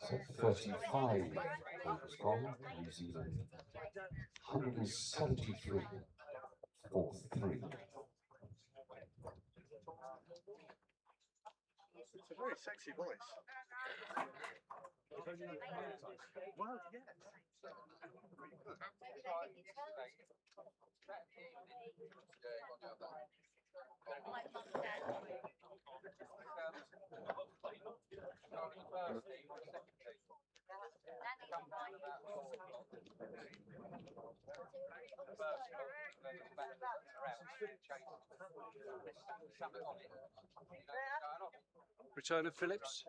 So 35 overs gone, New Zealand 173 for 3. It's a very sexy voice. Well, yes. Return of Phillips.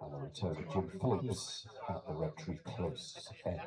And the return of Jim Phillips at the rectory close end.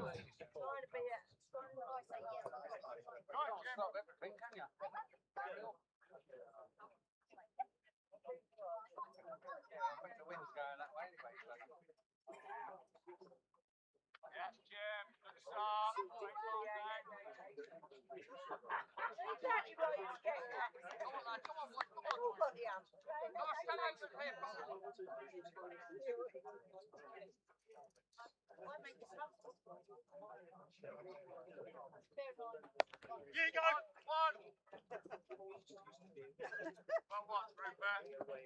You go, one. One, room back. Ready, boy?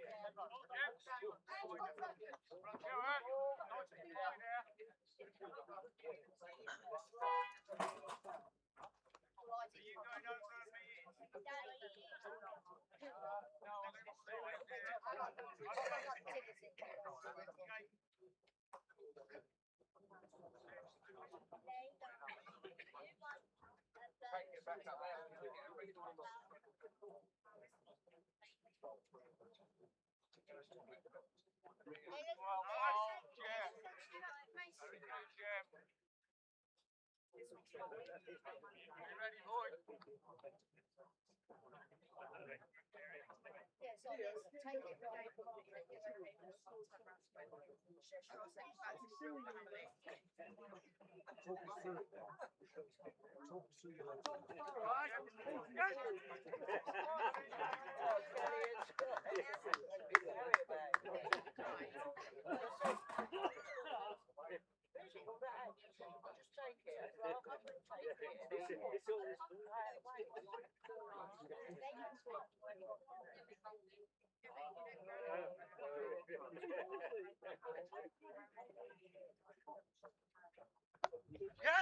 Yeah.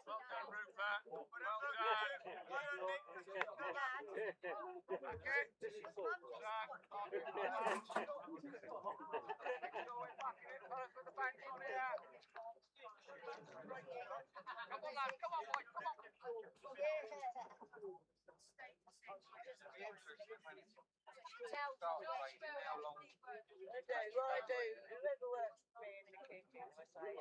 Well done, Rupert. Well I do. Whoever works for me in the kitchen, I say,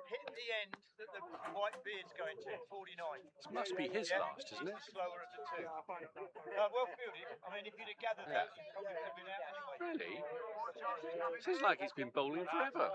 hitting the end that the white beard's going to, 49. This must be his last, isn't it? Slower at the 2. Well fielded. I mean, if you'd have gathered that, you probably would have been out anyway. Really? Seems like he's been bowling forever.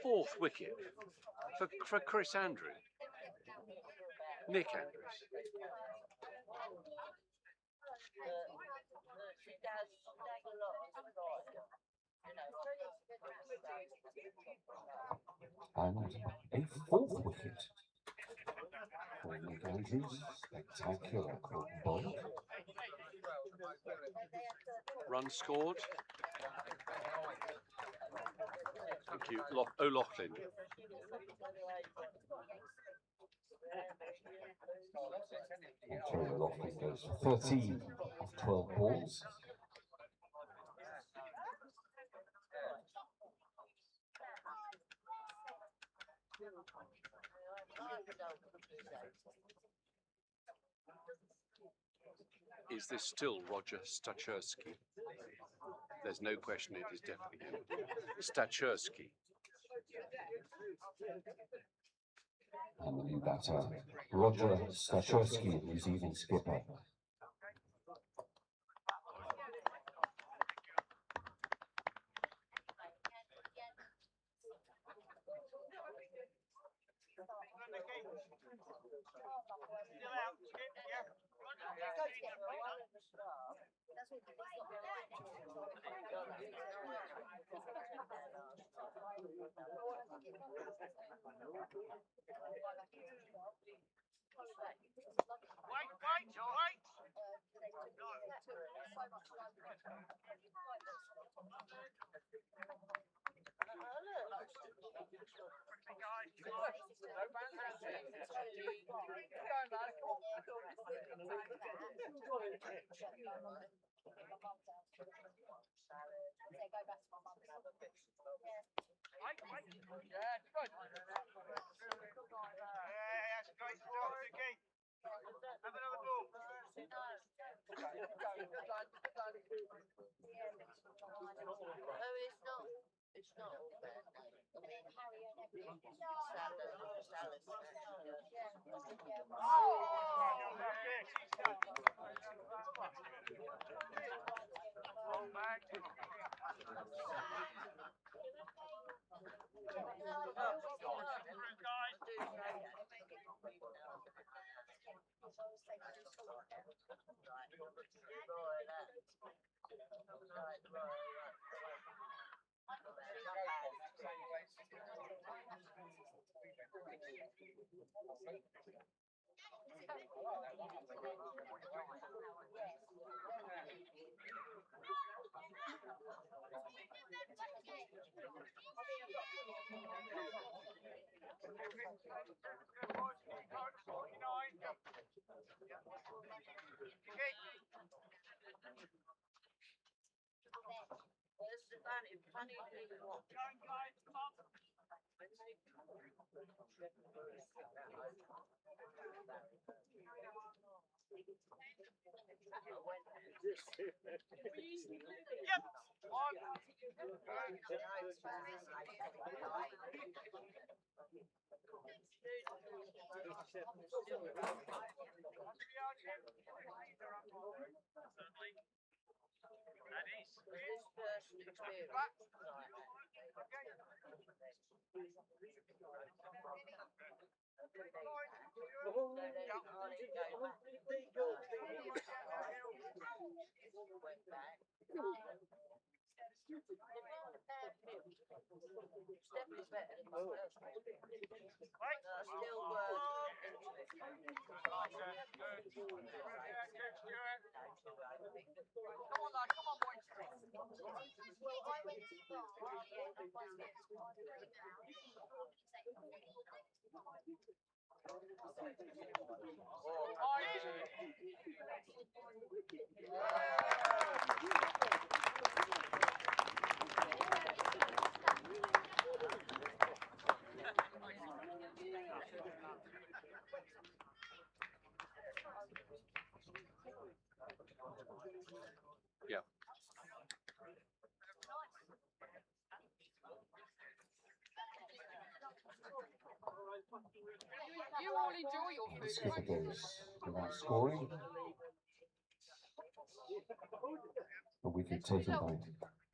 Fourth wicket for Chris Andrews. Nick Andrews. And a fourth wicket for Nick Andrews. Spectacular caught ball. Run scored. Thank you, O'Loughlin. And Terry O'Loughlin goes for 13 of 12 balls. Is this still Roger Stacherski? There's no question it is definitely him. Stacherski. And the new batter, Roger Stacherski, New Zealand skipper. Yeah. You all enjoy your The food, skipper won't you? goes without scoring. A wicket taken by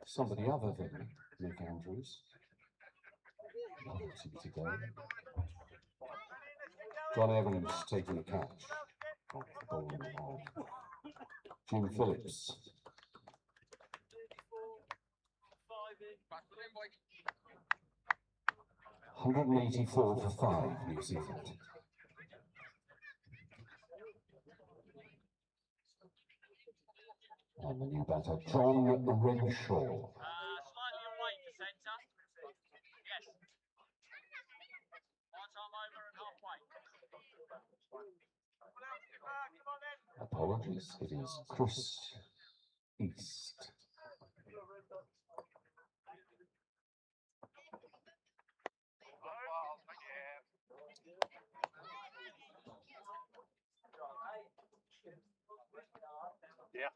somebody other than Nick Andrews. To go. John Evans taking a catch off the bowling of Jim Phillips. 184 for 5, New Zealand. And the new batter, John Renshaw. Slightly away to centre. Yes. One time over and halfway. Come on then. Apologies, it is Chris East. Yeah,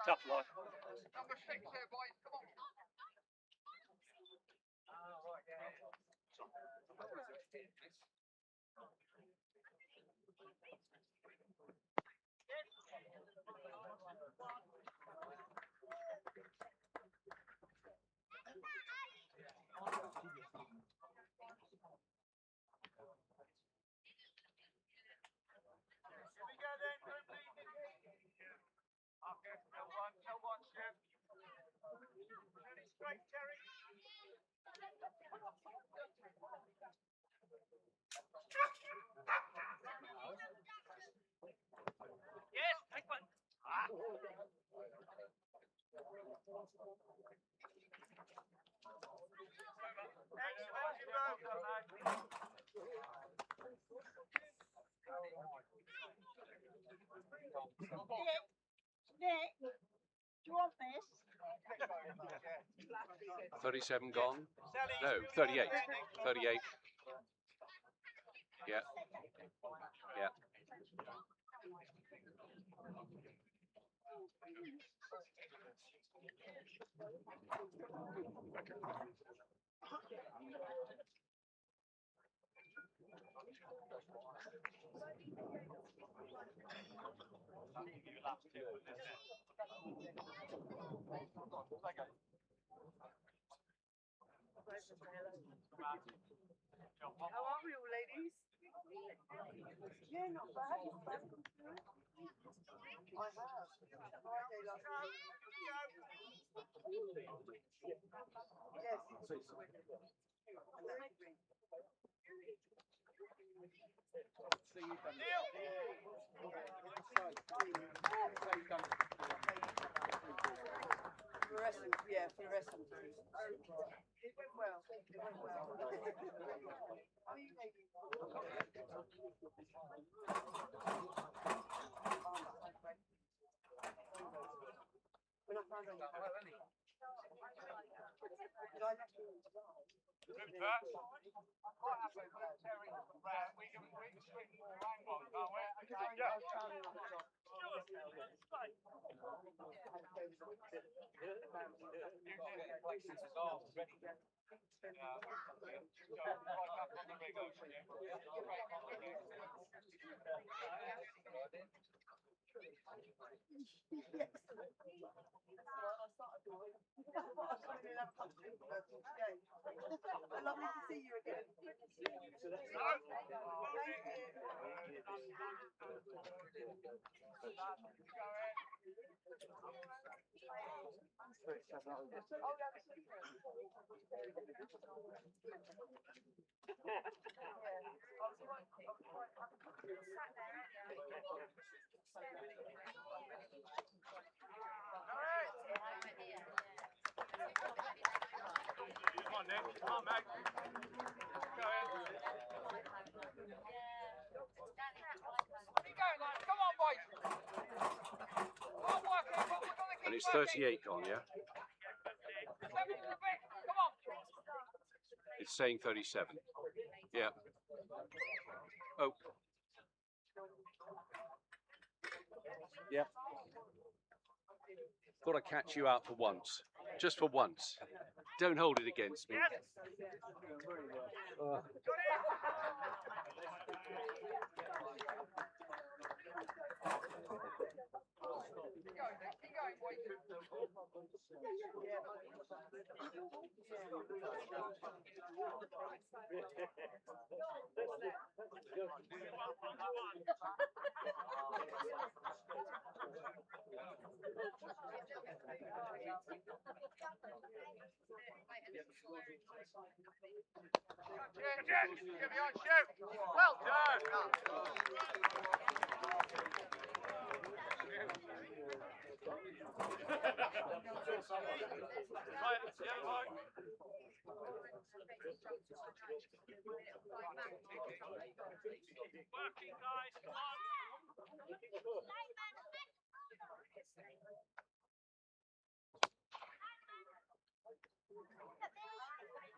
tough life. Number 6 there, boys. Come on. Yes, take one. Nick, do you want this? 37 gone? No, 38. 38. Yeah. Yeah. How are we all, ladies? Yeah, not bad. Not bad. I have. Friday last week. Yes. Fluorescent, yeah, fluorescent. It went well. It went well. How are you, ladies? When I found out, did I let you? Lovely to see you again. Come on, Nick. Come on, mate. Go ahead. Keep going, lads. Come on, boys. Hard work here, but we've got to keep And it's working. 38 gone, yeah? 7 to the bit. Come on. It's saying 37. Yeah. Oh. Yep. Thought I'd catch you out for once. Just for once. Don't hold it against me. Keep going, boys. Get behind, shoot. Well done. Right, the other way. Working, guys. Come on.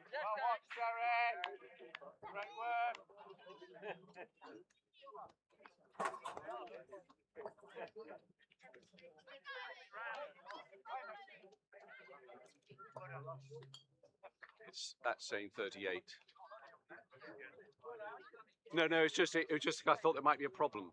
Well watched, Derek. Great work. That's saying 38. No, it's just it was just I thought there might be a problem.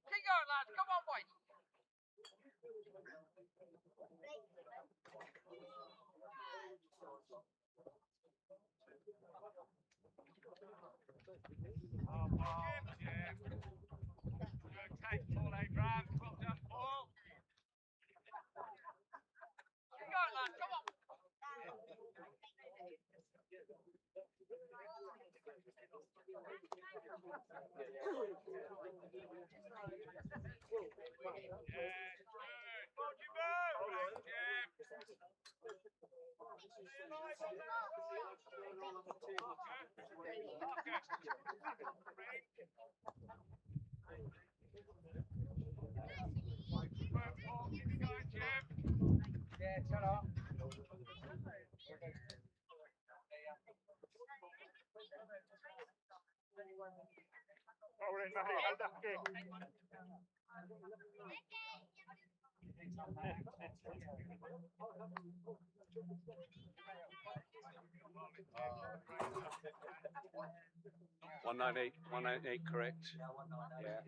Keep going, lads. Come on, boys. Okay, Paul Abraham. Well done, Paul. Keep going, lads. Come on. Yeah, shut up. Oh, we're in the One nine eight, correct? Yeah.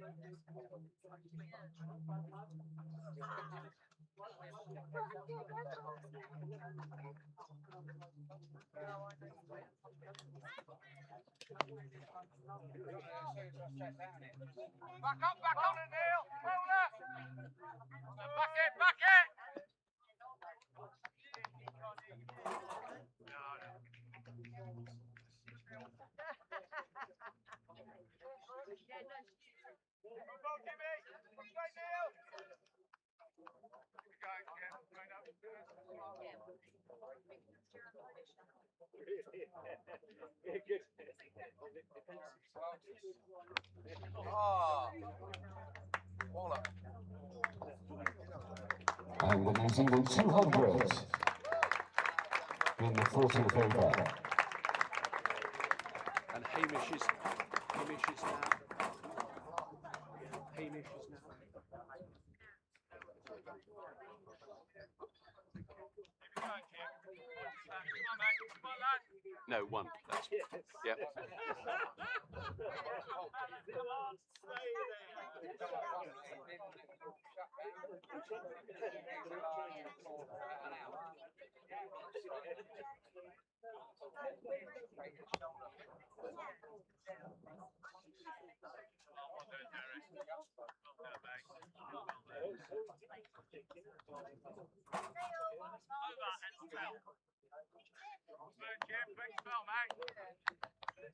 Back on it, Neil. Bowler. Back it, back it. Come on, Jimmy. Play, Neil. And the New Zealand 200 in the 40th over. And Hamish is now. Hamish is now. No, one. That's, yeah.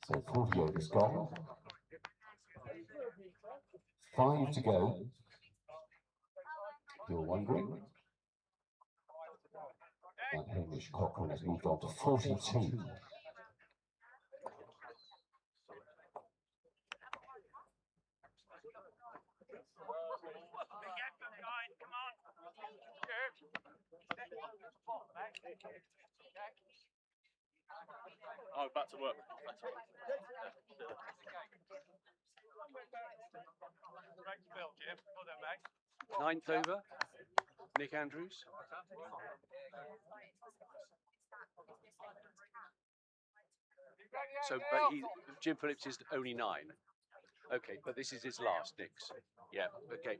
So 48 is gone. 5 to go. You're wondering. And Hamish Cochrane has moved on to 42. Oh, back to work. Great spell, Jim. Well done, mate. 9th over. Nick Andrews. So, but Jim Phillips is only 9. Okay, but this is his last, Nick's. Yeah, okay.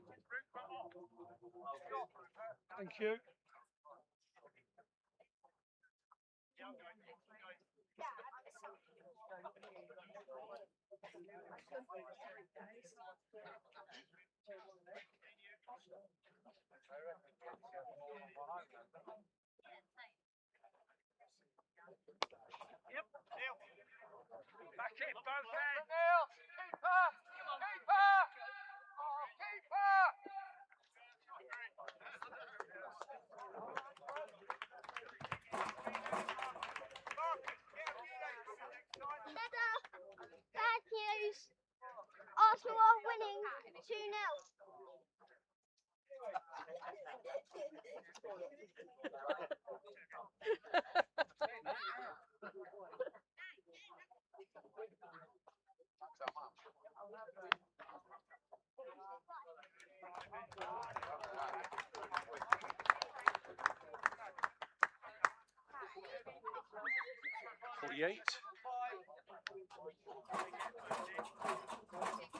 Thank you. Yep, Neil. Back it, both ends. Neil, keeper. Keeper. Oh, keeper. Bad news. Arsenal are winning 2-0.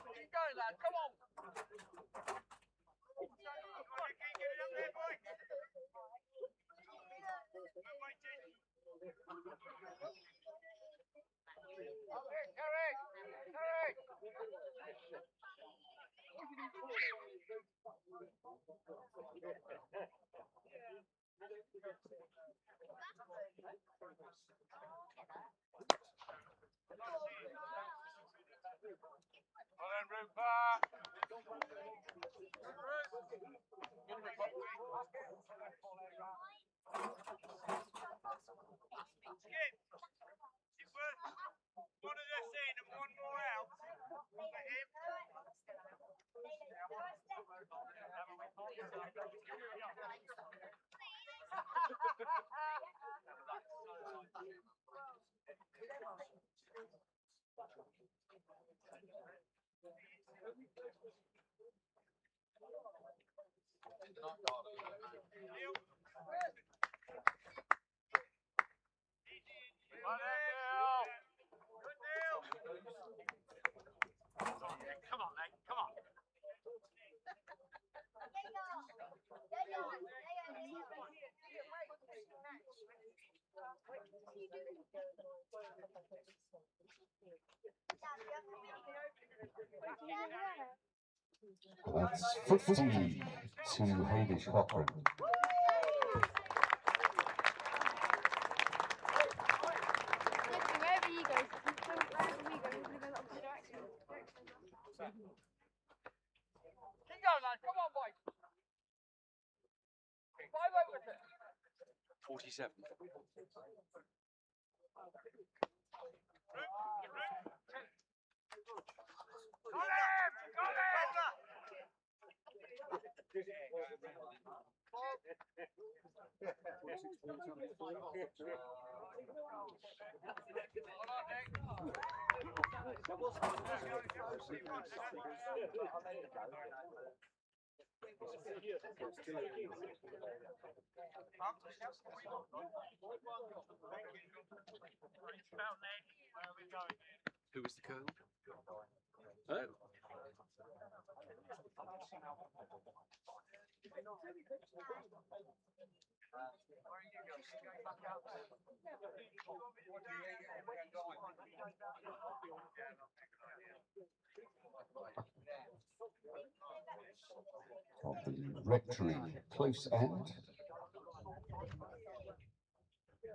Keep going, lad. Come on. Well then, Rupert. Skip. It was one of us in and one more out. For him. Well then, Neil. Good Neil. Come on, mate. Come on. That's 50 to Hamish Cochrane. Wherever you go, wherever we go, we're going to go up the direction. Keep going, man. Come on, boys. 5 over it. 47. Who was the colonel? Oh. Of the Rectory close end.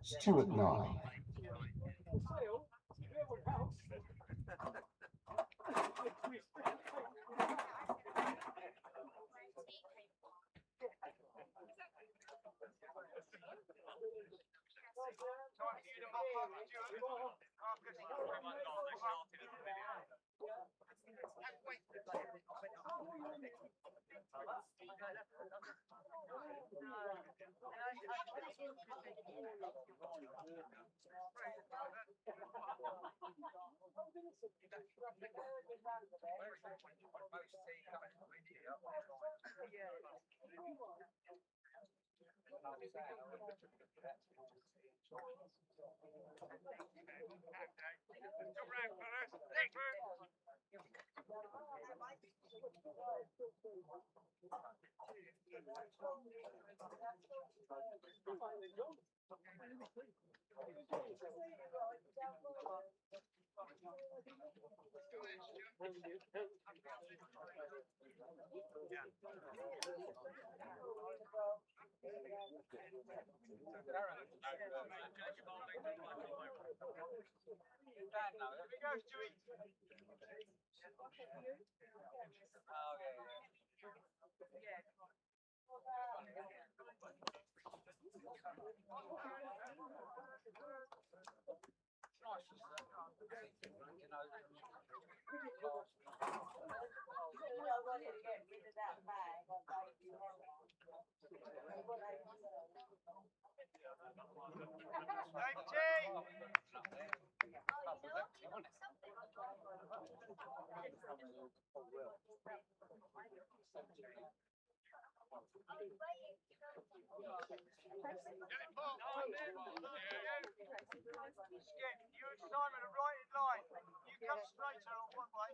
Stuart 9. You and Simon are right in line. You come straighter on one way.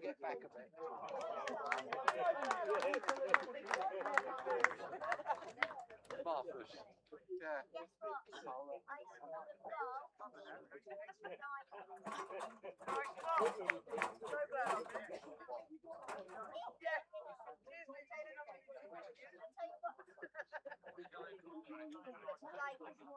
Get back a bit. Marvellous. Yeah. like 'em.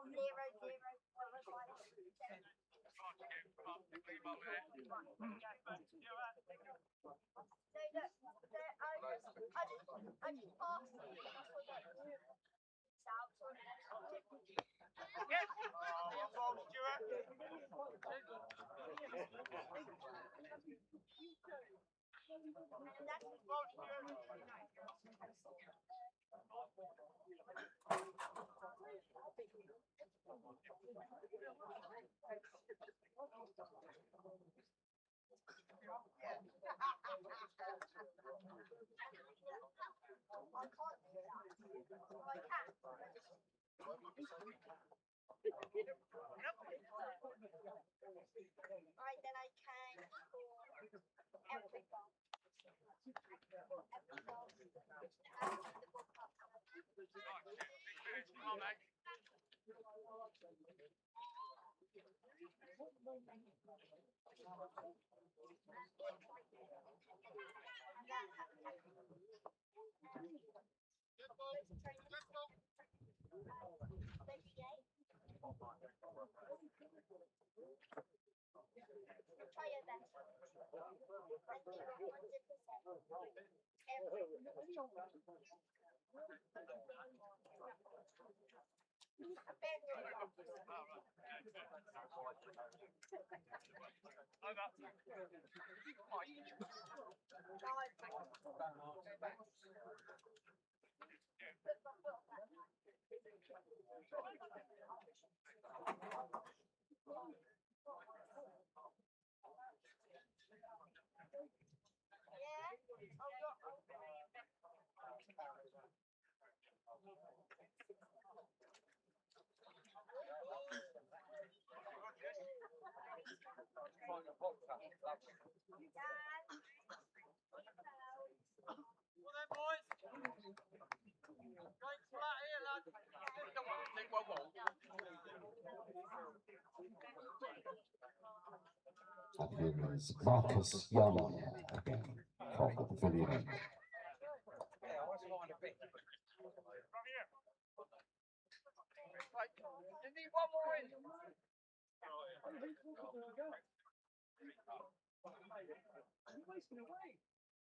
And here is Marcus Young again from the pavilion end.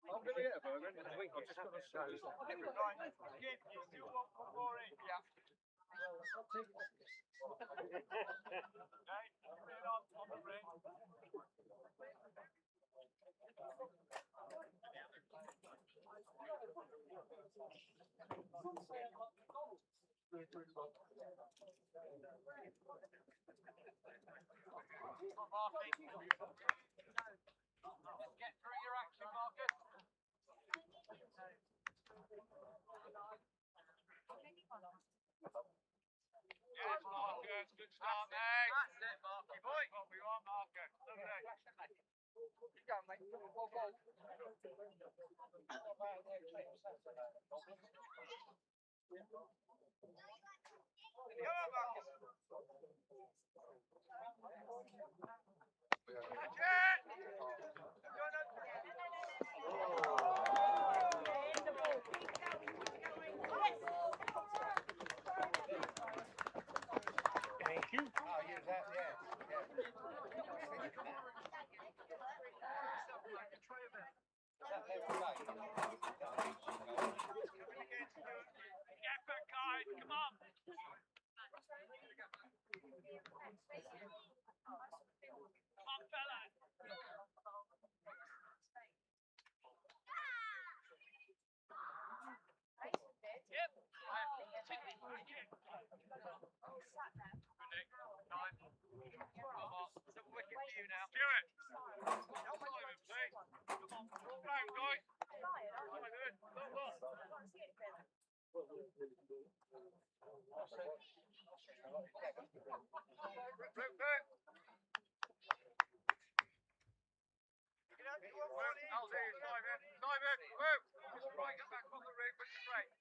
I'm going to get a burger in the week. I've just got to show. Right, Skip, you still want more in? Yeah. Okay, put it on the ring. Just get through your action, Marcus. Yes, Marcus, good start, mate. That's it, Marky boy. What we want, Marcus. Lovely. You go, mate. Whoa, whoa. Come on, Marcus. Catch it! Thank you. Oh, use that, yeah. Get back, guys, come on. Come on, fellas. Yep. Wicket view now. Stuart. Simon, please. Come on. Go, guys. I'll do it, Simon. Simon, move. Just right it back on the ring, but straight.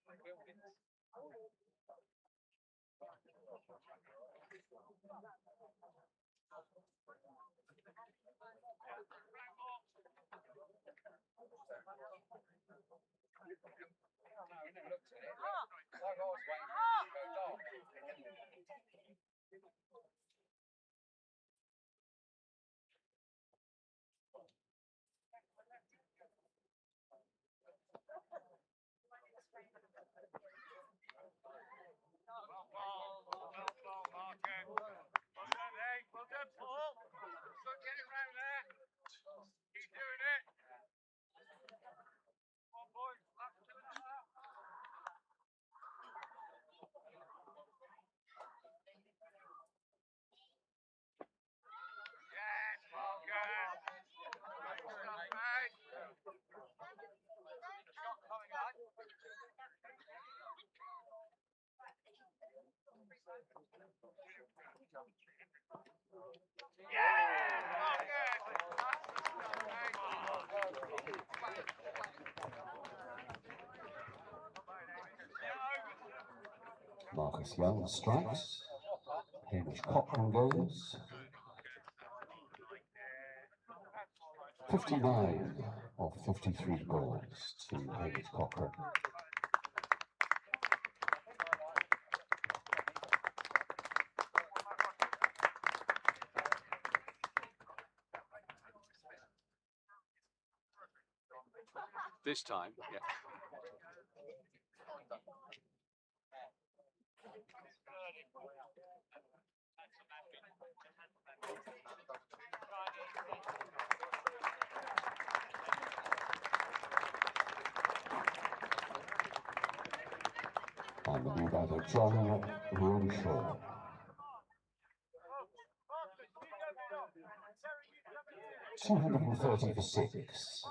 Marcus Young strikes. Hamish Cochrane goes. 59 of 53 balls to Hamish Cochrane. This time, yeah. And the new batter, John Runshaw. 230 for 6.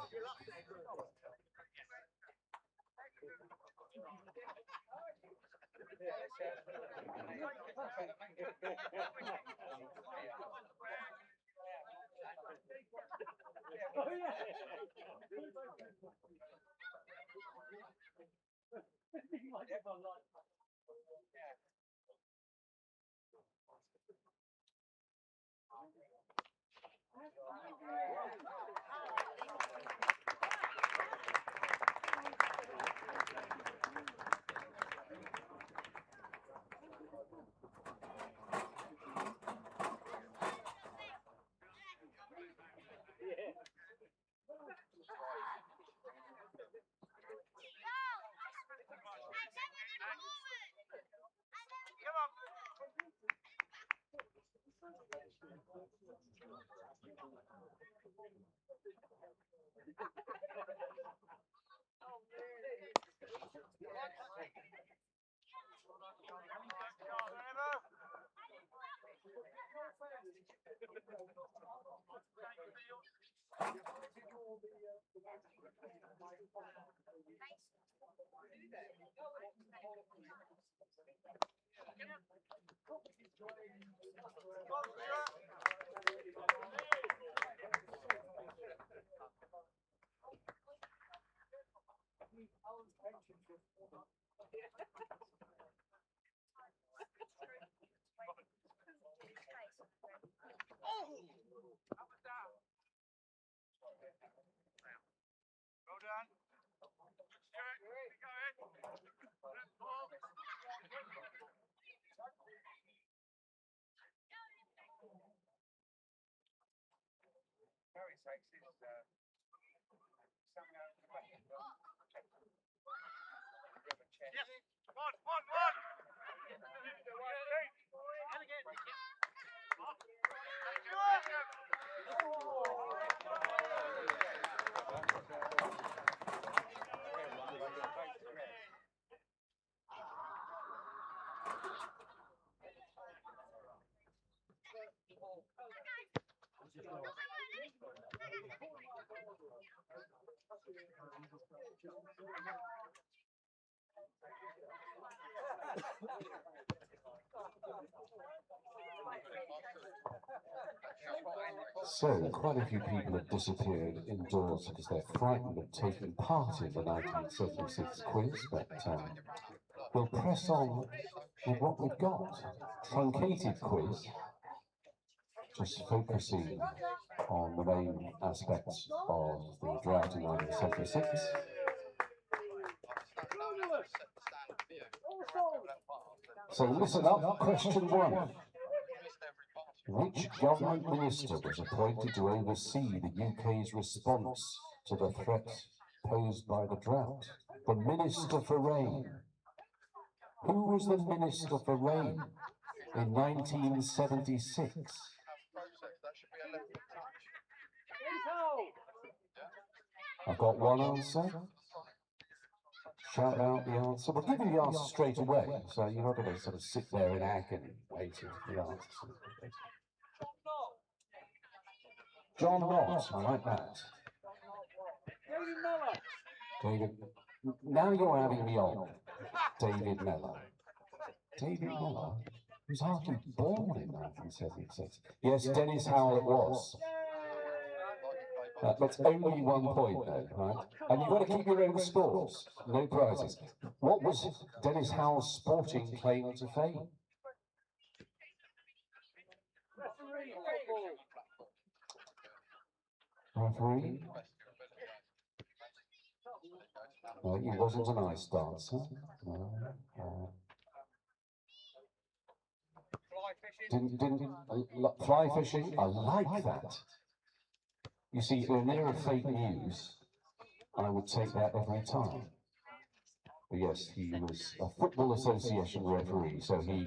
Well done. Stuart, keep going. Let's ball. Very sexy. Something out of the way. Yes. One. So, quite a few people have disappeared indoors because they're frightened of taking part in the 1976 quiz, but we'll press on with what we've got. Truncated quiz, just focusing on the main aspects of the drought in 1976. So listen up, question 1. Which government minister was appointed to oversee the UK's response to the threat posed by the drought? The Minister for Rain. Who was the Minister for Rain in 1976? I've got one answer. Shout out the answer. We'll give you the answer straight away, so you're not going to sort of sit there in agony waiting for the answer. John Knott, I like that. David, now you're having me on. David Mellor. David Mellor was hardly born in 1976. Yes, Dennis Howell it was. That's only 1 point though, right? And you've got to keep your own scores, no prizes. What was Dennis Howell's sporting claim to fame? Referee? No, he wasn't an ice dancer. No. Fly fishing? I like that. You see, in an era of fake news, I would take that every time. But yes, he was a Football Association referee, so he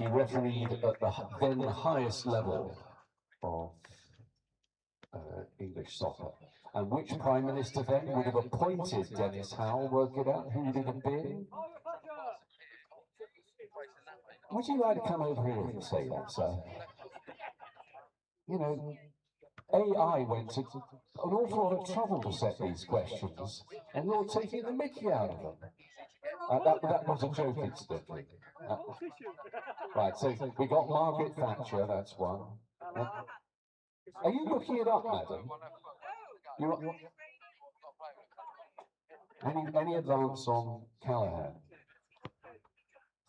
refereed at the then highest level of English soccer. And which Prime Minister then would have appointed Dennis Howell? Work it out. Who would it have been? Would you like to come over here and say that, sir? You know, AI went to an awful lot of trouble to set these questions, and you're taking the mickey out of them. That was a joke, incidentally. Right, so we got Margaret Thatcher, that's one. Are you looking it up, madam? Any advance on Callahan?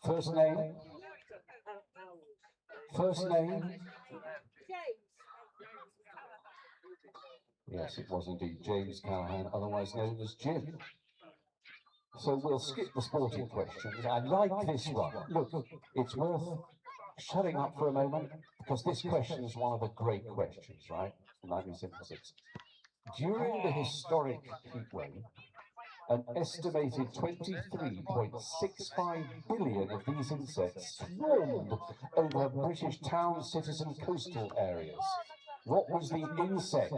First name? First name? Yes, it was indeed James Callahan, otherwise known as Jim. So we'll skip the sporting questions. I like this one. Look, it's worth shutting up for a moment, because this question is one of the great questions, right? 1976. During the historic heatwave, an estimated 23.65 billion of these insects swarmed over British town, cities and coastal areas. What was the insect?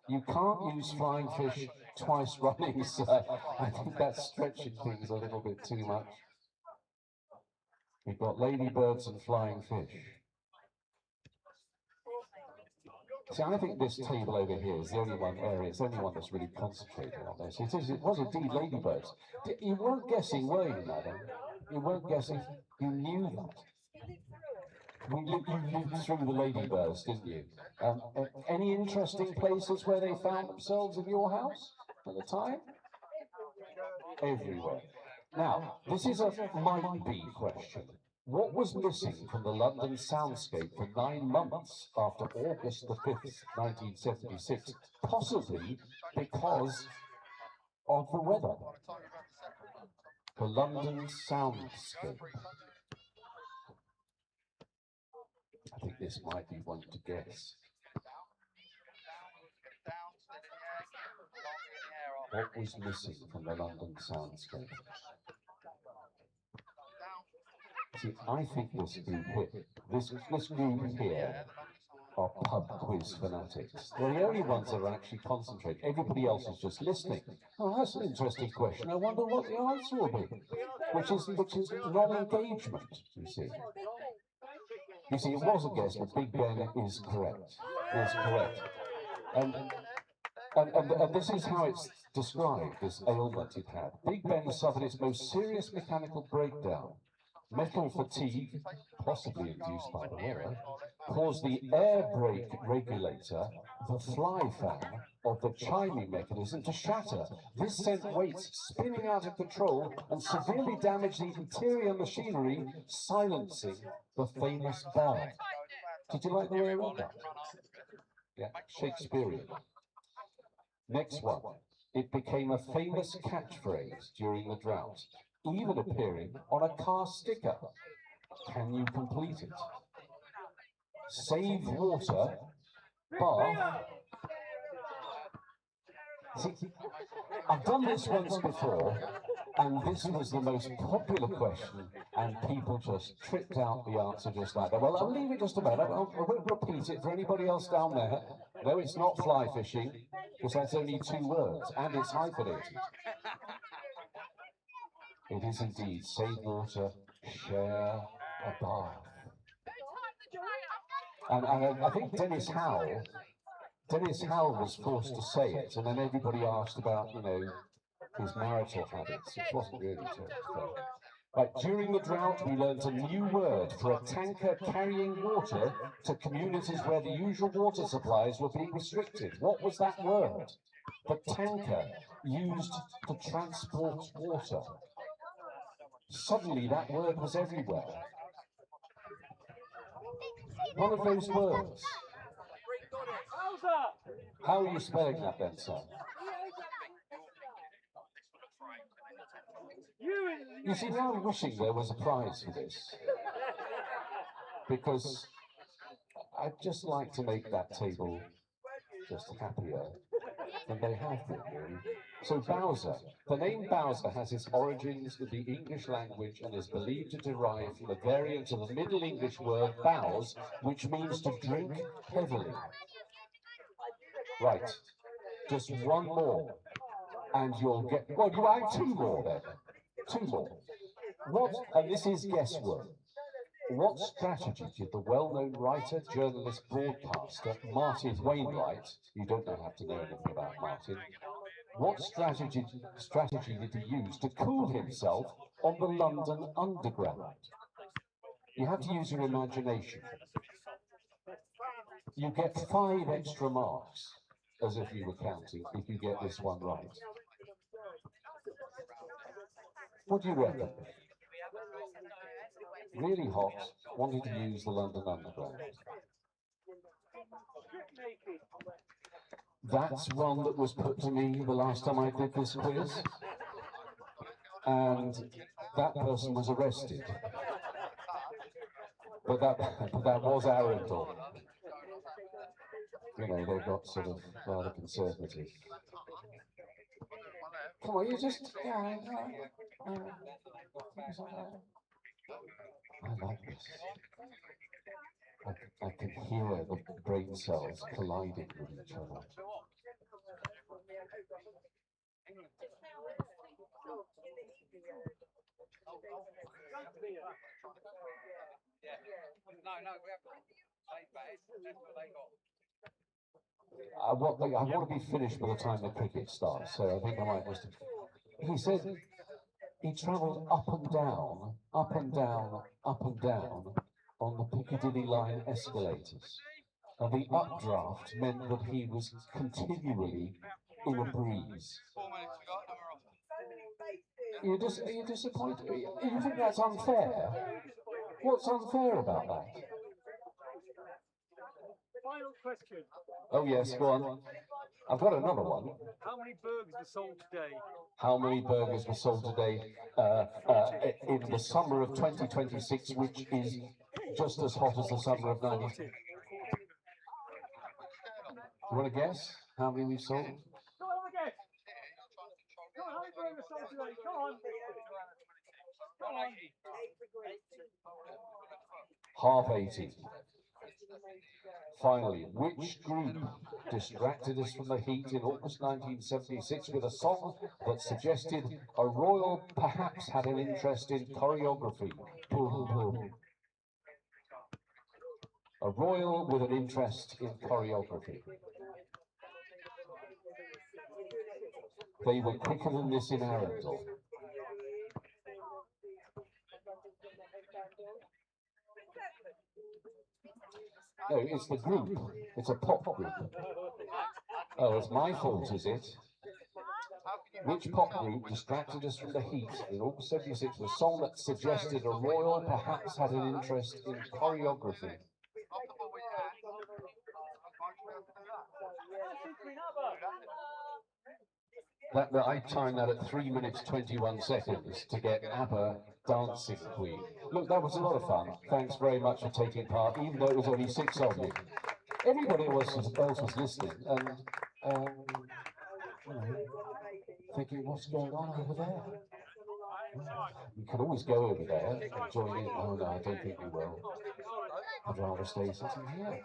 You can't use flying fish twice running, so I think that's stretching things a little bit too much. We've got ladybirds and flying fish. See, I think this table over here is the only one area, it's the only one that's really concentrating on this. It was indeed ladybirds. You weren't guessing, were you, madam? You weren't guessing, you knew that. You lived through the ladybirds, didn't you? Any interesting places where they found themselves in your house at the time? Everywhere. Now, this is a might-be question. What was missing from the London soundscape for 9 months after August the 5th, 1976? Possibly because of the weather. The London soundscape. I think this might be one to guess. What was missing from the London soundscape? See, I think this group here, this group here are pub quiz fanatics. They're the only ones that are actually concentrating. Everybody else is just listening. Oh, that's an interesting question. I wonder what the answer will be. Which is non-engagement, you see. You see, it was a guess, but Big Ben is correct. Is correct. And this is how it's described, this ailment it had. Big Ben suffered its most serious mechanical breakdown. Metal fatigue, possibly induced by the weather, caused the air brake regulator, the fly fan of the chiming mechanism to shatter. This sent weights spinning out of control and severely damaged the interior machinery, silencing the famous bell. Did you like the way I read that? Yeah, Shakespearean. Next one. It became a famous catchphrase during the drought, even appearing on a car sticker. Can you complete it? Save water, bath. See, I've done this once before, and this was the most popular question, and people just tripped out the answer just like that. Well, I'll leave it just a minute. I won't repeat it for anybody else down there. No, it's not fly fishing, because that's only 2 words, and it's hyphenated. It is indeed save water, share a bath. And I think Dennis Howell was forced to say it, and then everybody asked about, you know, his marital habits, which wasn't really fair. Right, during the drought, we learnt a new word for a tanker carrying water to communities where the usual water supplies were being restricted. What was that word? The tanker used to transport water. Suddenly, that word was everywhere. One of those words. How are you spelling that then, sir? You see, now I'm wishing there was a prize for this. Because I'd just like to make that table just happier than they have been, really. So Bowser. The name Bowser has its origins in the English language and is believed to derive from a variant of the Middle English word bows, which means to drink heavily. Right, just one more, and you'll get, well, you have two more then. Two more. What, and this is guesswork, what strategy did the well-known writer, journalist, broadcaster, Martin Wainwright, you don't have to know anything about Martin, what strategy did he use to cool himself on the London Underground? You have to use your imagination. You get 5 extra marks, as if you were counting, if you get this one right. What do you reckon? Really hot, wanted to use the London Underground. That's one that was put to me the last time I did this quiz, and that person was arrested. But that was Arundel. You know, they got sort of rather conservative. Come on, you just, yeah, I like this. I can hear the brain cells colliding with each other. I want to be finished by the time the cricket starts, so I think I might just... He said he travelled up and down, up and down, up and down on the Piccadilly line escalators. And the updraft meant that he was continually in a breeze. Are you disappointed? You think that's unfair? What's unfair about that? Final question. Oh yes, go on. I've got another one. How many burgers were sold today? How many burgers were sold today in the summer of 2026, which is just as hot as the summer of 90? You want to guess how many we've sold? Go on, guess. Go on, how many burgers sold today? Go on. Go on. Half 80. Finally, which group distracted us from the heat in August 1976 with a song that suggested a royal perhaps had an interest in choreography? Boom, boom. A royal with an interest in choreography. They were quicker than this in Arundel. No, it's the group. It's a pop group. Oh, it's my fault, is it? Which pop group distracted us from the heat in August 76 with a song that suggested a royal perhaps had an interest in choreography? I timed that at 3 minutes 21 seconds to get ABBA Dancing Queen. Look, that was a lot of fun. Thanks very much for taking part, even though it was only 6 of you. Everybody else was listening and you know, thinking, what's going on over there? We could always go over there and join in. Oh no, I don't think we will. I'd rather stay sitting here.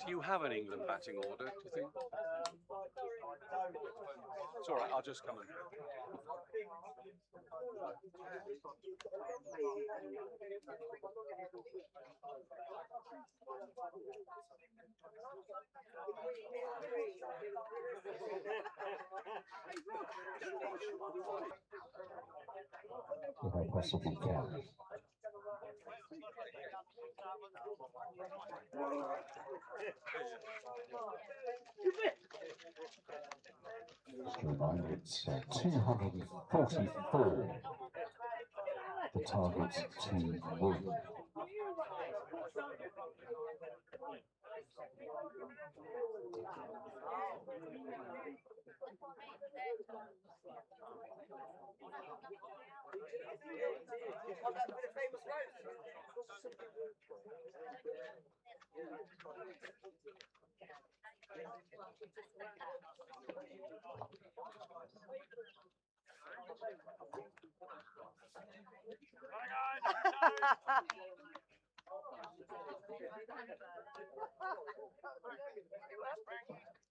Do you have an England batting order, do you think? It's all right, I'll just come in. If I possibly can. Just a reminder, it's 244, the target to win.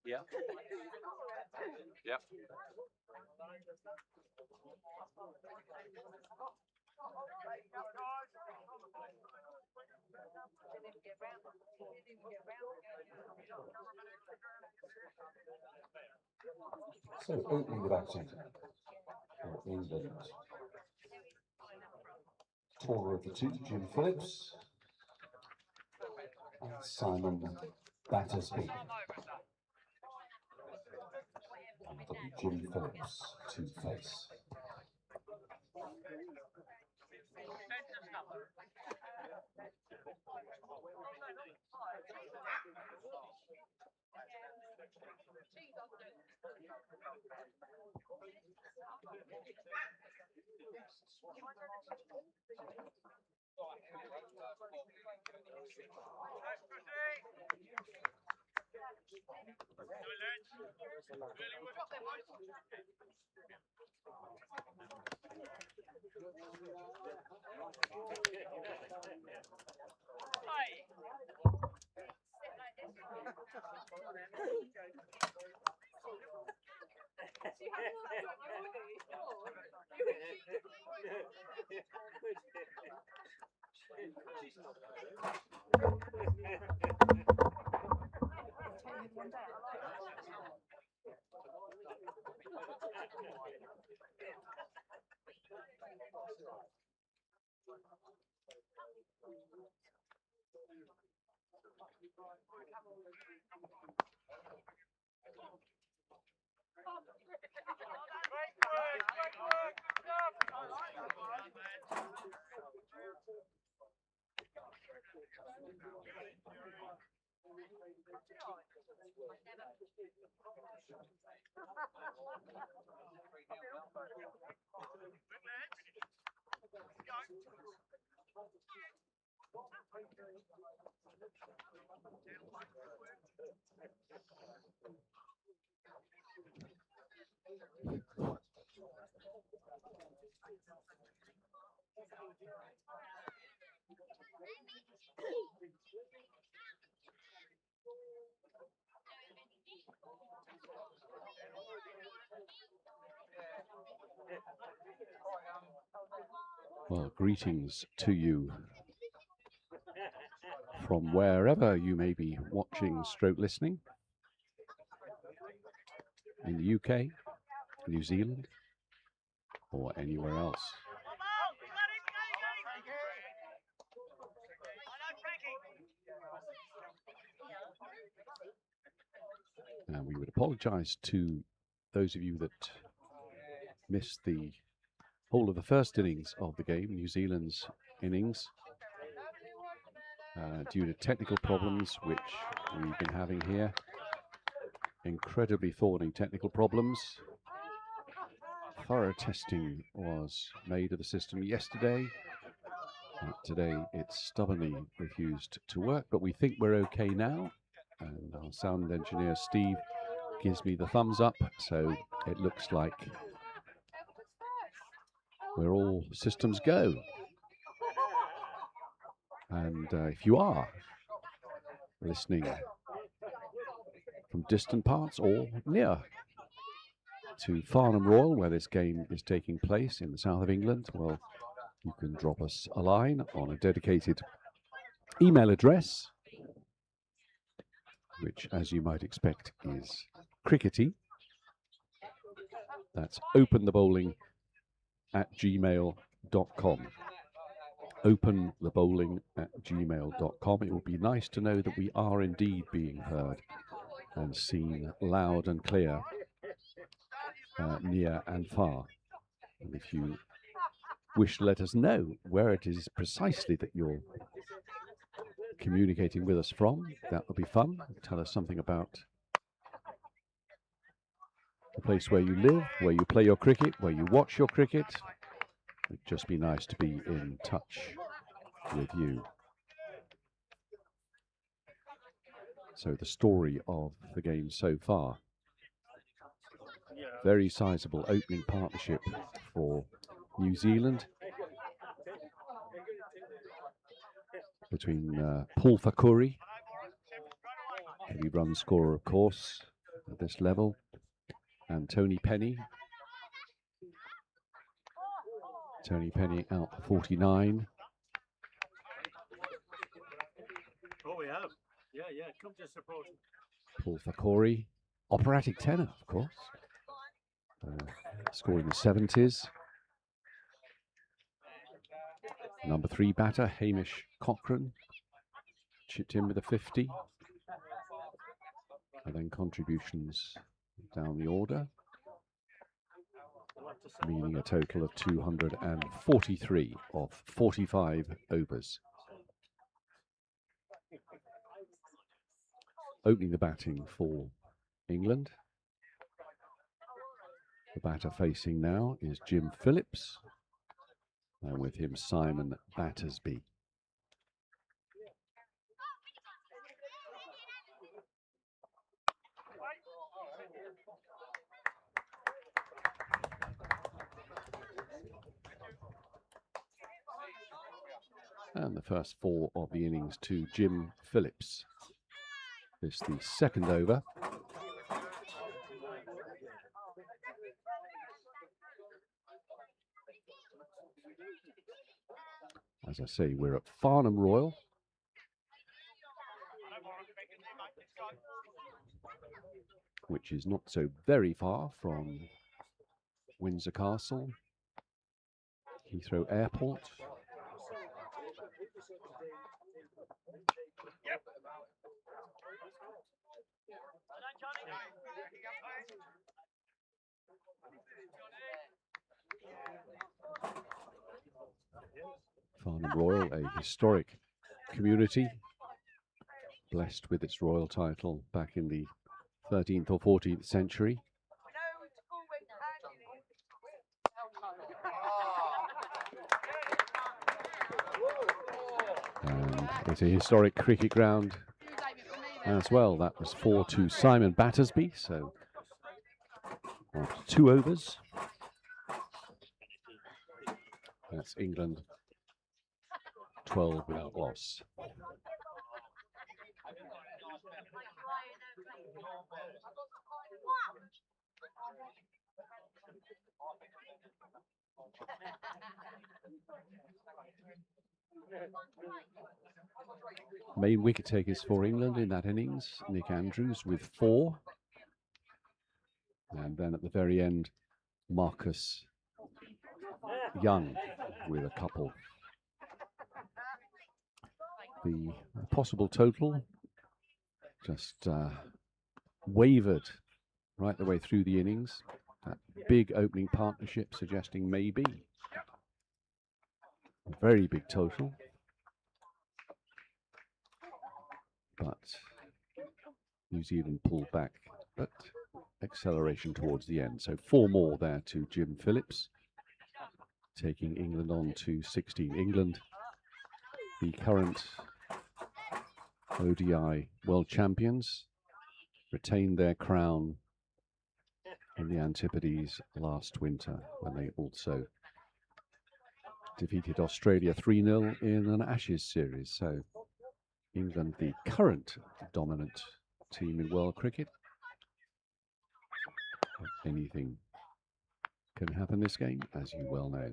Yeah. Yeah. So opening the batting for England. Taller of the two, Jim Phillips and Simon Battersby. And it'll be Jim Phillips to face. Well, greetings to you from wherever you may be watching stroke listening, in the UK, New Zealand, or anywhere else. And we would apologise to those of you that missed the whole of the first innings of the game, New Zealand's innings. due to technical problems which we've been having here. Incredibly thorny technical problems. Thorough testing was made of the system yesterday. Today it stubbornly refused to work, but we think we're okay now. And our sound engineer Steve gives me the thumbs up, so it looks like we're all systems go. And if you are listening from distant parts or near to Farnham Royal, where this game is taking place in the south of England, well, you can drop us a line on a dedicated email address, which, as you might expect, is crickety. That's openthebowling@gmail.com. openthebowling@gmail.com. It would be nice to know that we are indeed being heard and seen loud and clear, near and far. And if you wish to let us know where it is precisely that you're communicating with us from, that would be fun. Tell us something about the place where you live, where you play your cricket, where you watch your cricket. It'd just be nice to be in touch with you. So the story of the game so far. Very sizable opening partnership for New Zealand between Paul Fakuri, heavy run scorer of course at this level, and Tony Penny. Tony Penny out for 49. Oh, we have. Yeah, come to support. Paul Fakuri, operatic tenor, of course. Scored in the 70s. Number 3 batter, Hamish Cochrane, chipped in with a 50. And then contributions down the order, meaning a total of 243 of 45 overs. Opening the batting for England. The batter facing now is Jim Phillips, and with him Simon Battersby. And the first 4 of the innings to Jim Phillips. This is the second over. As I say, we're at Farnham Royal. Which is not so very far from Windsor Castle, Heathrow Airport. Farnham Royal, a historic community, blessed with its royal title back in the 13th or 14th century. And it's a historic cricket ground as well. That was 4 to Simon Battersby, so after 2 overs, that's England 12 without loss. Main wicket takers for England in that innings, Nick Andrews with 4. And then at the very end, Marcus Young with a couple. The possible total just wavered right the way through the innings. That big opening partnership suggesting maybe a very big total. but New Zealand pulled back, but acceleration towards the end. So 4 more there to Jim Phillips, taking England on to 16. England, the current ODI world champions, retained their crown in the Antipodes last winter when they also defeated Australia 3-0 in an Ashes series. So England, the current dominant team in world cricket. Anything can happen this game, as you well know.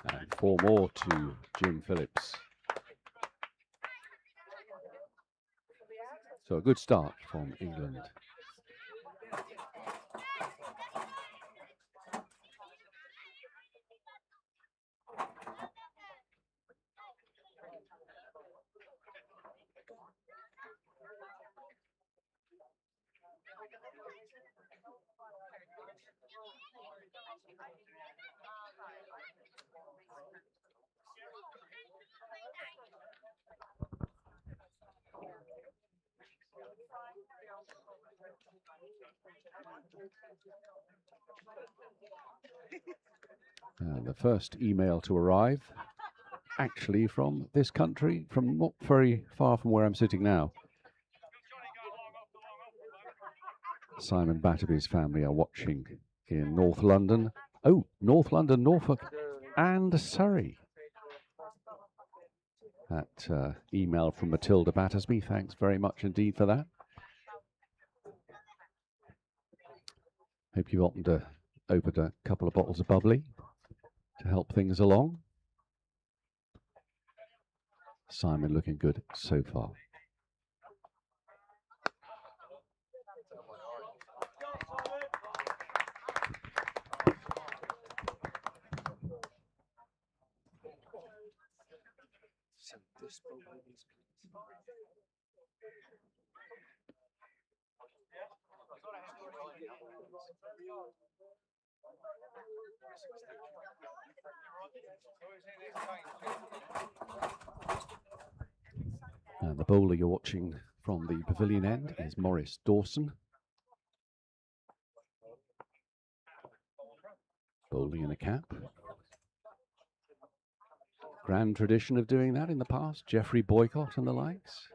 And 4 more to Jim Phillips. So a good start from England. And the first email to arrive, actually from this country, from not very far from where I'm sitting now. Simon Batterby's family are watching in North London. Oh, North London, Norfolk and Surrey. That email from Matilda Battersby. Thanks very much indeed for that. Hope you've opened a couple of bottles of bubbly to help things along. Simon looking good so far. And the bowler you're watching from the pavilion end is Maurice Dawson. Bowling in a cap. Grand tradition of doing that in the past. Geoffrey Boycott and the likes.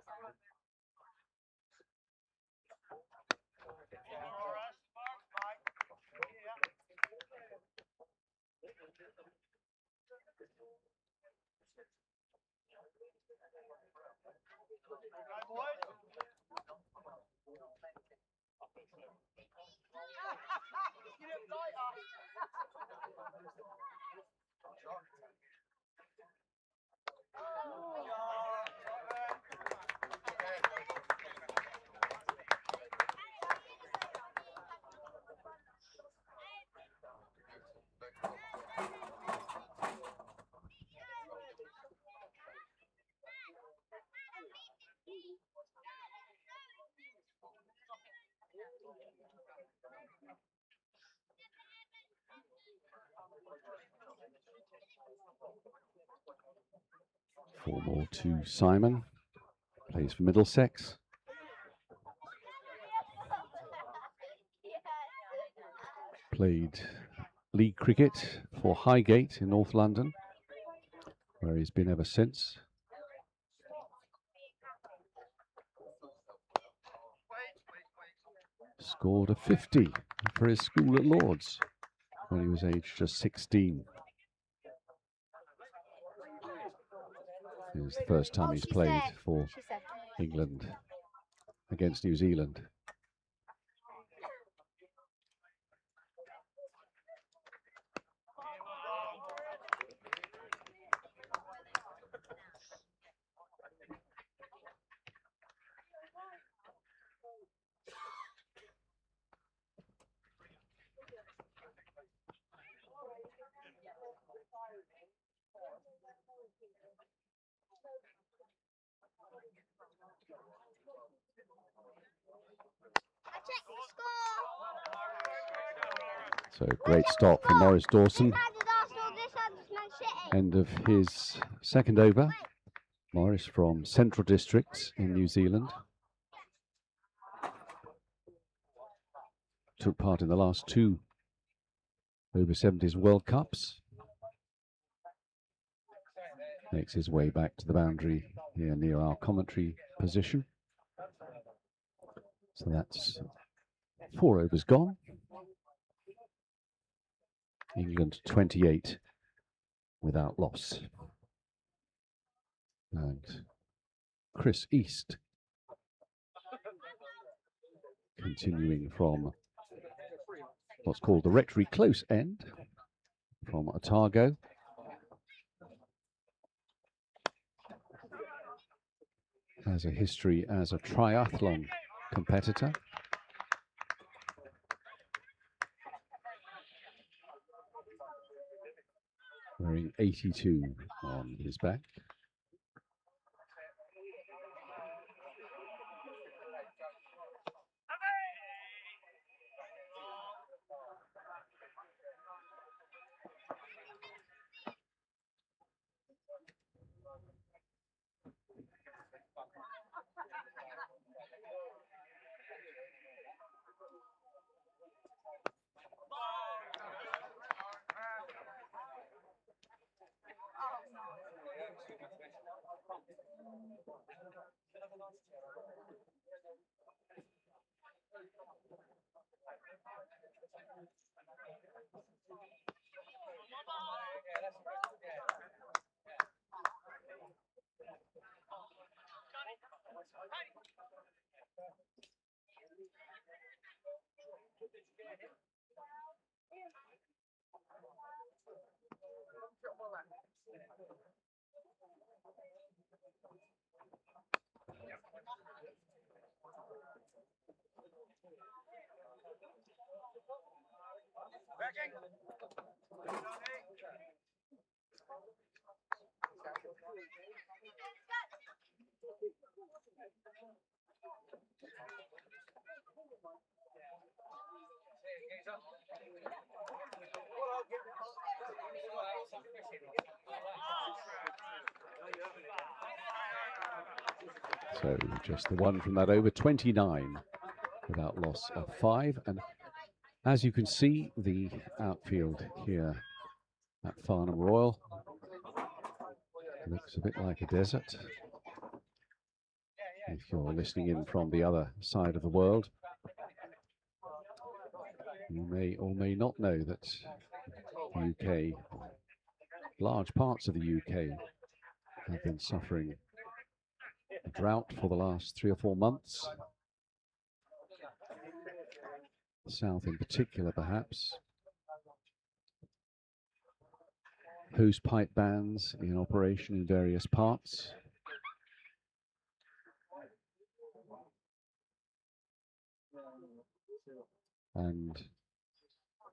4 more to Simon. Plays for Middlesex. Played league cricket for Highgate in North London, where he's been ever since. Scored a 50 for his school at Lord's when he was aged just 16. It was the first time he's played for England against New Zealand. So great stop from Maurice Dawson. End of his second over. Maurice from Central Districts in New Zealand. Took part in the last 2 over 70s World Cups. Makes his way back to the boundary here near our commentary position. So that's 4 overs gone. England 28 without loss. And Chris East continuing from what's called the rectory close end from Otago. Has a history as a triathlon competitor. Wearing 82 on his back. So just the one from that over, 29 without loss of 5. And as you can see, the outfield here at Farnham Royal looks a bit like a desert. If you're listening in from the other side of the world, you may or may not know that the UK, large parts of the UK, have been suffering a drought for the last 3 or 4 months. The south in particular, perhaps. Hose pipe bans in operation in various parts. And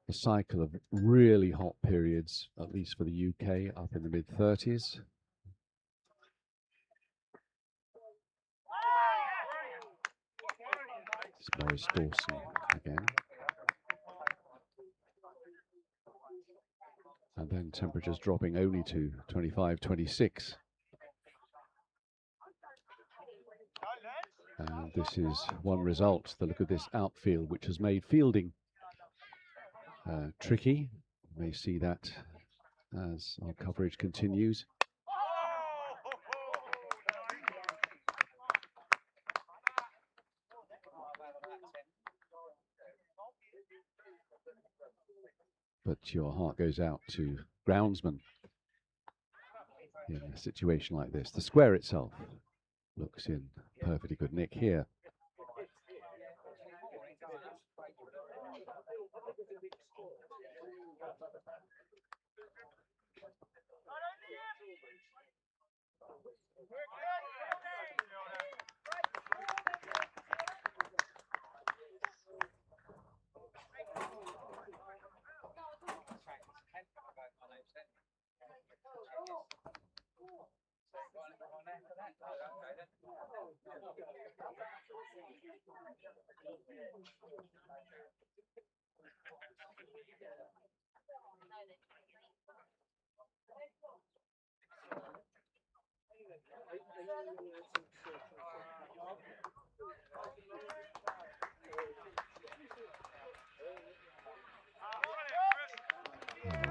the cycle of really hot periods, at least for the UK, up in the mid-30s. It's Maurice Dawson again. And then temperatures dropping only to 25, 26. And this is one result. The look of this outfield, which has made fielding tricky. You may see that as our coverage continues. But your heart goes out to groundsmen in a situation like this. The square itself looks in perfectly good nick here.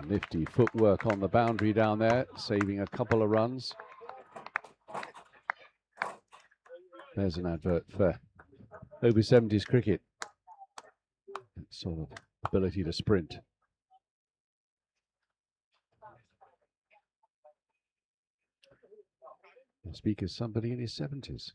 Nifty footwork on the boundary down there, saving a couple of runs. There's an advert for over 70s cricket. That sort of ability to sprint. The speaker's somebody in his 70s.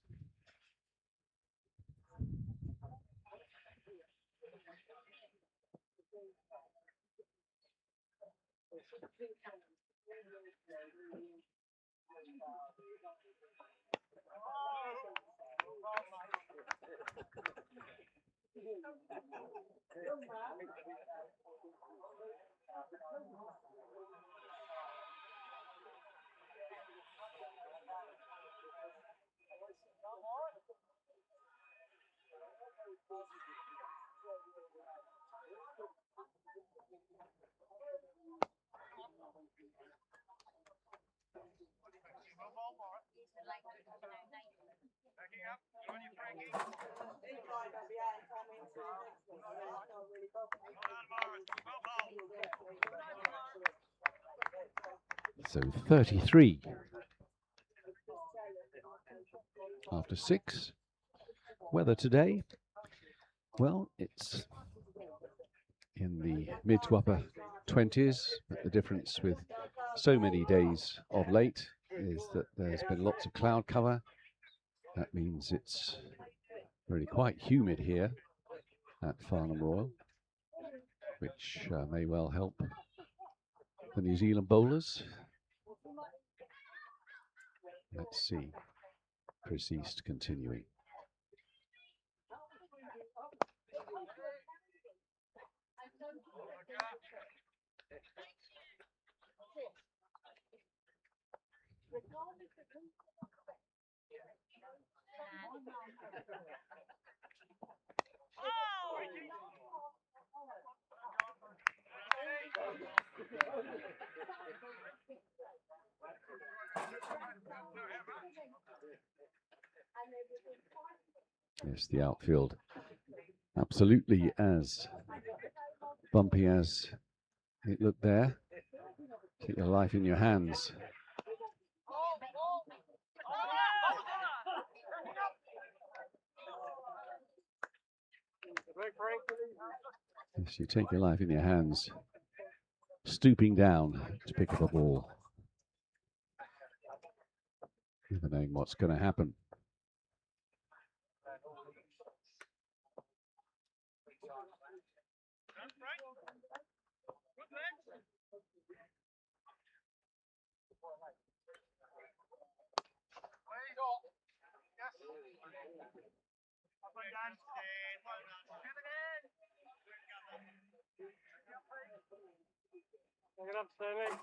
So 33 after 6. Weather today, well, it's in the mid to upper 20s, but the difference with so many days of late is that there's been lots of cloud cover. That means it's really quite humid here at Farnham Royal, which may well help the New Zealand bowlers. Let's see. Chris East continuing. Yes, the outfield absolutely as bumpy as it looked there. Take your life in your hands. Yes, you take your life in your hands, stooping down to pick up a ball, never knowing what's going to happen. Get up, Sterling.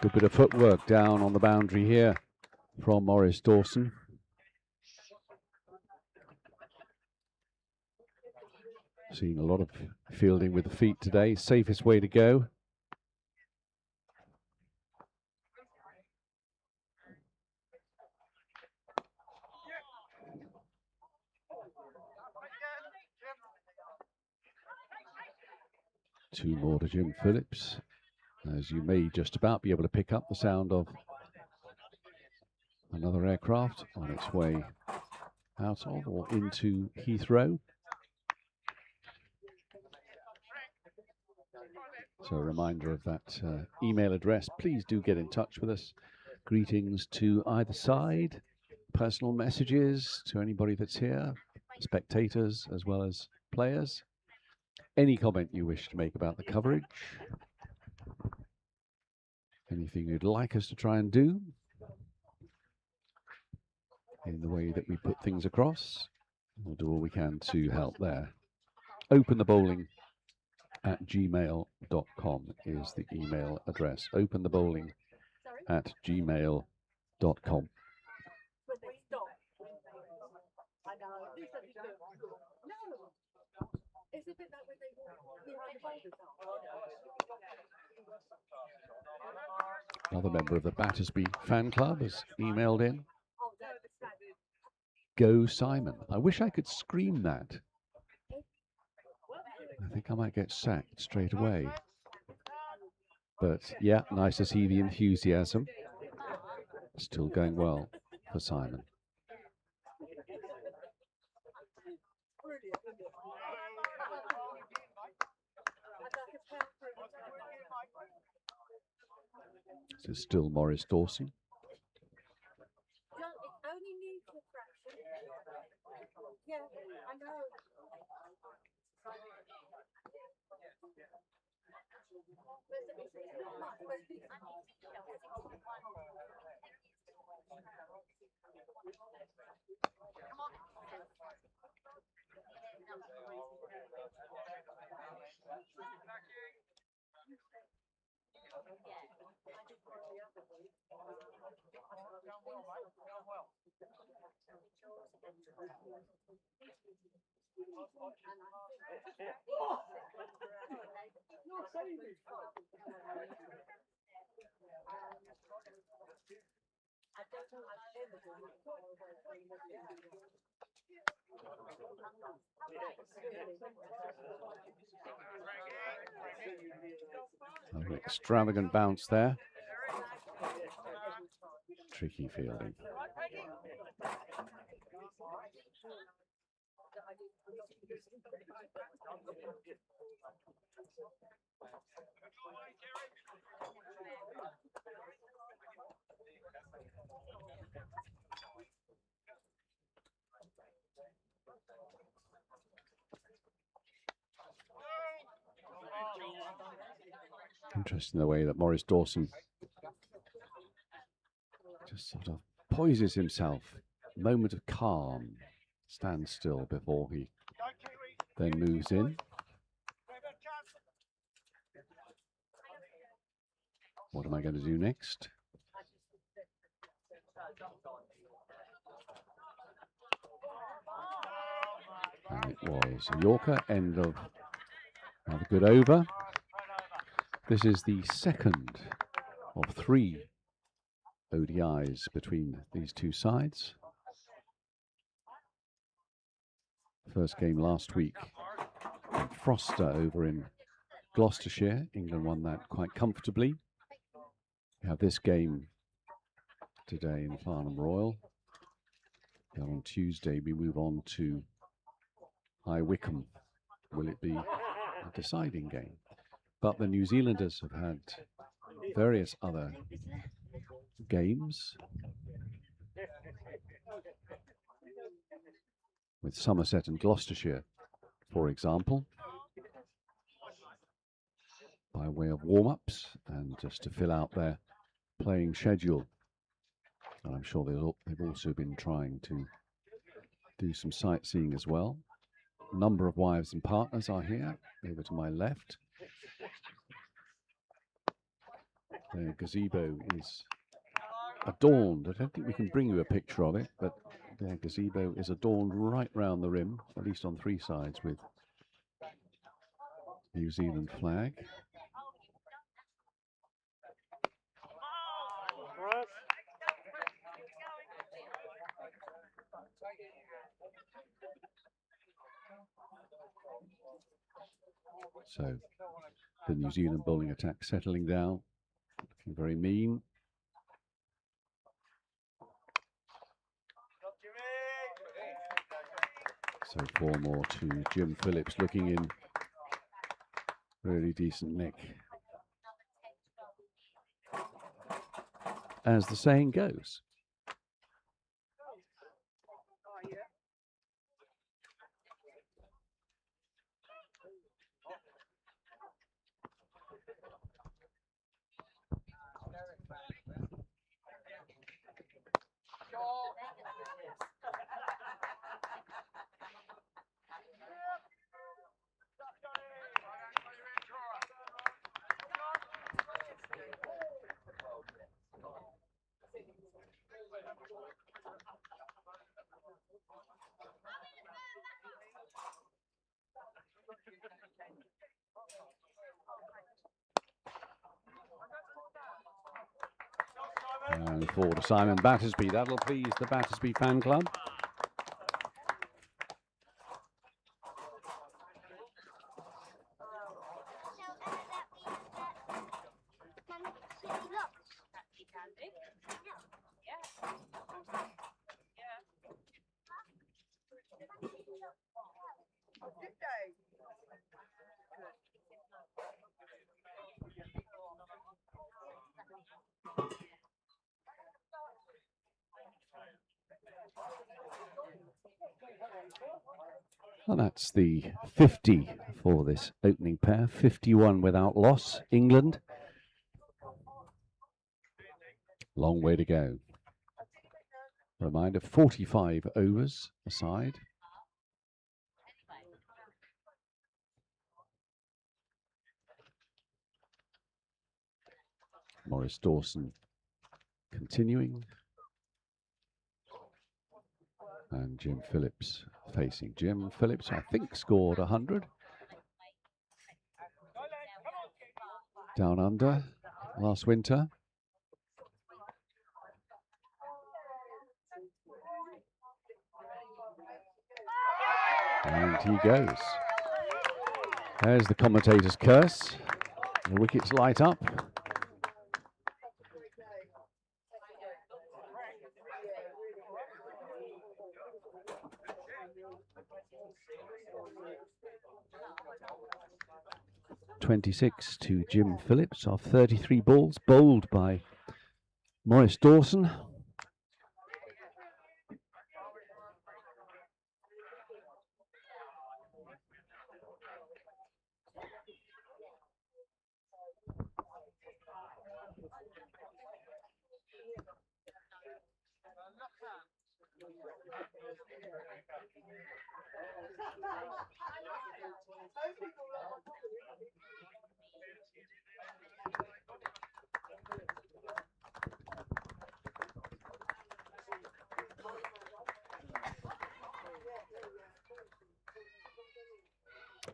Good bit of footwork down on the boundary here from Maurice Dawson. Seeing a lot of fielding with the feet today. Safest way to go. Two more to Jim Phillips, as you may just about be able to pick up the sound of another aircraft on its way out of or into Heathrow. So a reminder of that email address. Please do get in touch with us. Greetings to either side, personal messages to anybody that's here, spectators as well as players. Any comment you wish to make about the coverage, anything you'd like us to try and do in the way that we put things across, we'll do all we can to help there. openthebowling@gmail.com is the email address. openthebowling@gmail.com. Another member of the Battersby fan club has emailed in. Go Simon. I wish I could scream that. I think I might get sacked straight away. But yeah, nice to see the enthusiasm. Still going well for Simon. This is still Maurice Dawson. An extravagant bounce there. Tricky fielding. Interesting the way that Maurice Dawson just sort of poises himself. Moment of calm, stands still before he then moves in. What am I going to do next? And it was a Yorker, end of another good over. This is the second of 3 ODIs between these two sides. First game last week, Froster over in Gloucestershire. England won that quite comfortably. We have this game today in Farnham Royal. Then on Tuesday we move on to High Wycombe. Will it be a deciding game? But the New Zealanders have had various other games with Somerset and Gloucestershire, for example, by way of warm-ups and just to fill out their playing schedule. And I'm sure they've also been trying to do some sightseeing as well. A number of wives and partners are here, over to my left. The gazebo is adorned. I don't think we can bring you a picture of it, but the gazebo is adorned right round the rim, at least on 3 sides, with New Zealand flag. So the New Zealand bowling attack settling down, looking very mean. So 4 more to Jim Phillips, looking in really decent nick. As the saying goes. And forward to Simon Battersby. That'll please the Battersby fan club. And that's the 50 for this opening pair. 51 without loss, England. Long way to go. Reminder, 45 overs aside. Maurice Dawson continuing. And Jim Phillips facing. Jim Phillips, I think, scored 100. Down under last winter. And he goes. There's the commentator's curse. The wickets light up. .26 to Jim Phillips off 33 balls, bowled by Maurice Dawson.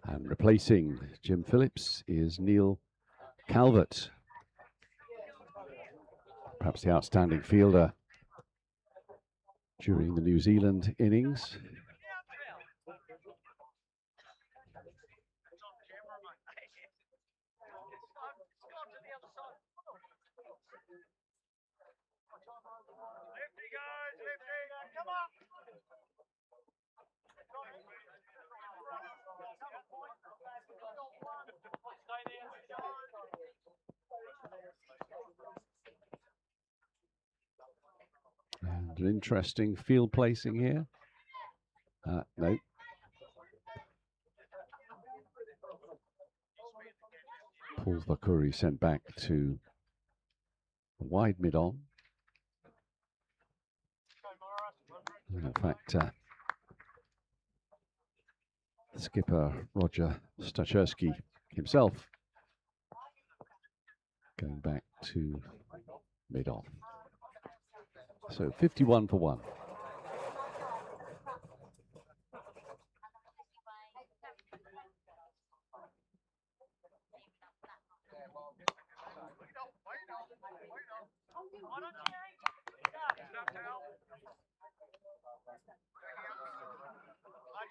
And replacing Jim Phillips is Neil Calvert, perhaps the outstanding fielder during the New Zealand innings. And an interesting field placing here. No. Paul Vakuri sent back to wide mid-on. In fact, skipper Roger Stacherski himself going back to mid-off. So 51 for 1. Make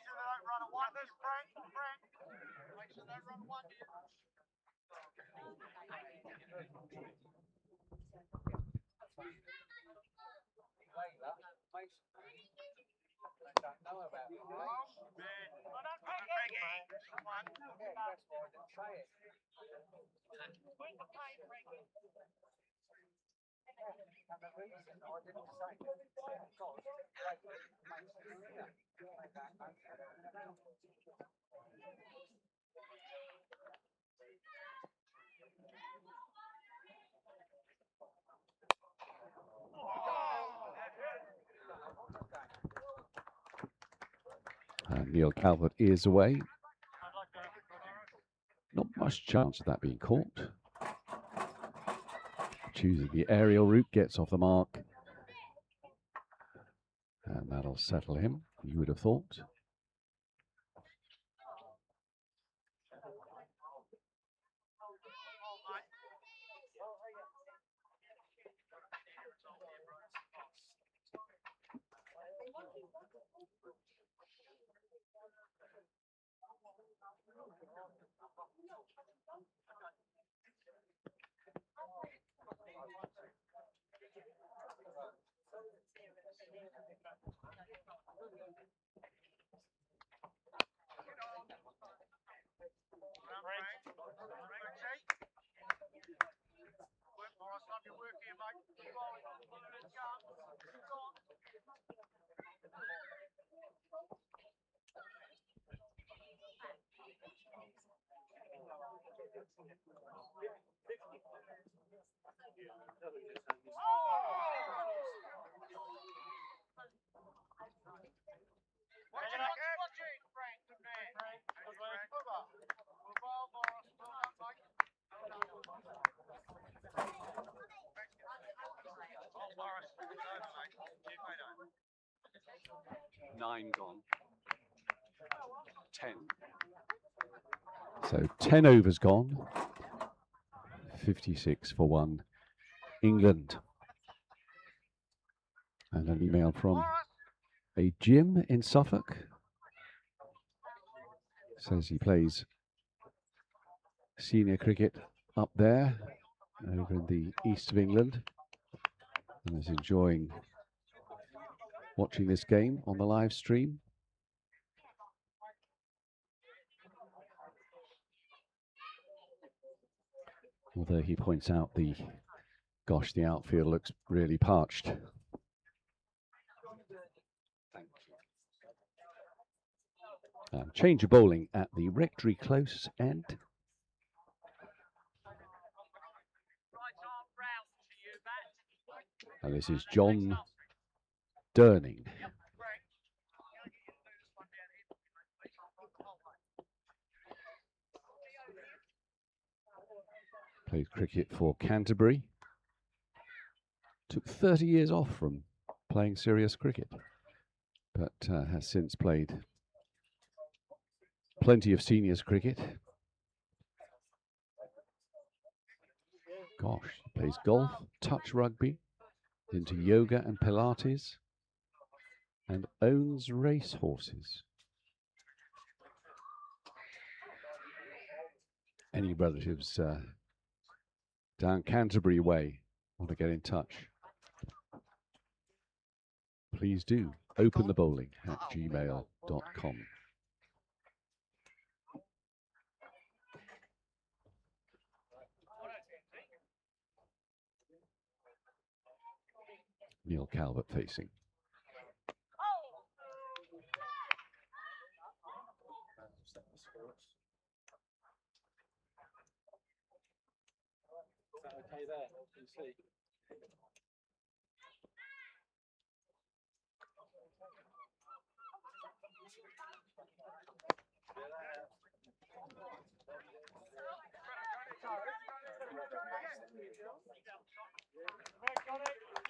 sure they don't run a wonders, Frank. Make sure they don't run a wonders. Neil Calvert is away. Not much chance of that being caught. Choosing the aerial route, gets off the mark. And that'll settle him, you would have thought. Nine gone. 10. So 10 overs gone. 56 for 1. England. And an email from a Jim in Suffolk. Says he plays senior cricket up there, over in the east of England, and is enjoying watching this game on the live stream. Although he points out the outfield looks really parched. Thank you. Change of bowling at the Rectory Close end. And this is John Durning. Played cricket for Canterbury. Took 30 years off from playing serious cricket, but has since played plenty of seniors cricket. Gosh, he plays golf, touch rugby, into yoga and Pilates, and owns race horses. Any relatives down Canterbury way want to get in touch, please do. openthebowling@gmail.com. Neil Calvert facing. Okay there, you see.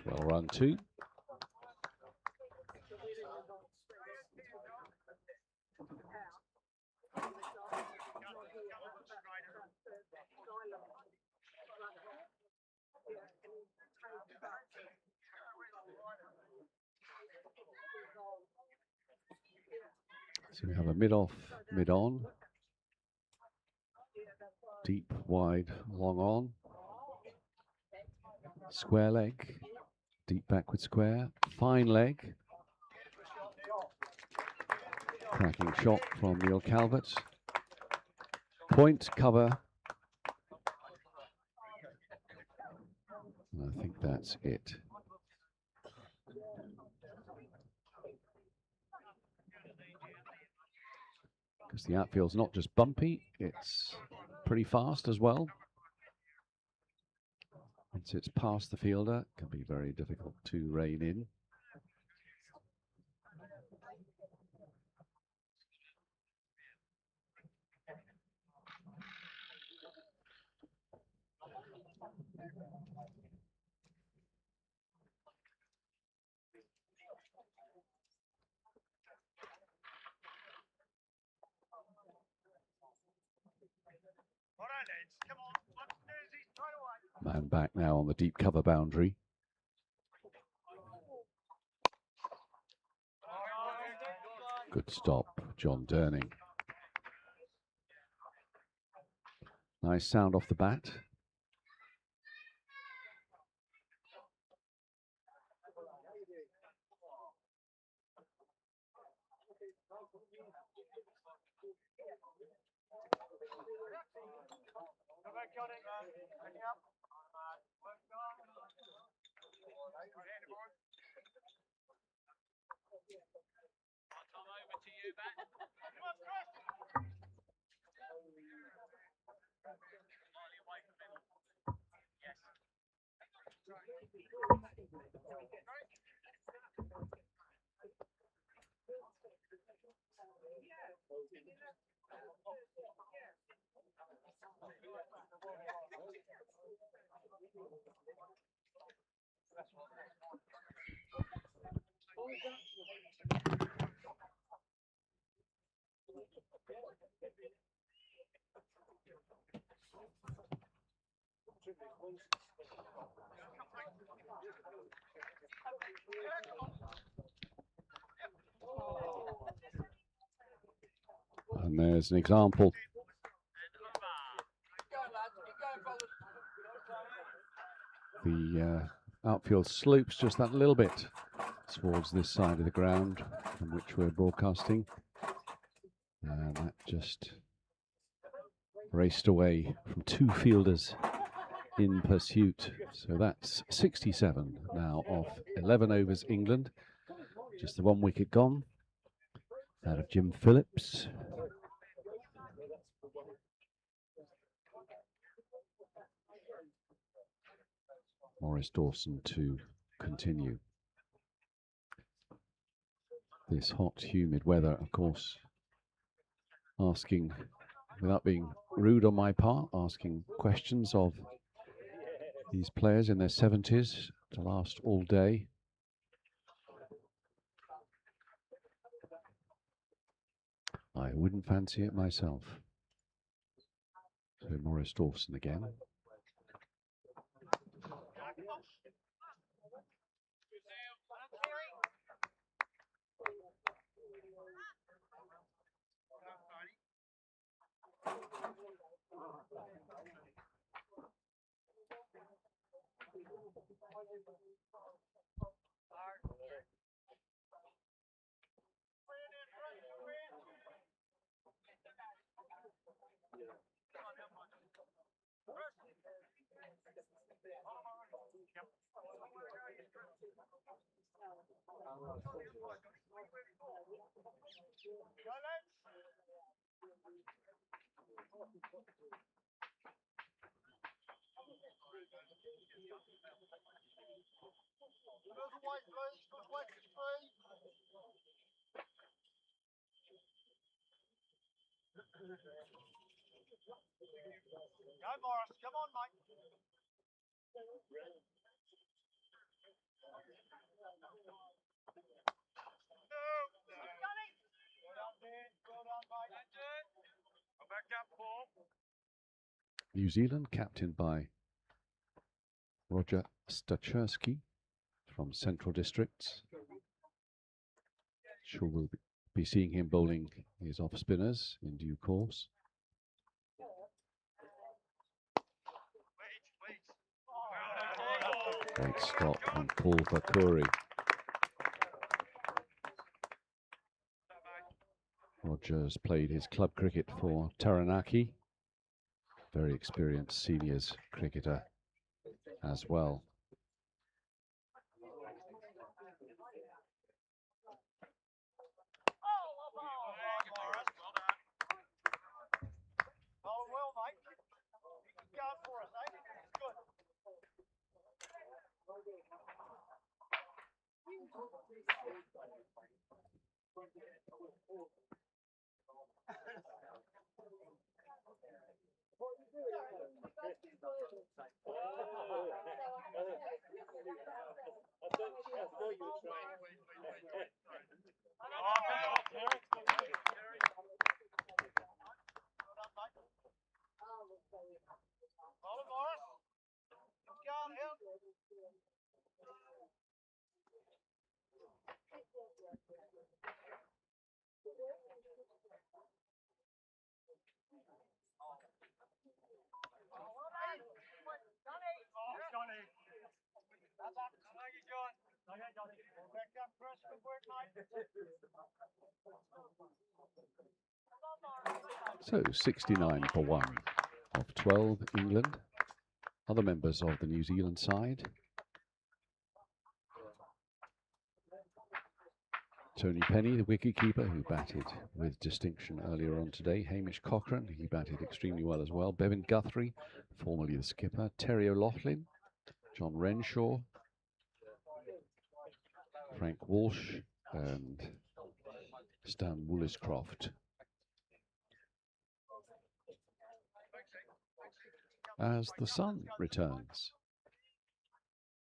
Well run two. So we have a mid-off, mid-on. Deep, wide, long on. Square leg. Deep backward square. Fine leg. Cracking shot from Neil Calvert. Point, cover. And I think that's it. Because the outfield's not just bumpy, it's pretty fast as well. Once it's past the fielder, it can be very difficult to rein in. Man back now on the deep cover boundary. Good stop, John Durning. Nice sound off the bat. And there's an example. The outfield slopes just that little bit towards this side of the ground from which we're broadcasting. And that just raced away from two fielders in pursuit. So that's 67 now off 11 overs England. Just the 1 wicket gone out of Jim Phillips. Maurice Dawson to continue. This hot, humid weather, of course, asking, without being rude on my part, asking questions of these players in their 70s to last all day. I wouldn't fancy it myself. So Maurice Dawson again. Go, Morris. Come on, mate. New Zealand, captained by Roger Stacherski from Central Districts. Sure we'll be seeing him bowling his off spinners in due course. Great stop from Paul Bakuri. Rogers played his club cricket for Taranaki. Very experienced seniors cricketer as well. So 69 for 1 of 12 England. Other members of the New Zealand side. Tony Penny, the wicketkeeper, who batted with distinction earlier on today. Hamish Cochrane, he batted extremely well as well. Bevan Guthrie, formerly the skipper. Terry O'Loughlin, John Renshaw, Frank Walsh, and Stan Woolliscroft. As the sun returns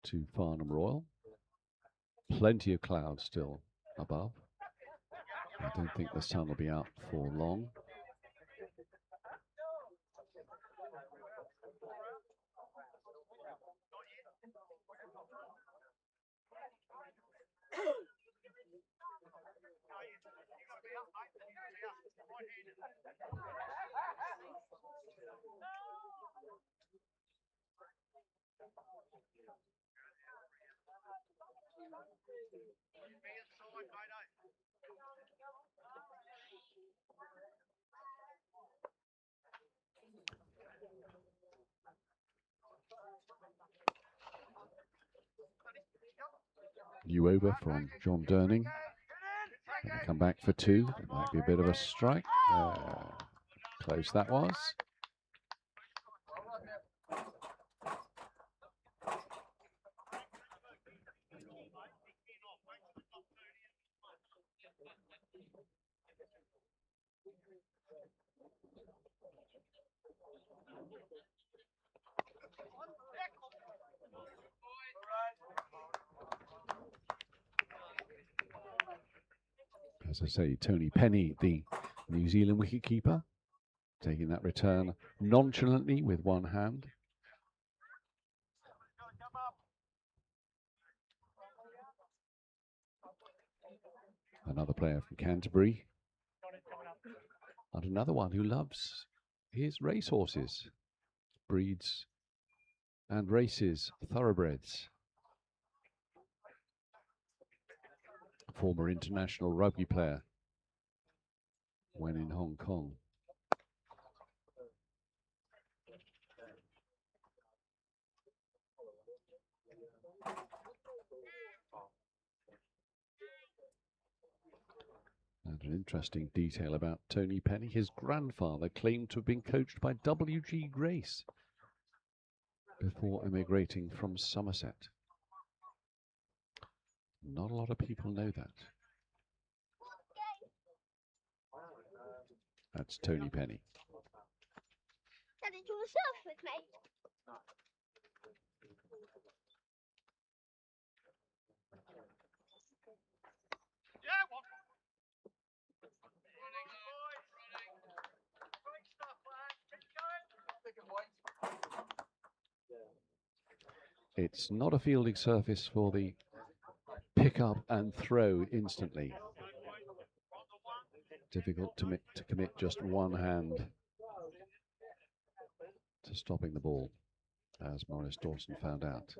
to Farnham Royal, plenty of clouds still above. I don't think the sun will be out for long. New over from John Durning. Come back for 2. Might be a bit of a strike. Close that was. As I say, Tony Penny, the New Zealand wicketkeeper, taking that return nonchalantly with one hand. Another player from Canterbury. And another one who loves his racehorses, breeds and races thoroughbreds. Former international rugby player when in Hong Kong. And an interesting detail about Tony Penny, his grandfather claimed to have been coached by W.G. Grace before emigrating from Somerset. Not a lot of people know that. That's Tony Penny. Daddy, do you want to surf with me? Yeah, one. Running, boys, running. Great stuff, it's not a fielding surface for the pick up and throw instantly. Difficult to commit just one hand to stopping the ball, as Maurice Dawson found out.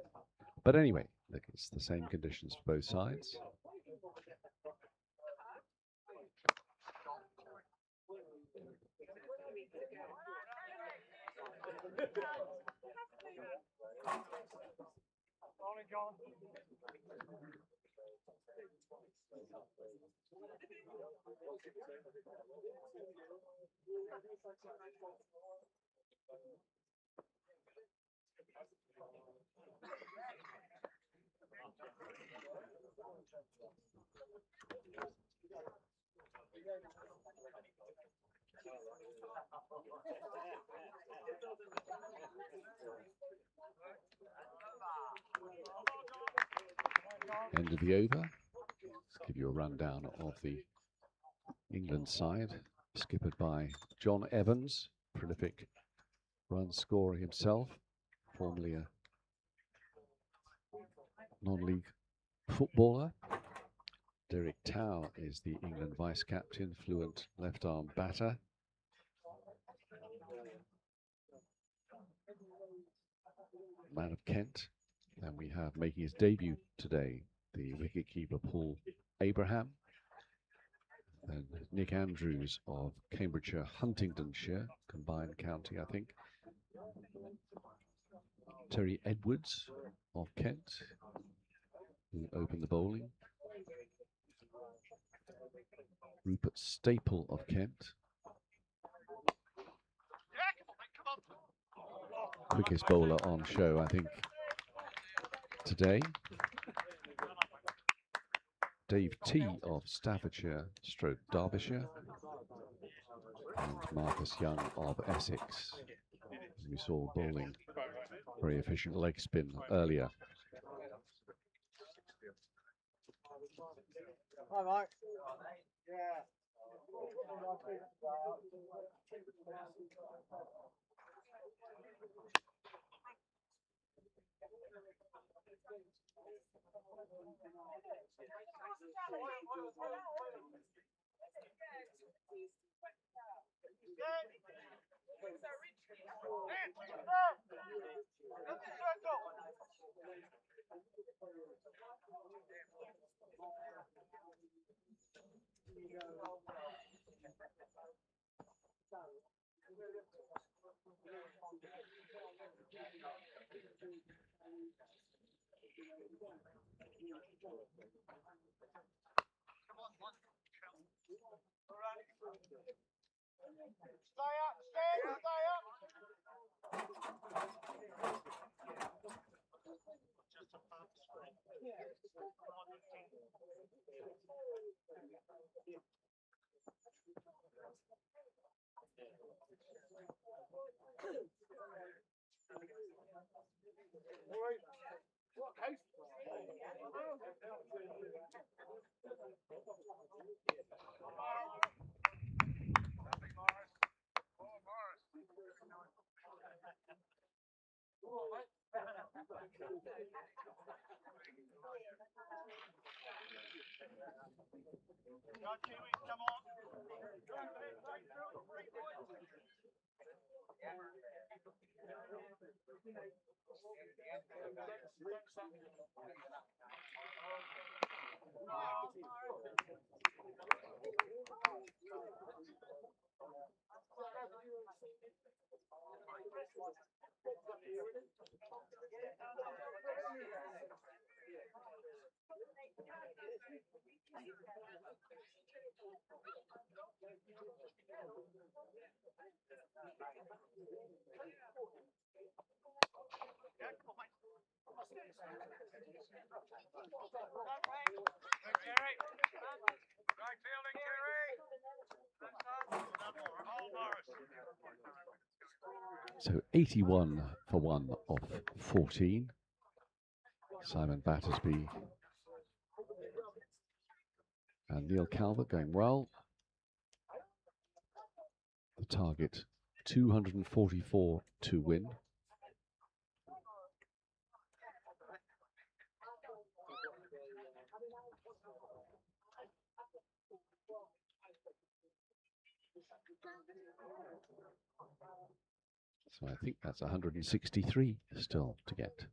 But anyway, look, it's the same conditions for both sides. End of the over. Let's give you a rundown of the England side, skippered by John Evans, prolific run scorer himself, formerly a non-league footballer. Derek Tow is the England vice-captain, fluent left-arm batter. Man of Kent. And we have, making his debut today, the wicketkeeper Paul Abraham. And Nick Andrews of Cambridgeshire, Huntingdonshire, combined county, I think. Terry Edwards of Kent, who opened the bowling. Rupert Staple of Kent. Quickest bowler on show, I think, today. Dave T of Staffordshire, stroke Derbyshire. And Marcus Young of Essex, as we saw bowling very efficient leg spin earlier. Hi, Mike. Yeah. Stay up, stay up. Come on. So 81 for 1 off 14. Simon Battersby and Neil Calvert going well. The target 244 to win. So I think that's 163 still to get.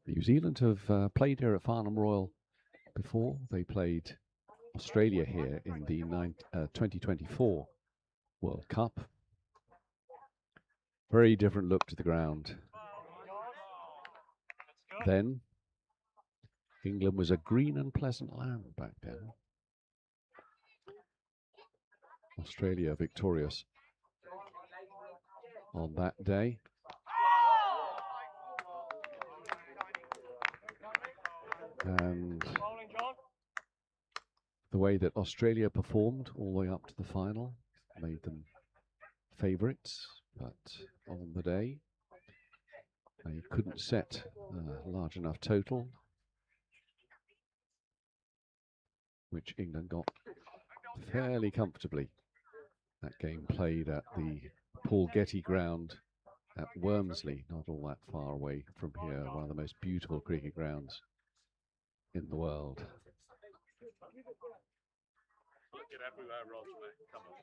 New Zealand have played here at Farnham Royal before. They played Australia here in the 2024 World Cup. Very different look to the ground. Then, England was a green and pleasant land back then. Australia victorious on that day. And the way that Australia performed all the way up to the final made them favourites, but on the day they couldn't set a large enough total, which England got fairly comfortably. That game played at the Paul Getty ground at Wormsley, not all that far away from here, one of the most beautiful cricket grounds in the world. Look at everywhere, Roger, mate. Come on.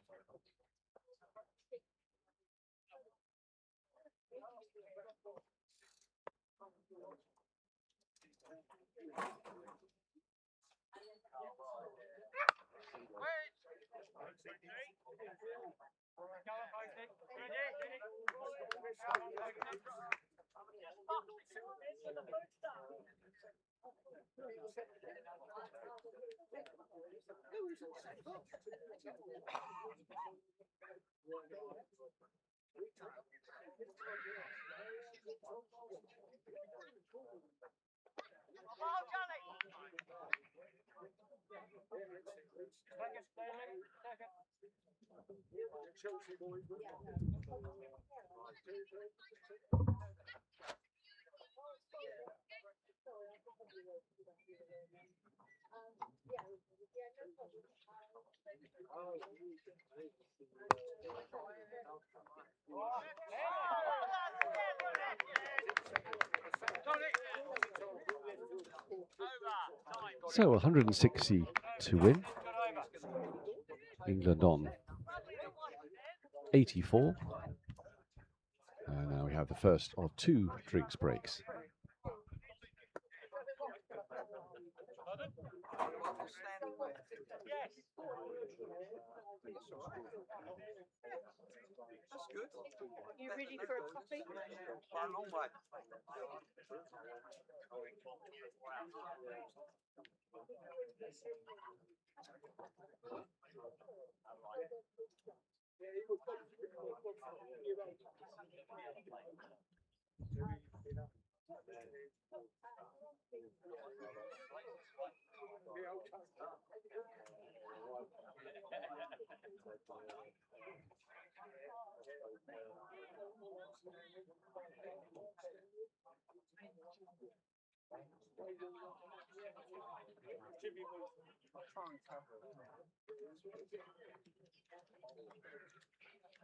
So 160 to win. England on 84. And now we have the first of 2 drinks breaks. You ready for a coffee?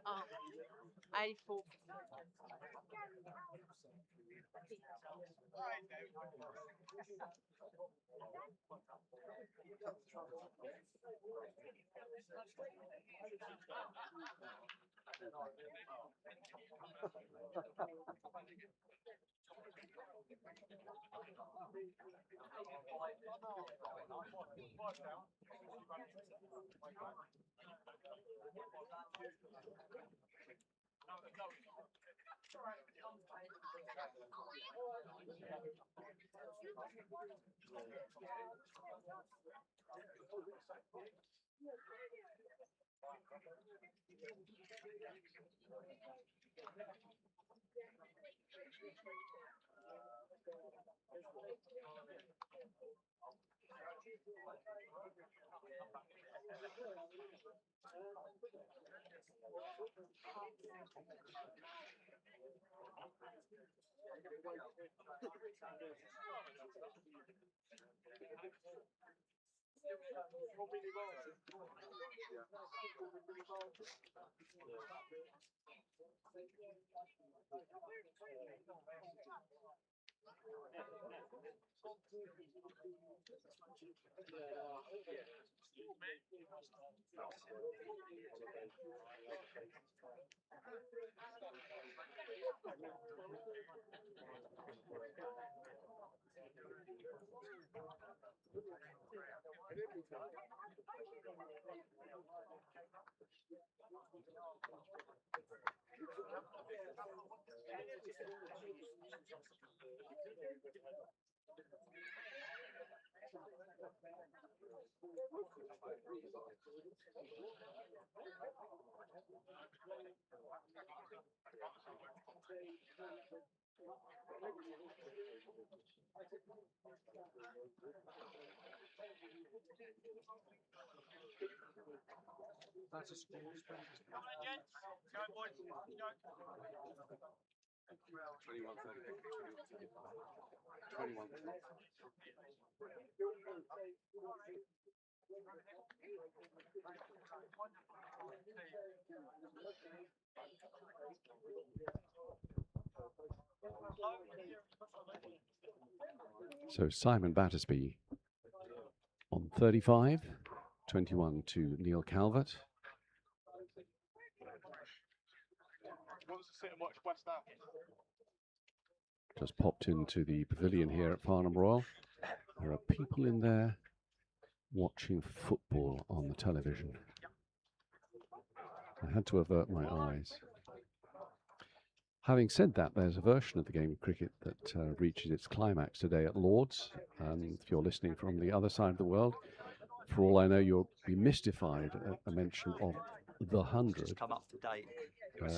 Oh, 84. That's a score. 21-30. 21. So Simon Battersby on 35, 21 to Neil Calvert. Just popped into the pavilion here at Farnham Royal. There are people in there watching football on the television. I had to avert my eyes. Having said that, there's a version of the game of cricket that reaches its climax today at Lord's. If you're listening from the other side of the world, for all I know, you'll be mystified at the mention of the 100. Come up to date.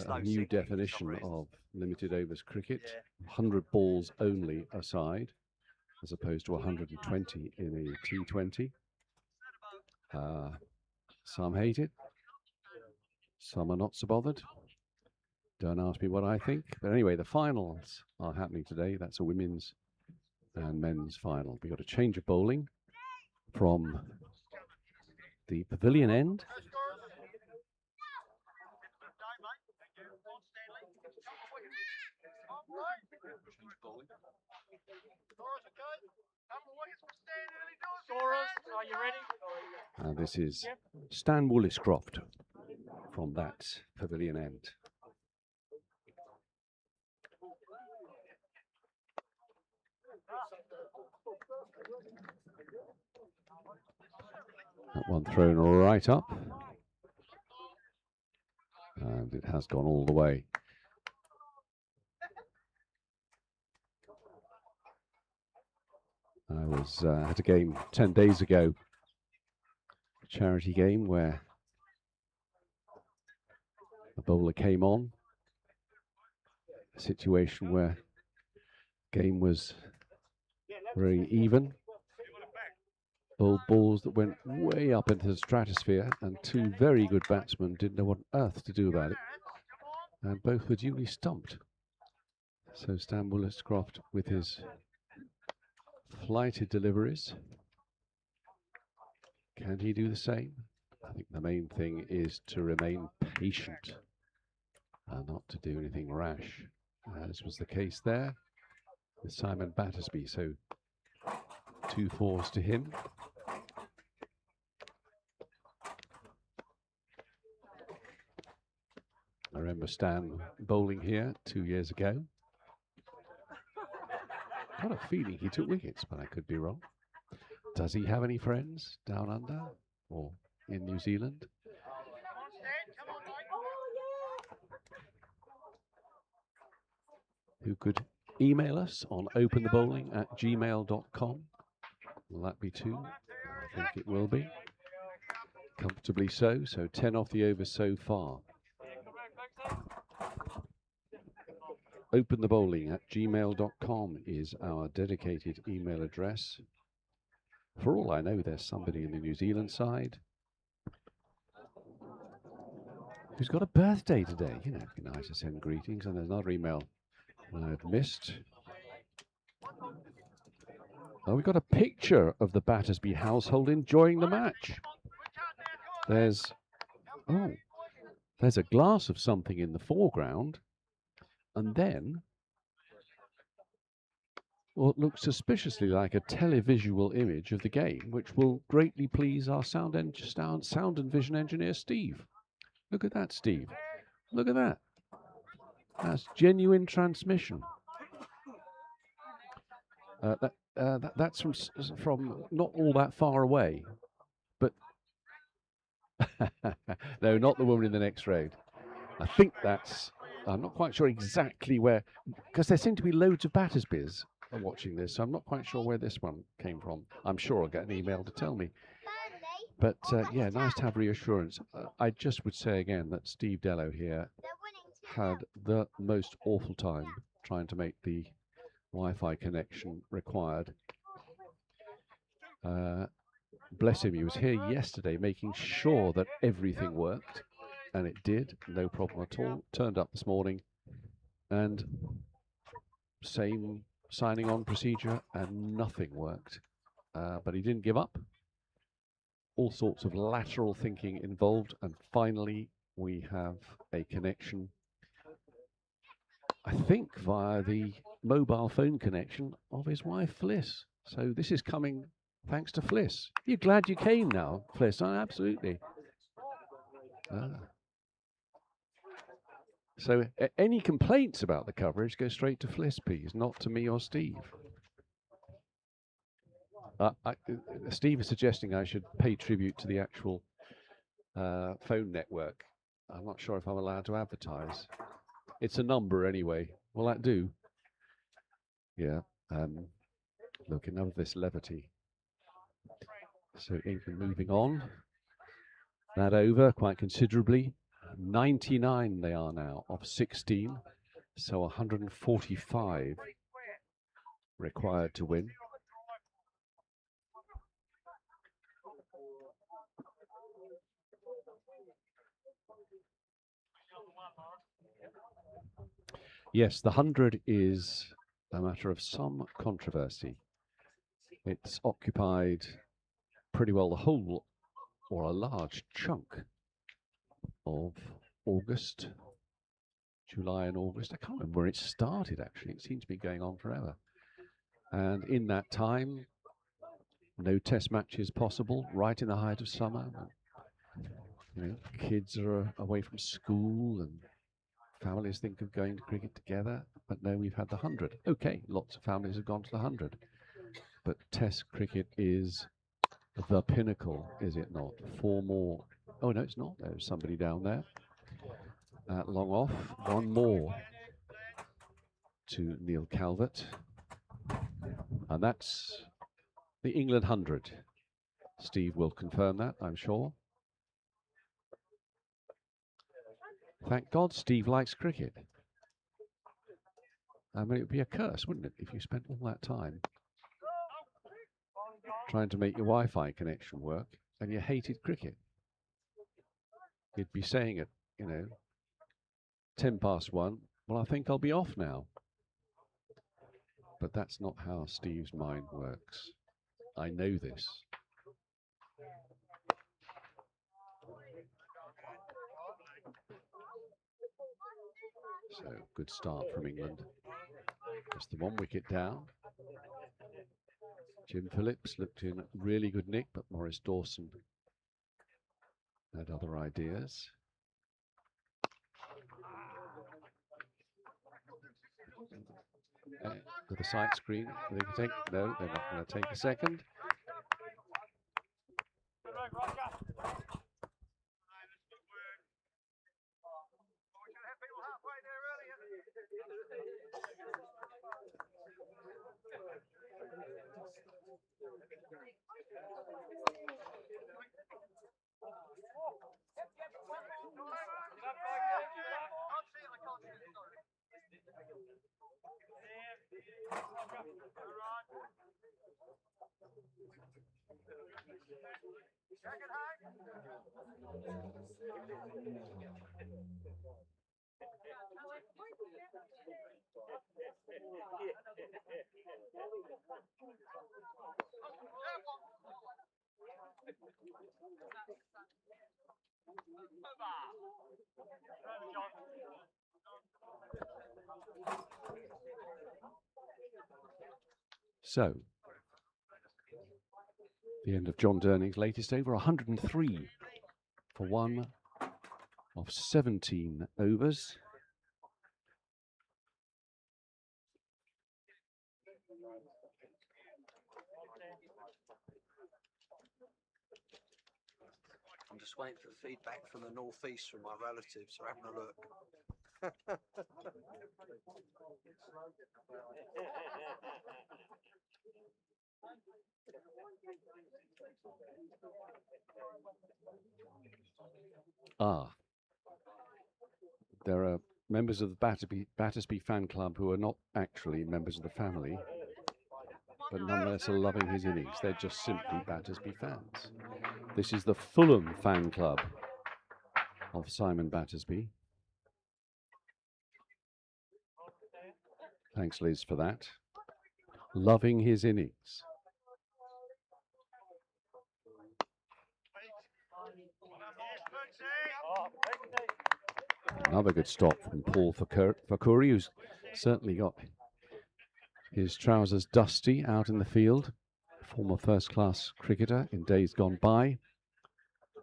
A new definition of limited overs cricket, 100 balls only aside, as opposed to 120 in a T20. Some hate it, some are not so bothered. Don't ask me what I think. But anyway, the finals are happening today. That's a women's and men's final. We've got a change of bowling from the pavilion end. Are you ready? And this is Stan Woolliscroft from that pavilion end. That one thrown right up. And it has gone all the way. I was at a game 10 days ago, a charity game where a bowler came on, a situation where game was very even. Bowled balls that went way up into the stratosphere, and two very good batsmen didn't know what on earth to do about it, and both were duly stumped. So Stan Woolliscroft with his flighted deliveries. Can he do the same? I think the main thing is to remain patient and not to do anything rash, as was the case there with Simon Battersby. So 2 fours to him. I remember Stan bowling here 2 years ago. Got a feeling he took wickets, but I could be wrong. Does he have any friends down under or in New Zealand? Who could email us on openthebowling@gmail.com. Will that be 2? I think it will be. Comfortably so. So 10 off the over so far. Openthebowling@gmail.com is our dedicated email address. For all I know, there's somebody in the New Zealand side who's got a birthday today. You know, it'd be nice to send greetings. And there's another email I've missed. Oh, we've got a picture of the Battersby household enjoying the match. There's a glass of something in the foreground, and then what looks suspiciously like a televisual image of the game, which will greatly please our sound and vision engineer, Steve. Look at that, Steve. Look at that. That's genuine transmission. That's from not all that far away, but no, not the woman in the next road. I think that's. I'm not quite sure exactly where, because there seem to be loads of Battersbys watching this, so I'm not quite sure where this one came from. I'm sure I'll get an email to tell me. But yeah, nice to have reassurance. I just would say again that Steve Dello here had the most awful time trying to make the Wi-Fi connection required. Bless him, he was here yesterday making sure that everything worked, and it did, no problem at all. Turned up this morning, and same signing on procedure, and nothing worked. But he didn't give up. All sorts of lateral thinking involved, and finally we have a connection, I think via the mobile phone connection of his wife Fliss. So this is coming thanks to Fliss. You're glad you came now, Fliss? Oh, absolutely. So any complaints about the coverage, go straight to Fliss, please, not to me or Steve. Steve is suggesting I should pay tribute to the actual phone network. I'm not sure if I'm allowed to advertise. It's a number anyway. Will that do? Yeah. Look, enough of this levity. So England moving on. That over quite considerably. 99 they are now of 16. So 145 required to win. Yes, the 100 is a matter of some controversy. It's occupied pretty well the whole, or a large chunk, of August, July and August. I can't remember where it started, actually. It seems to be going on forever. And in that time, no test matches possible, right in the height of summer. You know, kids are away from school and families think of going to cricket together, but no, we've had the 100. Okay, lots of families have gone to the 100, but Test cricket is the pinnacle, is it not? 4 more. Oh no, it's not. There's somebody down there. Long off. 1 more to Neil Calvert, and that's the England 100. Steve will confirm that, I'm sure. Thank God Steve likes cricket. I mean, it would be a curse, wouldn't it, if you spent all that time trying to make your Wi-Fi connection work and you hated cricket. You'd be saying it, you know, 1:10, well, I think I'll be off now. But that's not how Steve's mind works. I know this. So, good start from England. Just the 1 wicket down. Jim Phillips looked in really good nick, but Maurice Dawson had other ideas. With a sight screen, they can take. No, they're not going to take a second. So, the end of John Durning's latest over, 103 for one of 17 overs. I'm just waiting for feedback from the northeast from my relatives. They're having a look. Ah, there are members of the Battersby fan club who are not actually members of the family, but nonetheless are loving his innings. They're just simply Battersby fans. This is the Fulham fan club of Simon Battersby. Thanks, Liz, for that. Loving his innings. Another good stop from Paul Fakuri, who's certainly got his trousers dusty out in the field. Former first-class cricketer in days gone by,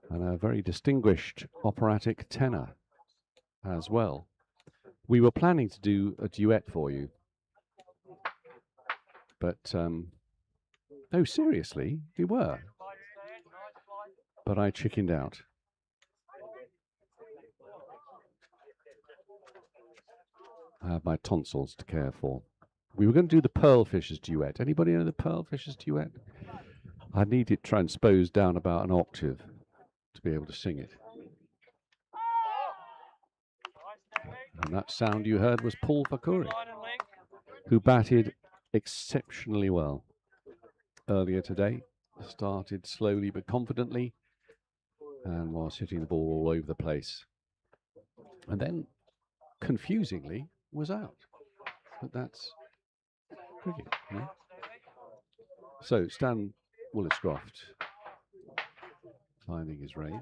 and a very distinguished operatic tenor as well. We were planning to do a duet for you, but no, seriously, we were. But I chickened out. I have my tonsils to care for. We were going to do the Pearl Fishers duet. Anybody know the Pearl Fishers duet? I need it transposed down about an octave to be able to sing it. And that sound you heard was Paul Fakuri, who batted exceptionally well earlier today. Started slowly but confidently and was hitting the ball all over the place. And then, confusingly, was out. But that's cricket, you know? So, Stan Woolliscroft finding his range.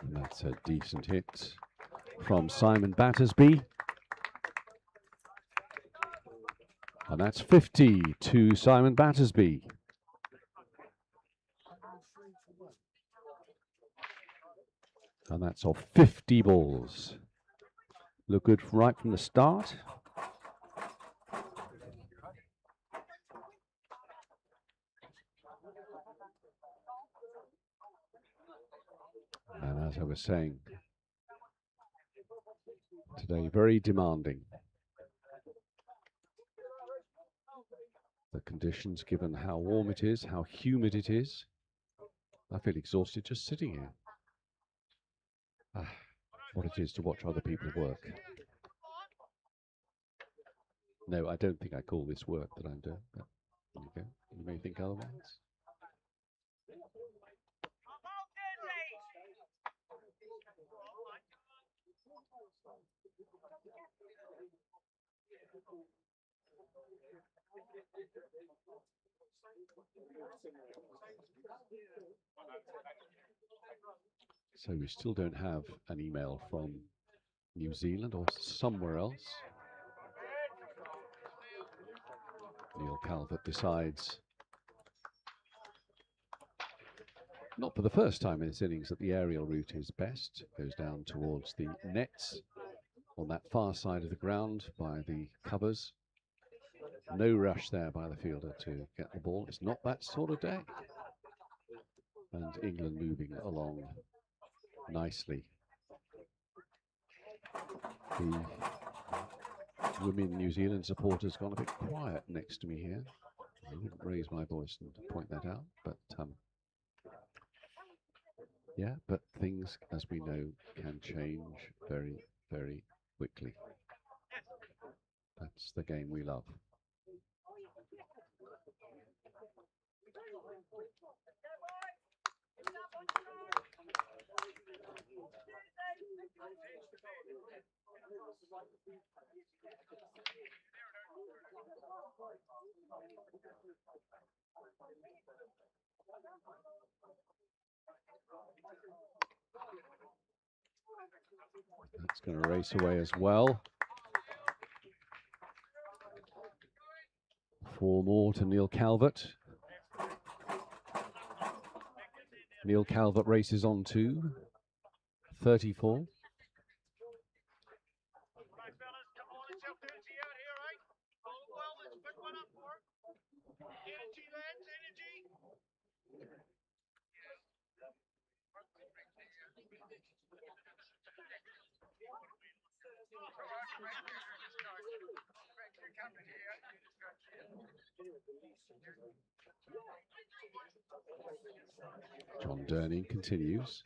And that's a decent hit from Simon Battersby. And that's 50 to Simon Battersby. And that's off 50 balls. Look good right from the start. And as I was saying, today very demanding. The conditions, given how warm it is, how humid it is. I feel exhausted just sitting here. What it is to watch other people work. No, I don't think I call this work that I'm doing, but there you go. You may think otherwise. So we still don't have an email from New Zealand or somewhere else. Neil Calvert decides, not for the first time in his innings, that the aerial route is best. Goes down towards the nets on that far side of the ground by the covers. No rush there by the fielder to get the ball. It's not that sort of day. And England moving along nicely. The women New Zealand supporters gone a bit quiet next to me here. I wouldn't raise my voice and point that out, but yeah, but things, as we know, can change very, very quickly. That's the game we love. That's going to race away as well. 4 more to Neil Calvert. Neil Calvert races on to 34. Right, fellas, come on, let's help energy out here, right? Hold well, let's pick one up for it. Energy, lads, energy. John Durning continues.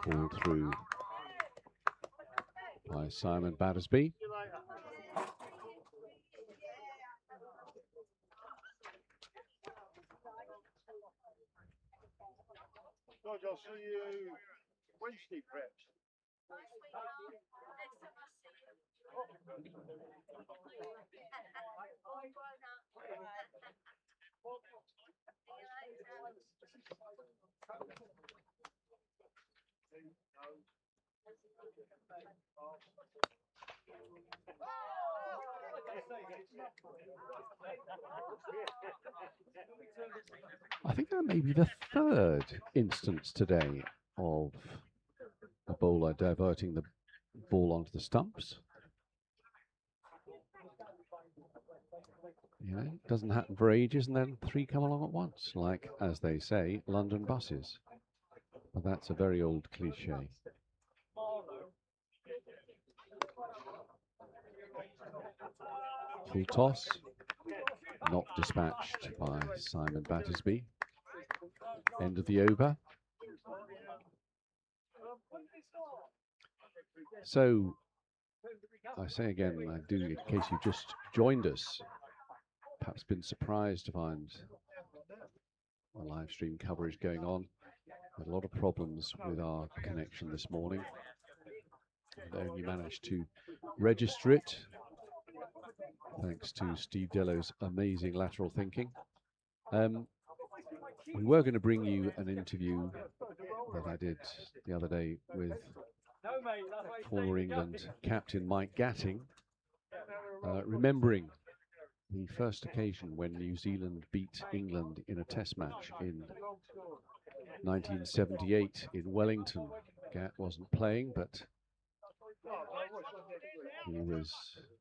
Pulled through by Simon Battersby. George, I'll see you Wednesday, perhaps. I think that may be the 3rd instance today of a bowler diverting the ball onto the stumps. You know, it doesn't happen for ages, and then 3 come along at once, like, as they say, London buses. But that's a very old cliche. Full toss, not dispatched by Simon Battersby. End of the over. So, I say again, I do, in case you've just joined us, perhaps been surprised to find the live stream coverage going on. Had a lot of problems with our connection this morning. I only managed to register it, thanks to Steve Dello's amazing lateral thinking. We were going to bring you an interview that I did the other day with former England captain Mike Gatting, remembering the first occasion when New Zealand beat England in a test match in 1978 in Wellington. Gat wasn't playing, but he was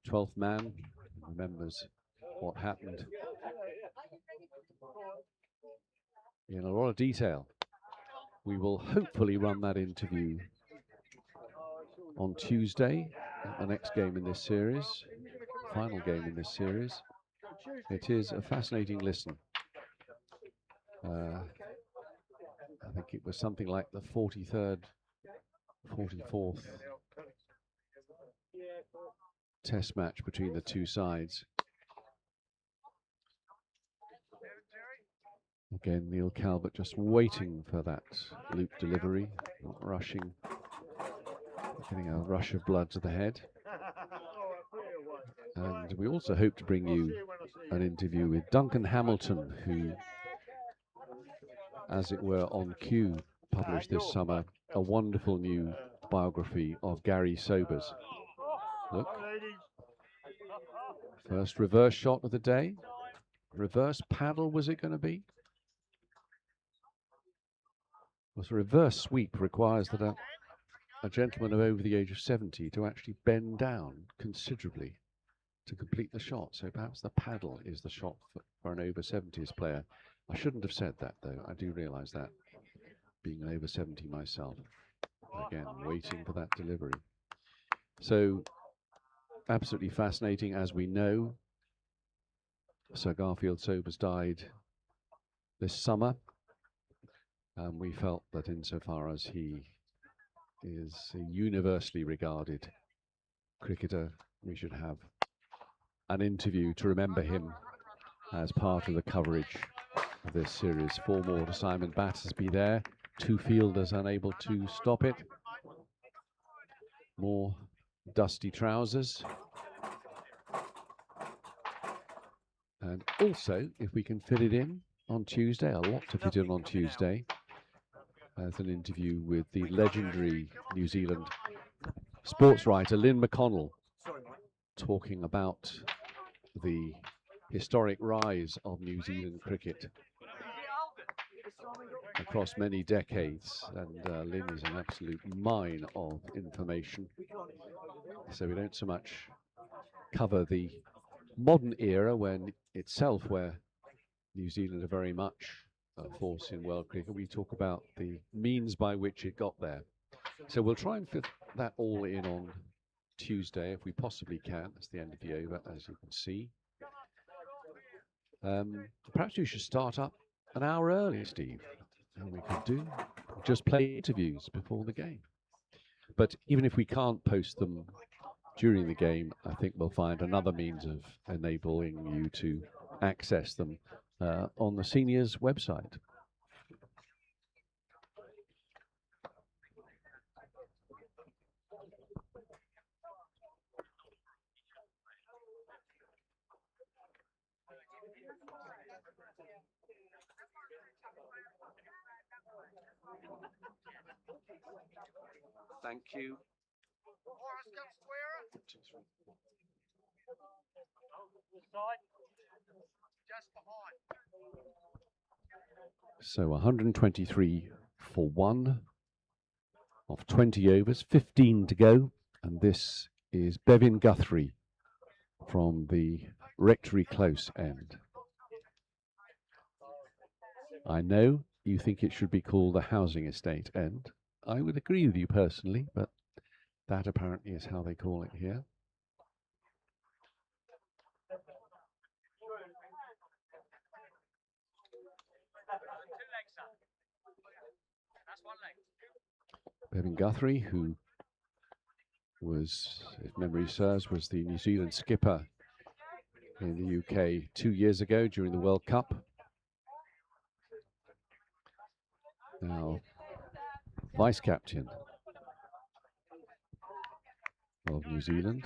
12th man, remembers what happened in a lot of detail. We will hopefully run that interview on Tuesday, the next game in this series, final game in this series. It is a fascinating listen. I think it was something like the 43rd, 44th test match between the two sides. Again, Neil Calvert just waiting for that loop delivery, not rushing, getting a rush of blood to the head. And we also hope to bring you an interview with Duncan Hamilton, who, as it were on cue, published this summer a wonderful new biography of Gary Sobers. Look, first reverse shot of the day. Reverse paddle, was it going to be? Was a reverse sweep requires that a gentleman of over the age of 70 to actually bend down considerably to complete the shot. So perhaps the paddle is the shot for an over 70s player. I shouldn't have said that, though. I do realise that, being an over 70 myself. Again, waiting for that delivery. So, absolutely fascinating. As we know, Sir Garfield Sobers died this summer. And we felt that insofar as he is a universally regarded cricketer, we should have an interview to remember him as part of the coverage of this series. 4 more to Simon Battersby there. 2 fielders unable to stop it. More dusty trousers. And also, if we can fit it in on Tuesday, a lot to fit in on Tuesday, as an interview with the legendary New Zealand sports writer Lynn McConnell, talking about the historic rise of New Zealand cricket across many decades. And Lynn is an absolute mine of information. So we don't so much cover the modern era when itself, where New Zealand are very much a force in world cricket. We talk about the means by which it got there. So we'll try and fit that all in on Tuesday if we possibly can. That's the end of the over, as you can see. Perhaps we should start up an hour early, Steve, and we could do just play interviews before the game. But even if we can't post them during the game, I think we'll find another means of enabling you to access them on the seniors website. Thank you. So 123 for 1 of 20 overs, 15 to go, and this is Bevin Guthrie from the Rectory Close end. I know you think it should be called the housing estate end. I would agree with you personally, but that apparently is how they call it here. Bevin Guthrie, who was, if memory serves, was the New Zealand skipper in the UK 2 years ago during the World Cup. Now, vice captain of New Zealand.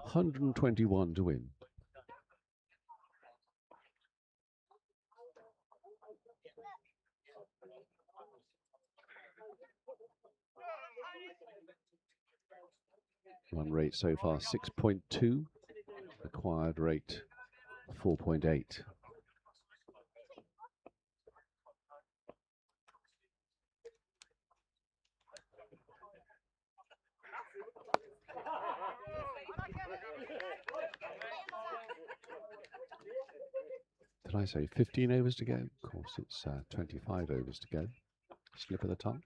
$121 to win. Run rate so far 6.2, acquired rate 4.8. Did I say 15 overs to go? Of course, it's 25 overs to go. Slip of the tongue.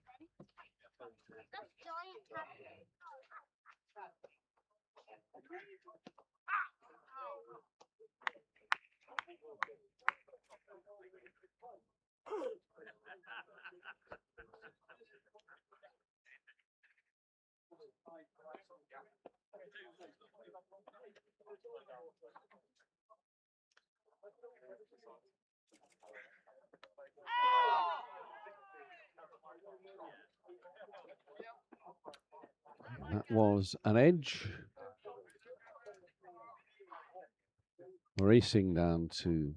That was an edge. Racing down to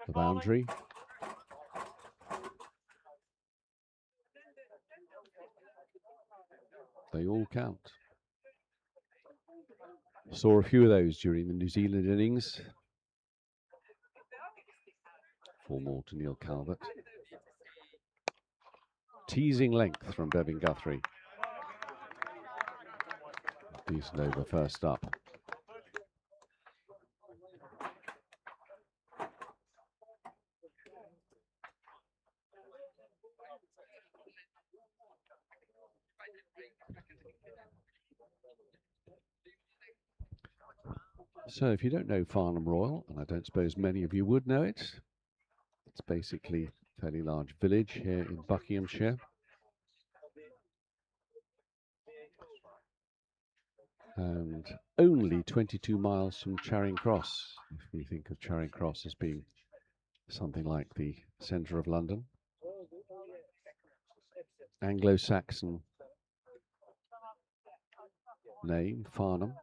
the boundary. They all count. Saw a few of those during the New Zealand innings. 4 more to Neil Calvert. Teasing length from Bevin Guthrie. Decent over first up. So if you don't know Farnham Royal, and I don't suppose many of you would know it, it's basically a fairly large village here in Buckinghamshire. And only 22 miles from Charing Cross, if we think of Charing Cross as being something like the centre of London. Anglo-Saxon name, Farnham.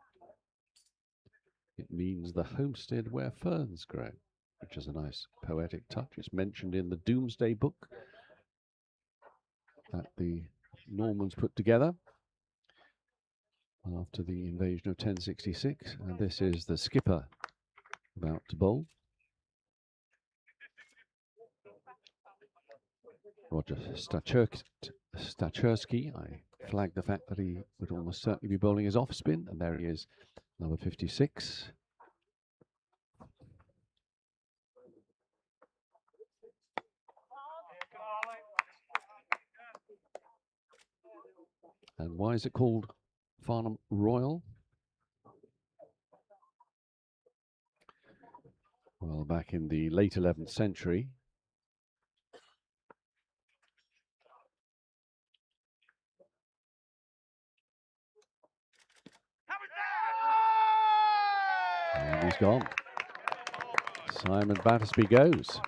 It means the homestead where ferns grow, which is a nice poetic touch. It's mentioned in the Doomsday Book that the Normans put together after the invasion of 1066, and this is the skipper about to bowl. Roger Stacherski. I flagged the fact that he would almost certainly be bowling his off spin, and there he is, number 56. And why is it called Farnham Royal? Well, back in the late 11th century, and he's gone. Simon Battersby goes.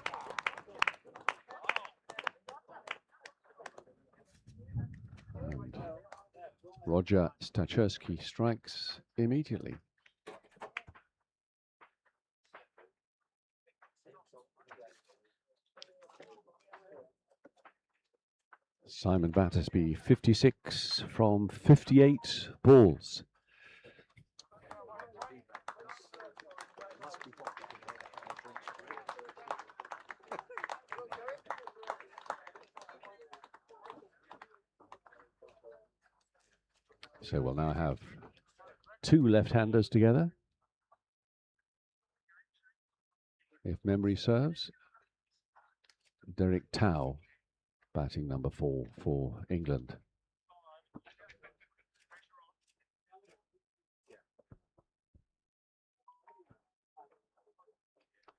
And Roger Stacherski strikes immediately. Simon Battersby, 56 from 58 balls. So we'll now have two left-handers together, if memory serves. Derek Tao batting number 4 for England.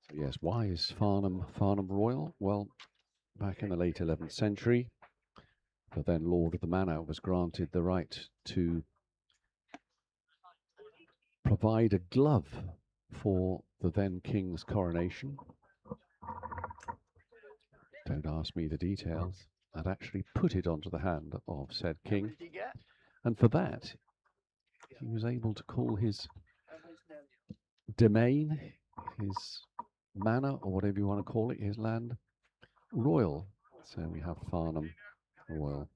So yes, why is Farnham Royal? Well, back in the late 11th century, the then Lord of the Manor was granted the right to provide a glove for the then King's coronation. Don't ask me the details. And actually put it onto the hand of said king. And for that, he was able to call his domain, his manor, or whatever you want to call it, his land, royal. So we have Farnham Royal.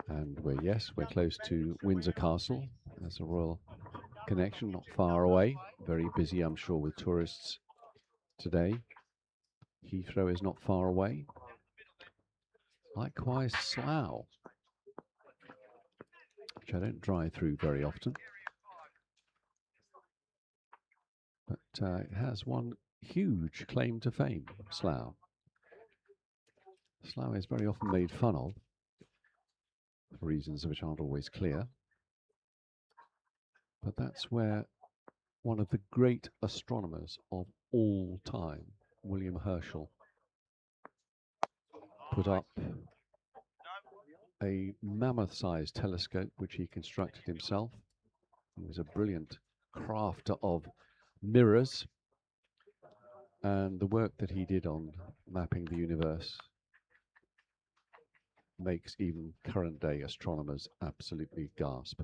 And we're close to Windsor Castle. There's a royal connection, not far away. Very busy, I'm sure, with tourists today. Heathrow is not far away. Likewise, Slough, which I don't drive through very often. But it has one huge claim to fame, Slough. Slough is very often made fun of, for reasons which aren't always clear. But that's where one of the great astronomers of all time, William Herschel, put up a mammoth-sized telescope which he constructed himself. He was a brilliant crafter of mirrors, and the work that he did on mapping the universe makes even current-day astronomers absolutely gasp.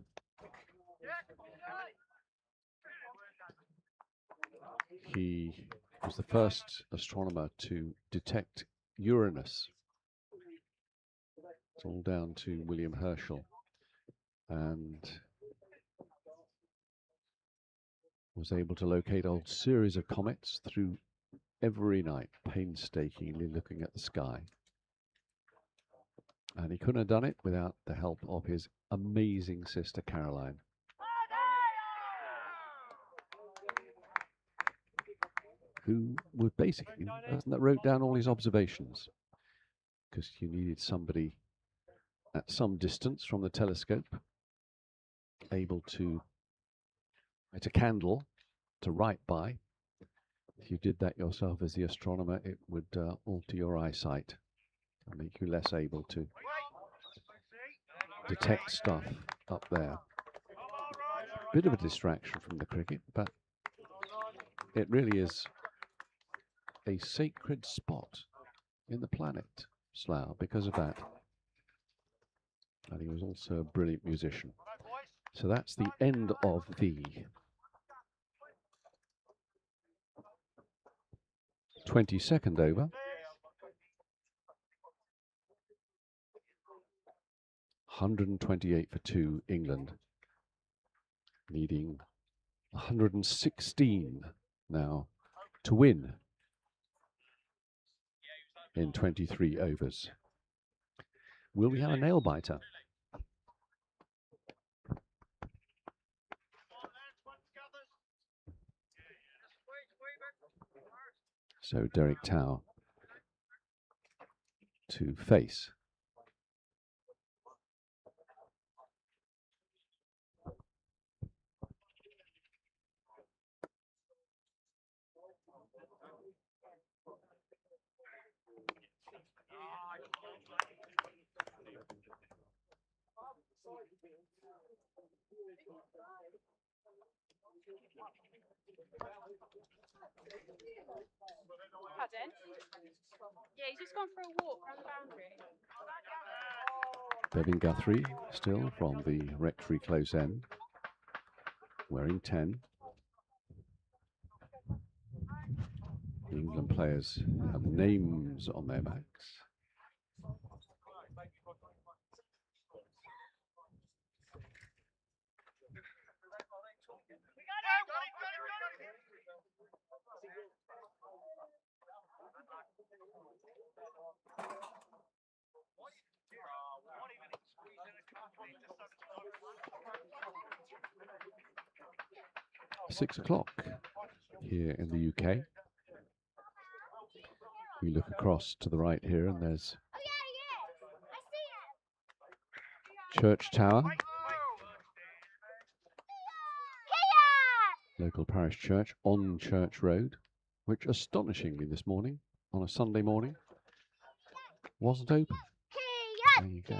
He was the first astronomer to detect Uranus. It's all down to William Herschel, and was able to locate a whole series of comets through every night, painstakingly looking at the sky. And he couldn't have done it without the help of his amazing sister Caroline, who was basically the person that wrote down all his observations. because you needed somebody at some distance from the telescope able to light a candle to write by. If you did that yourself as the astronomer, it would alter your eyesight and make you less able to detect stuff up there. Bit of a distraction from the cricket, but it really is a sacred spot in the planet, Slough, because of that. And he was also a brilliant musician. So that's the end of the 22nd over. 128 for 2, England. Needing 116 now to win in 23 overs. Will we have a nail biter? So Derek Tower to face. Pardon? Yeah, he's just gone for a walk around the boundary. Bevan Guthrie still from the Rectory close end, wearing 10. The England players have names on their backs. Six o'clock here in the UK. We look across to the right here and there's Church Tower, local parish church on Church Road, which astonishingly this morning, on a Sunday morning, wasn't open. There you go.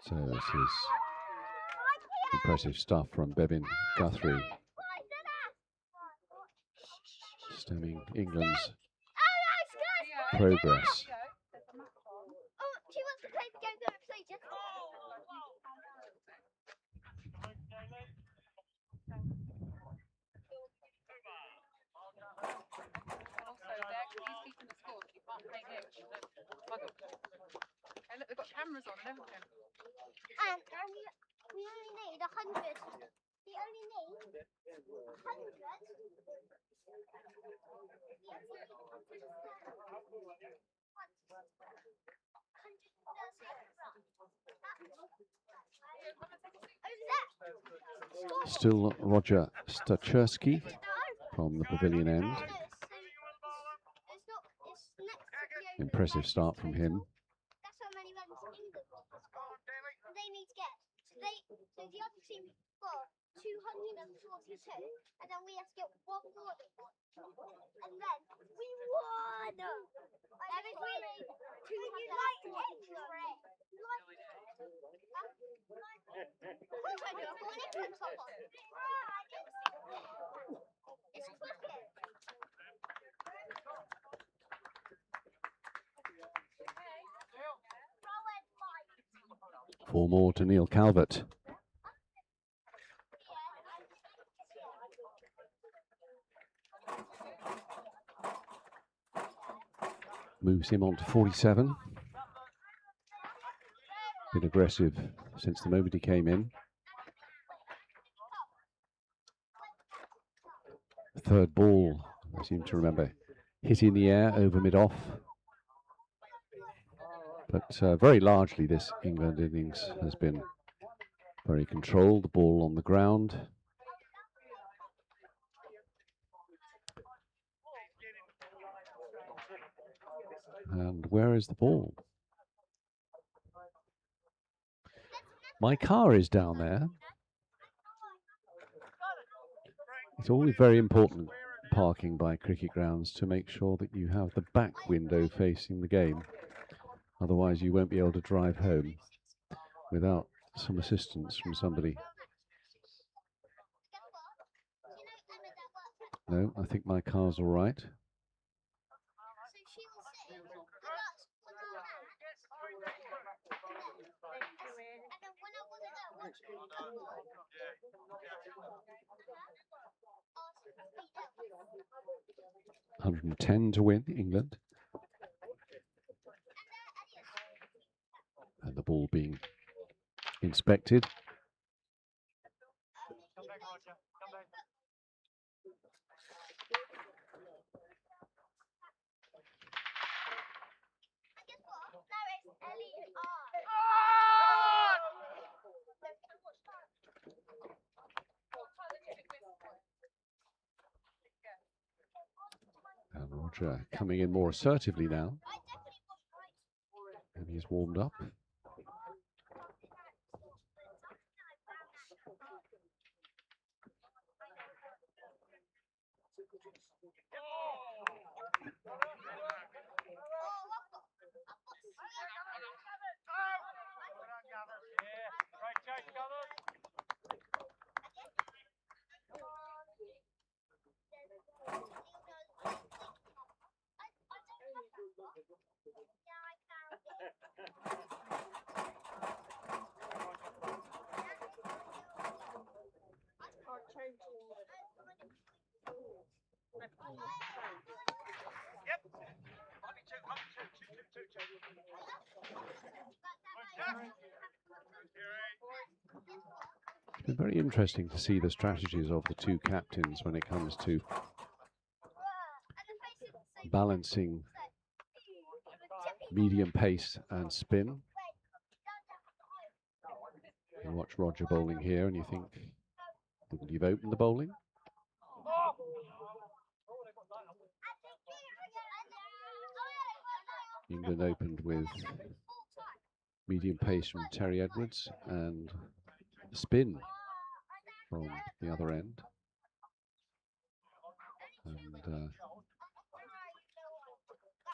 So this is impressive stuff from Bevan Guthrie, stemming England's progress. Hey, look, they've got cameras on and everything. And we only need 100. We only need 100. Still Roger Stachersky from the pavilion end. Impressive start from him. That's how many runs England they need to get. So the other team got 242, and then we have to get one more. And then we won! There is really 200. Four more to Neil Calvert. Moves him on to 47. Been aggressive since the moment he came in. Third ball, I seem to remember, hit in the air over mid-off. But very largely this England innings has been Very controlled, the ball on the ground. And where is the ball? My car is down there. It's always very important, parking by cricket grounds, to make sure that you have the back window facing the game. Otherwise, you won't be able to drive home without some assistance from somebody. No, I think my car's all right. $110 to win, England. And the ball being inspected. And Roger coming in more assertively now. And he's warmed up. It's been very interesting to see the strategies of the two captains when it comes to balancing medium pace and spin. You watch Roger bowling here and you think, wouldn't you've opened the bowling? England opened with medium pace from Terry Edwards and spin from the other end. And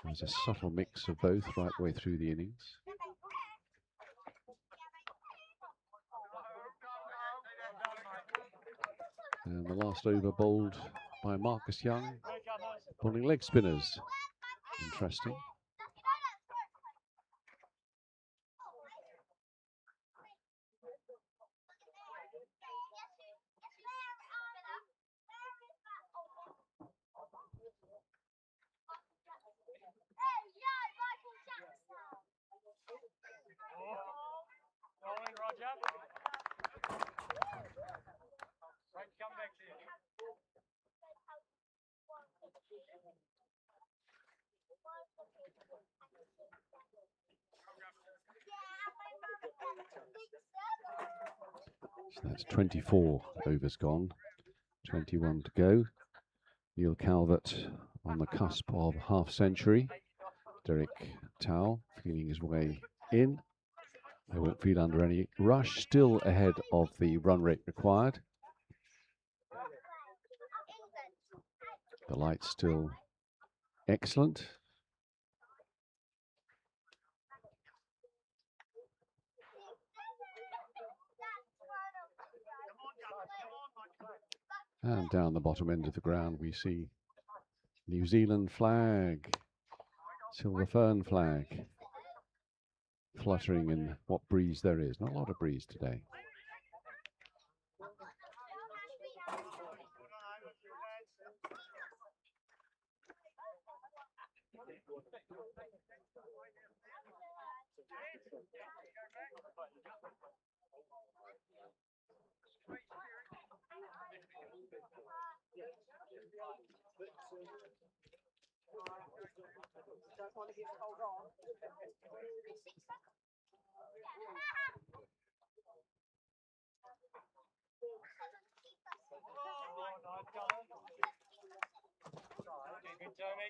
there's a subtle mix of both right the way through the innings. And the last over bowled by Marcus Young, bowling leg spinners. Interesting. So that's 24 overs gone, 21 to go. Neil Calvert on the cusp of half century. Derek Towell feeling his way in. They won't feel under any rush, still ahead of the run rate required. The light's still excellent. And down the bottom end of the ground we see New Zealand flag, Silver Fern flag, fluttering in what breeze there is. Not a lot of breeze today. Don't want to give hold on. Good, Tony.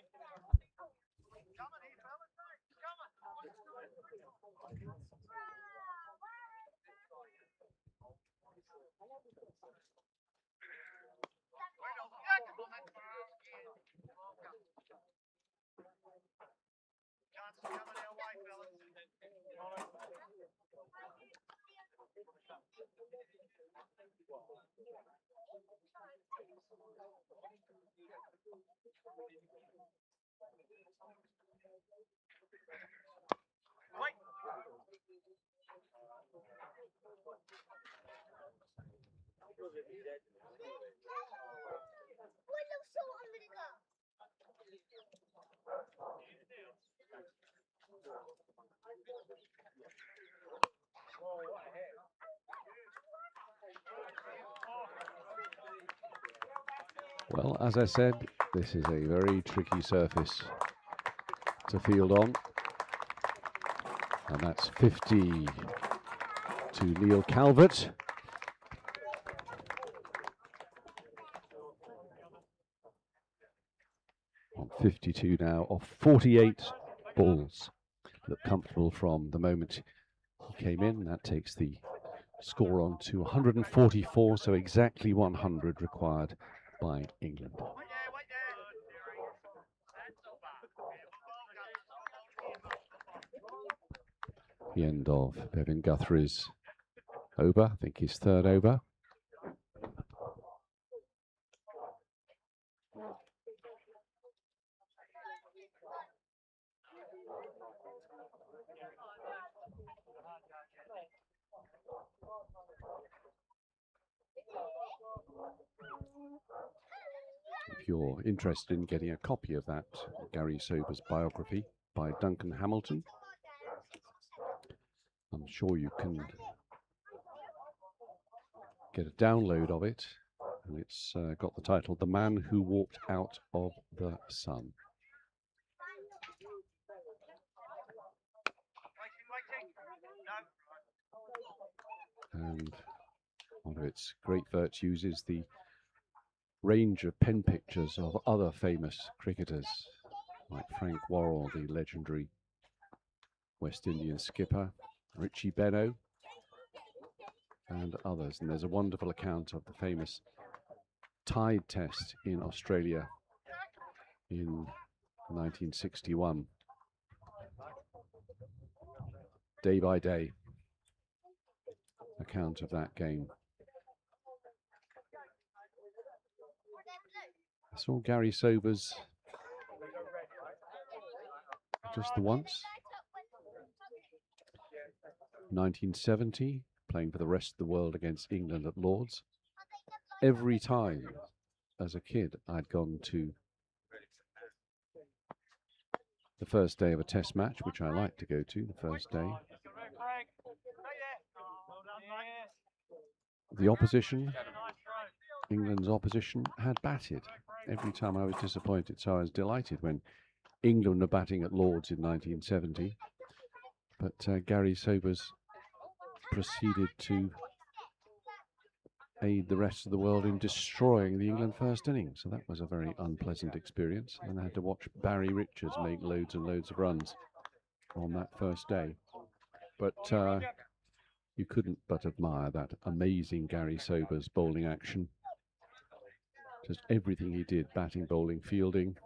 Well, as I said, this is a very tricky surface to field on. And that's 50 to Neil Calvert. On 52 now of 48 balls. Look comfortable from the moment he came in. That takes the score on to 144, so exactly 100 required by England. The end of Bevan Guthrie's over, I think his third over. If you're interested in getting a copy of that Gary Sobers biography by Duncan Hamilton, I'm sure you can get a download of it, and it's got the title The Man Who Walked Out of the Sun. And one of its great virtues is the range of pen pictures of other famous cricketers, like Frank Worrell, the legendary West Indian skipper, Richie Benaud, and others. And there's a wonderful account of the famous Tide Test in Australia in 1961. Day by day account of that game. I saw Gary Sobers just the once. 1970, playing for the rest of the world against England at Lord's. Every time as a kid I'd gone to the first day of a test match, which I like to go to, the first day. The opposition, England's opposition, had batted. Every time I was disappointed, so I was delighted when England were batting at Lord's in 1970. But Gary Sobers proceeded to aid the rest of the world in destroying the England first innings. So that was a very unpleasant experience. And I had to watch Barry Richards make loads and loads of runs on that first day. But you couldn't but admire that amazing Gary Sobers bowling action. Just everything he did, batting, bowling, fielding,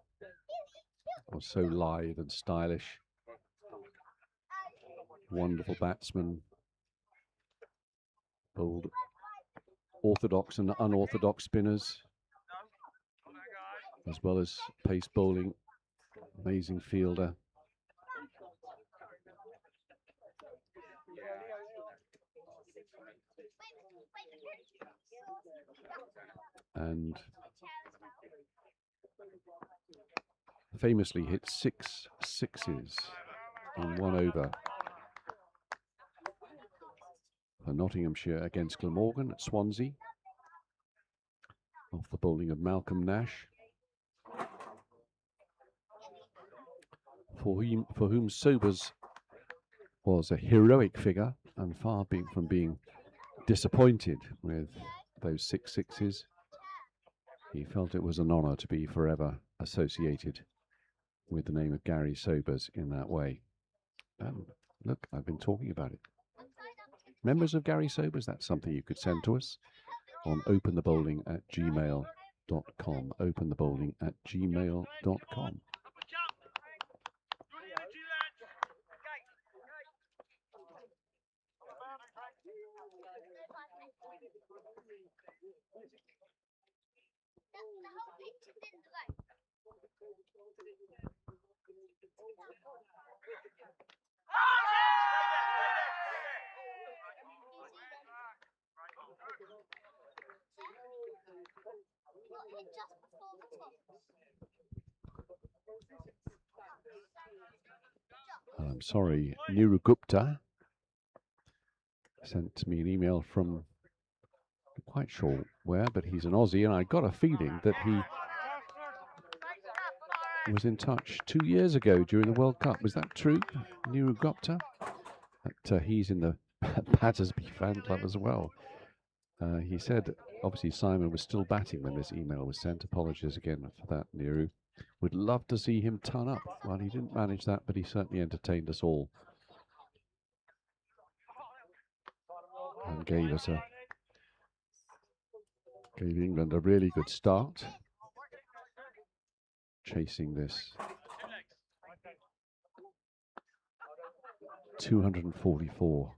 was so lithe and stylish. Wonderful batsman, bowled orthodox and unorthodox spinners, as well as pace bowling, amazing fielder. And famously hit 6 sixes in one over for Nottinghamshire against Glamorgan at Swansea, off the bowling of Malcolm Nash, for whom Sobers was a heroic figure, and far from being disappointed with those 6 sixes. He felt it was an honour to be forever associated with the name of Gary Sobers in that way. And look, I've been talking about it. Members of Gary Sobers, that's something you could send to us on openthebowling@gmail.com. Openthebowling@gmail.com. I'm sorry, Niru Gupta sent me an email from, I'm quite sure where, but he's an Aussie, and I got a feeling that he was in touch 2 years ago during the World Cup. Was that true, Niru Gupta? That he's in the Battersby fan club as well. He said, obviously, Simon was still batting when this email was sent. Apologies again for that, Niru. Would love to see him turn up. Well, he didn't manage that, but he certainly entertained us all. And gave England a really good start, chasing this 244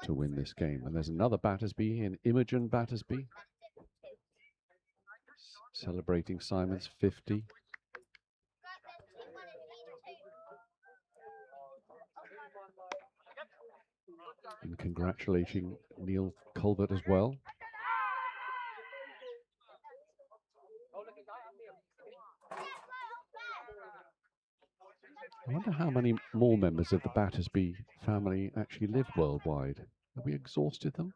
to win this game. And there's another Battersby in Imogen Battersby, celebrating Simon's 50. And congratulating Neil Colbert as well. I wonder how many more members of the Battersby family actually live worldwide. Have we exhausted them?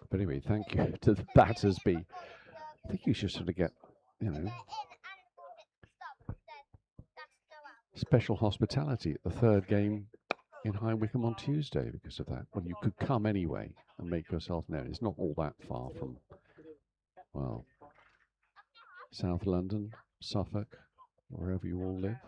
But anyway, thank you to the Battersby. I think you should sort of get, you know, special hospitality at the third game in High Wycombe on Tuesday because of that. Well, you could come anyway and make yourself known. It's not all that far from, well, South London, Suffolk, wherever you all live.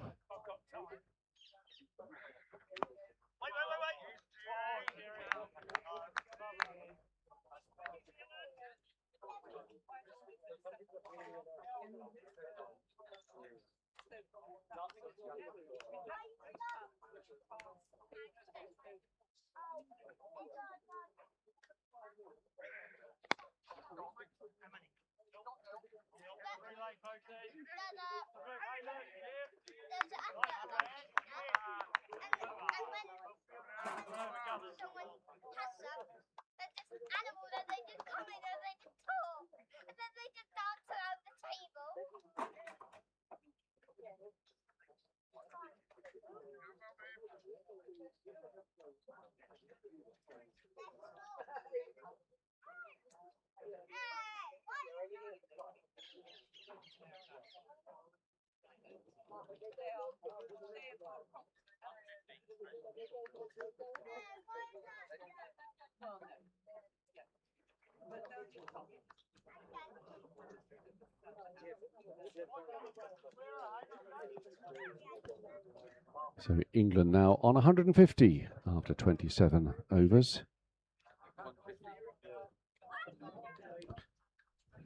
So England now on 150 after 27 overs.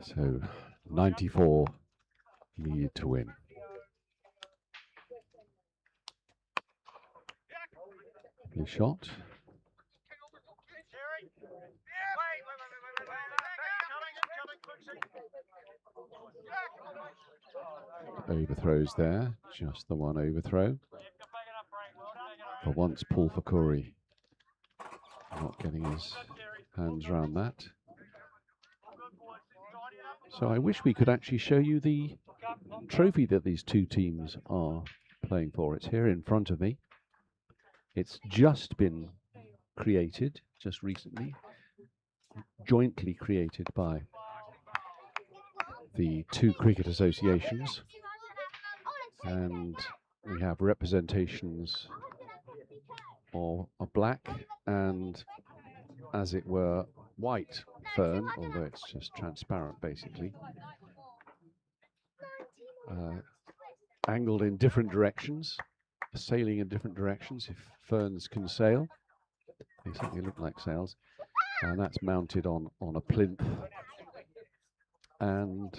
So 94 need to win. Lovely shot. Overthrows there, just the one overthrow. For once, Paul Fakuri not getting his hands around that. So I wish we could actually show you the trophy that these two teams are playing for. It's here in front of me. It's just been created, just recently, jointly created by the two cricket associations. And we have representations of a black and, as it were, white fern, although it's just transparent basically, angled in different directions, sailing in different directions if ferns can sail. They certainly look like sails. And that's mounted on a plinth. And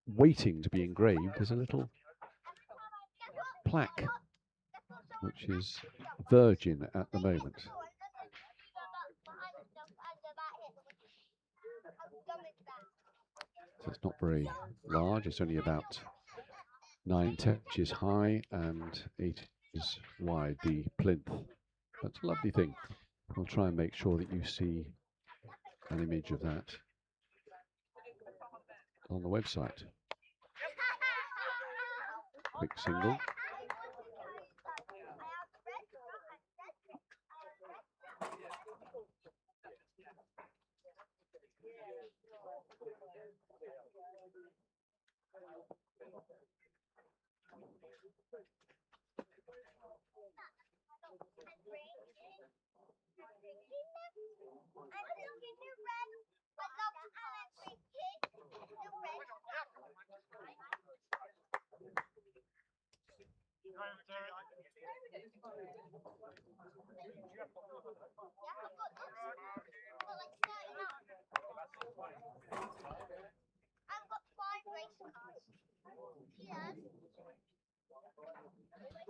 waiting to be engraved is a little plaque, which is virgin at the moment. So it's not very large, it's only about 9-10 inches high and 8 inches wide, the plinth. That's a lovely thing. We'll try and make sure that you see an image of that on the website. Quick single.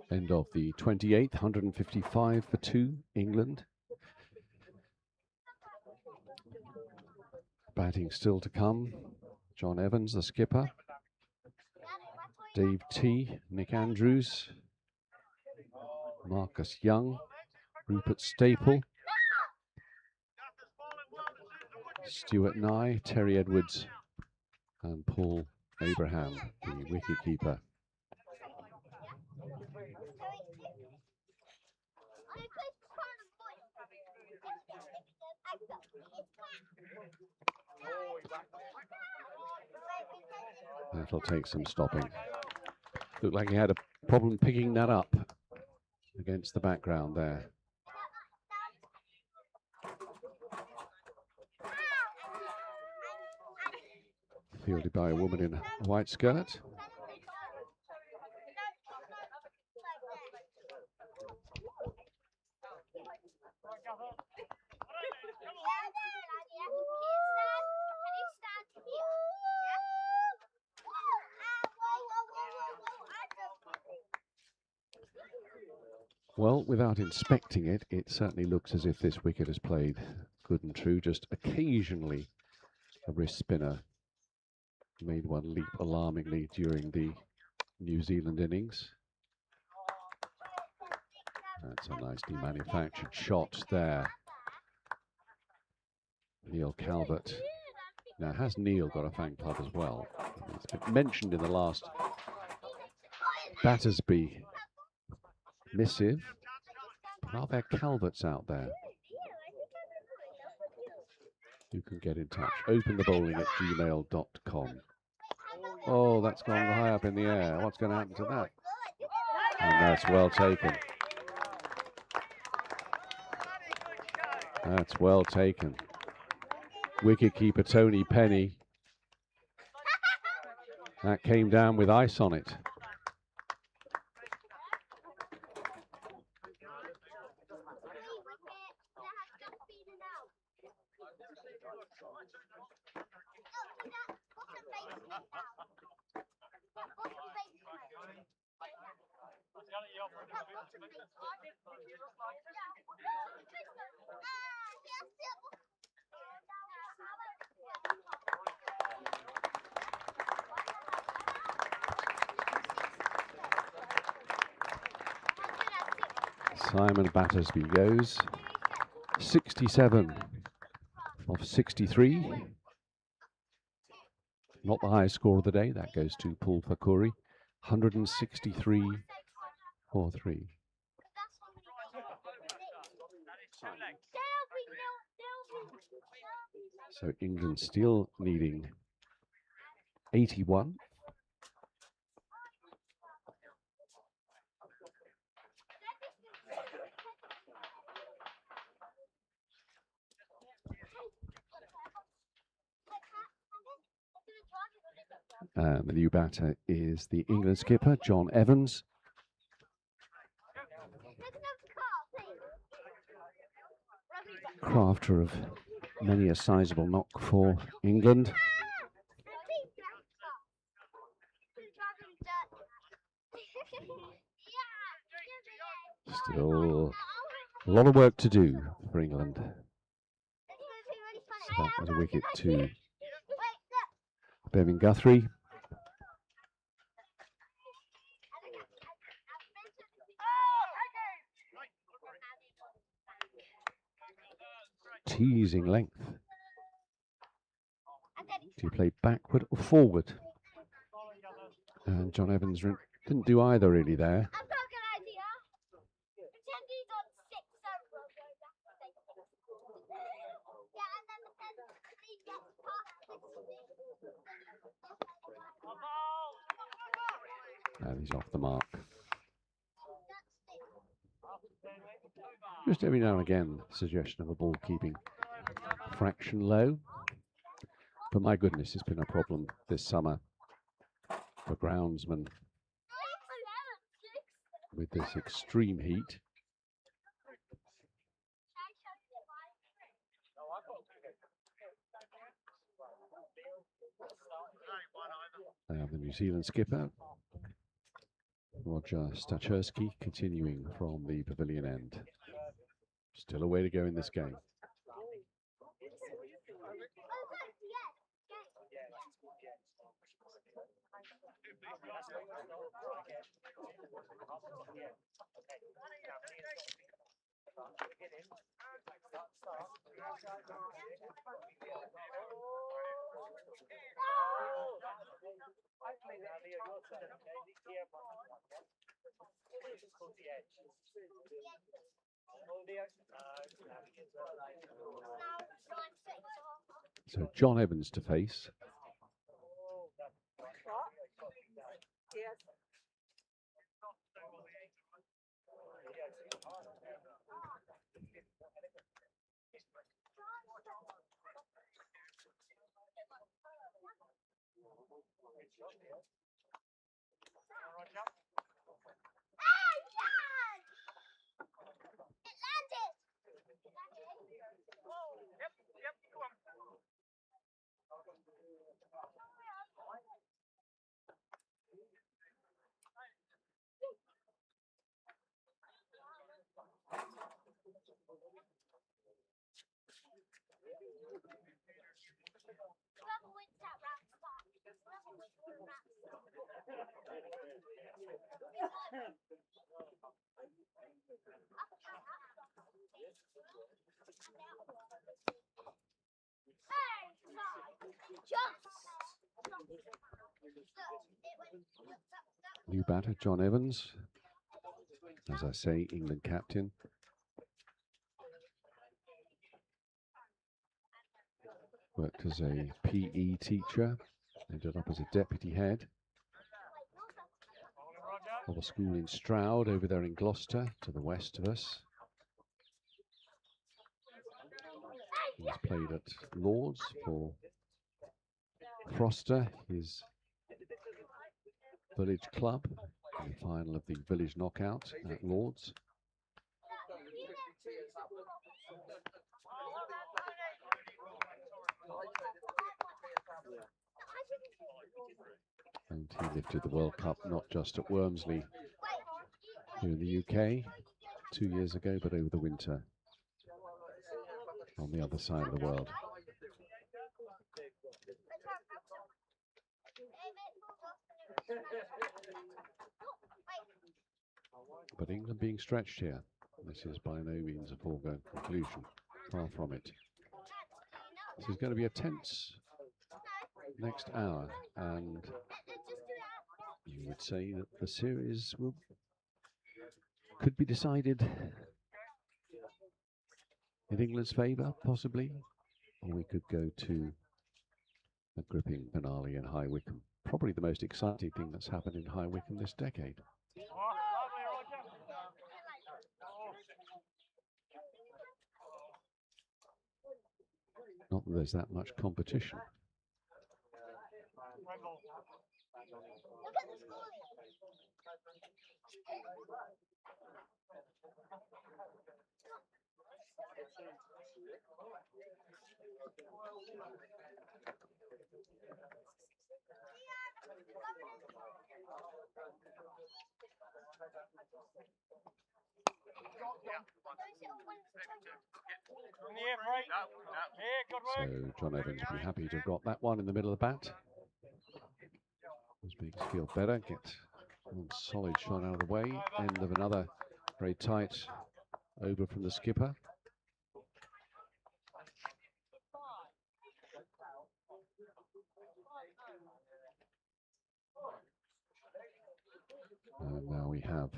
End of the 28th, 155 for 2, England. Batting still to come. John Evans, the skipper. Dave T, Nick Andrews, Marcus Young, Rupert Staple, Stuart Nye, Terry Edwards, and Paul Abraham, the wicketkeeper. That'll take some stopping. Looked like he had a problem picking that up against the background there. Fielded by a woman in a white skirt. Well, without inspecting it, it certainly looks as if this wicket has played good and true. Just occasionally a wrist spinner made one leap alarmingly during the New Zealand innings. That's a nicely manufactured shot there. Neil Calvert. Now, has Neil got a fan club as well? It's been mentioned in the last Battersby missive. Are there Calverts out there? You can get in touch. openthebowling@gmail.com. Oh, that's gone high up in the air. What's going to happen to that? And that's well taken. That's well taken. Wicketkeeper Tony Penny. That came down with ice on it. Simon Battersby goes 67 of 63. Not the highest score of the day. That goes to Paul Fakuri. 163 for 3. So England still needing 81. And the new batter is the England skipper, John Evans. Crafter of many a sizable knock for England. Still a lot of work to do for England. So that was a wicket to Bevan Guthrie. Teasing length. Do you play backward or forward? And John Evans didn't do either really there. I've got a good idea. Pretend he's on 6 over. Yeah, and then he gets past 6. And he's off the mark. Just every now and again, suggestion of a ball keeping fraction low. But my goodness, it's been a problem this summer for groundsmen with this extreme heat. The New Zealand skipper, Roger Stacherski, continuing from the pavilion end. Still a way to go in this game. So John Evans to face. New batter, John Evans. As I say, England captain. Worked as a PE teacher, ended up as a deputy head of a school in Stroud over there in Gloucester to the west of us. He's played at Lord's for Froster, his village club, in the final of the village knockout at Lord's. And he lifted the World Cup not just at Wormsley here in the UK 2 years ago, but over the winter on the other side of the world. But England being stretched here. This is by no means a foregone conclusion. Far from it. This is going to be a tense next hour, and you would say that the series could be decided in England's favour, possibly, or we could go to a gripping finale in High Wycombe. Probably the most exciting thing that's happened in High Wycombe this decade. Not that there's that much competition. Look at the score. On the air, right? Yeah, good work. So John Evans will be happy to have got that one in the middle of the bat. This makes us feel better. Get one solid shot out of the way. End of another very tight over from the skipper. And now we have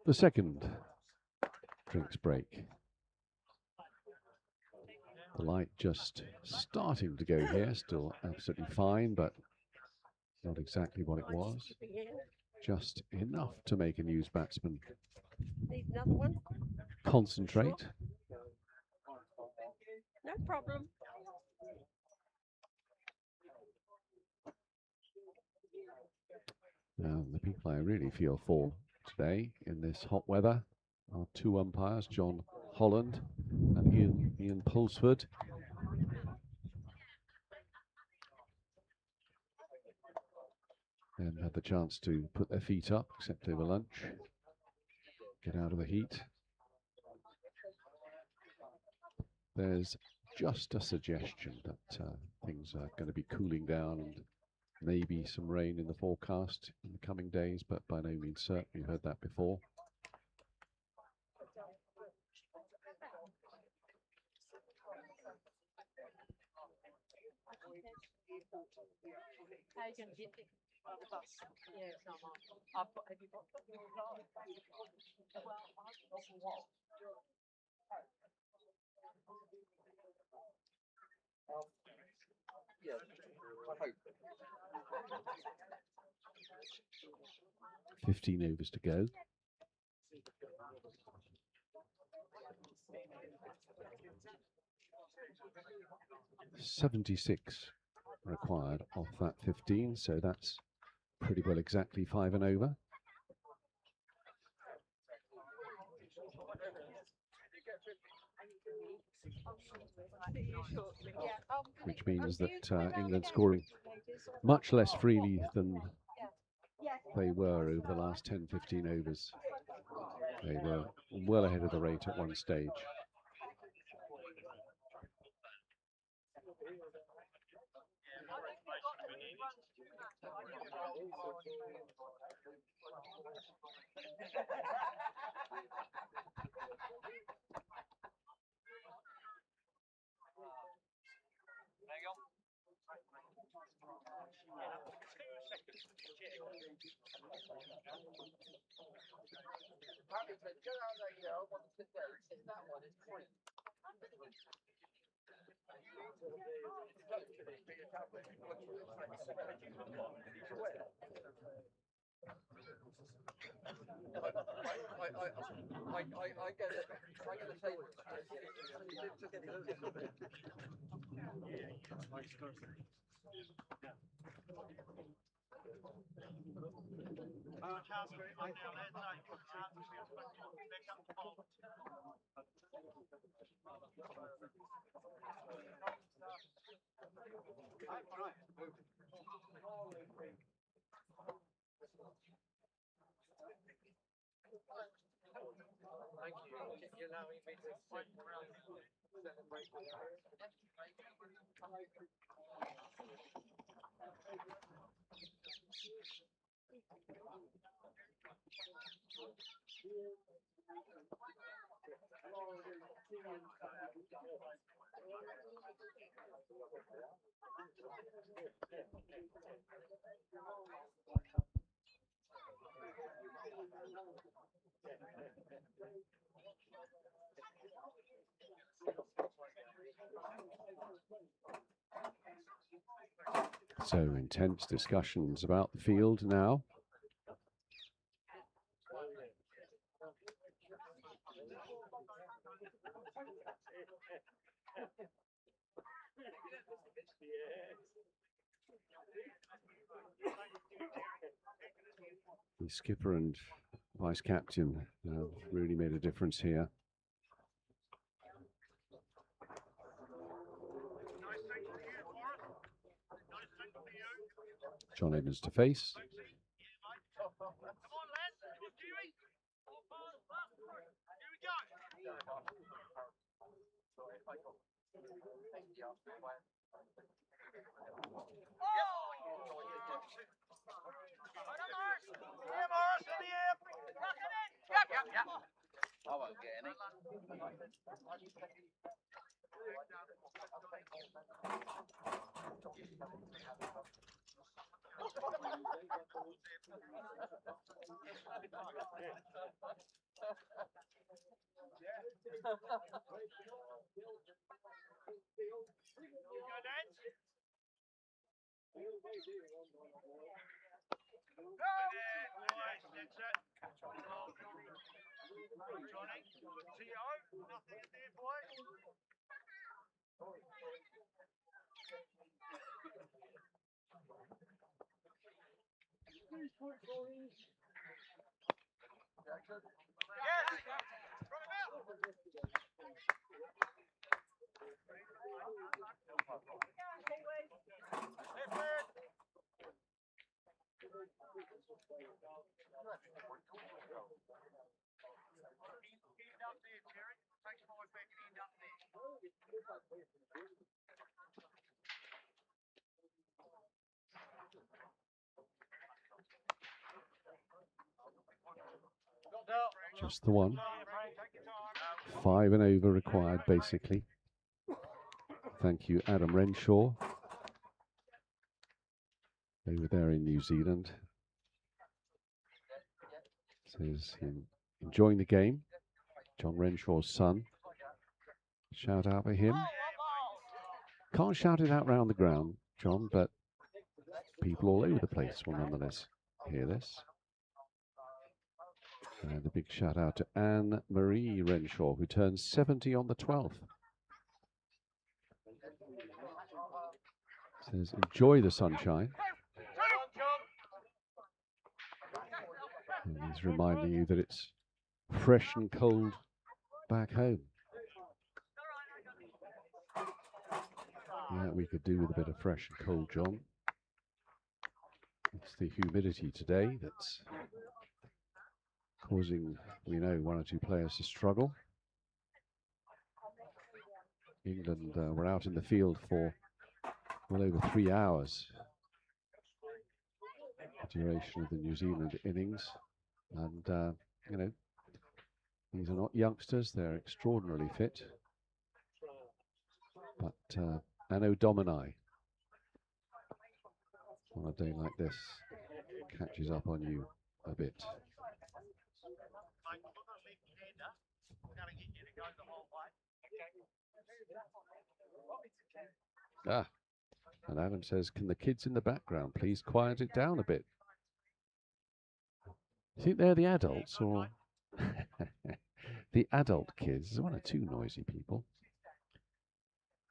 the second drinks break. The light just starting to go here, still absolutely fine, but not exactly what it was. Just enough to make a news batsman Need another one? concentrate. No problem. The people I really feel for today in this hot weather are two umpires, John Holland and Ian Pulsford. And had the chance to put their feet up, except over lunch, get out of the heat. There's just a suggestion that things are going to be cooling down and maybe some rain in the forecast in the coming days, but by no means certain. You've heard that before. How are you going to get there? The bus. Yeah, it's not mine. Have you got the Yeah, I hope. 15 overs to go. .76 required off that 15, so that's pretty well exactly 5 and over. Which means that England scoring much less freely than they were over the last 10-15 overs. They were well ahead of the rate at one stage. I get it. I get a table. Thank you. You're allowing me to sit around and celebrate with you. So intense discussions about the field now. The skipper and vice captain really made a difference here. John Edmonds to face. I won't get any. Johnny, T.O., nothing in there, boys. Just the one. 5 and over required, basically. Thank you, Adam Renshaw. Over there in New Zealand. Says enjoying the game. John Renshaw's son. Shout out for him. Can't shout it out round the ground, John, but people all over the place will nonetheless hear this. And a big shout out to Anne Marie Renshaw, who turns 70 on the 12th. Says, enjoy the sunshine. And he's reminding you that it's fresh and cold back home. Yeah, we could do with a bit of fresh and cold, John. It's the humidity today that's causing, we know, 1 or 2 players to struggle. England were out in the field for well over 3 hours. The duration of the New Zealand innings. And, you know, these are not youngsters, they're extraordinarily fit. But Anno Domini, on a day like this, catches up on you a bit. Ah, and Adam says, can the kids in the background please quiet it down a bit? You think they're the adults or the adult kids? There's 1 or 2 noisy people.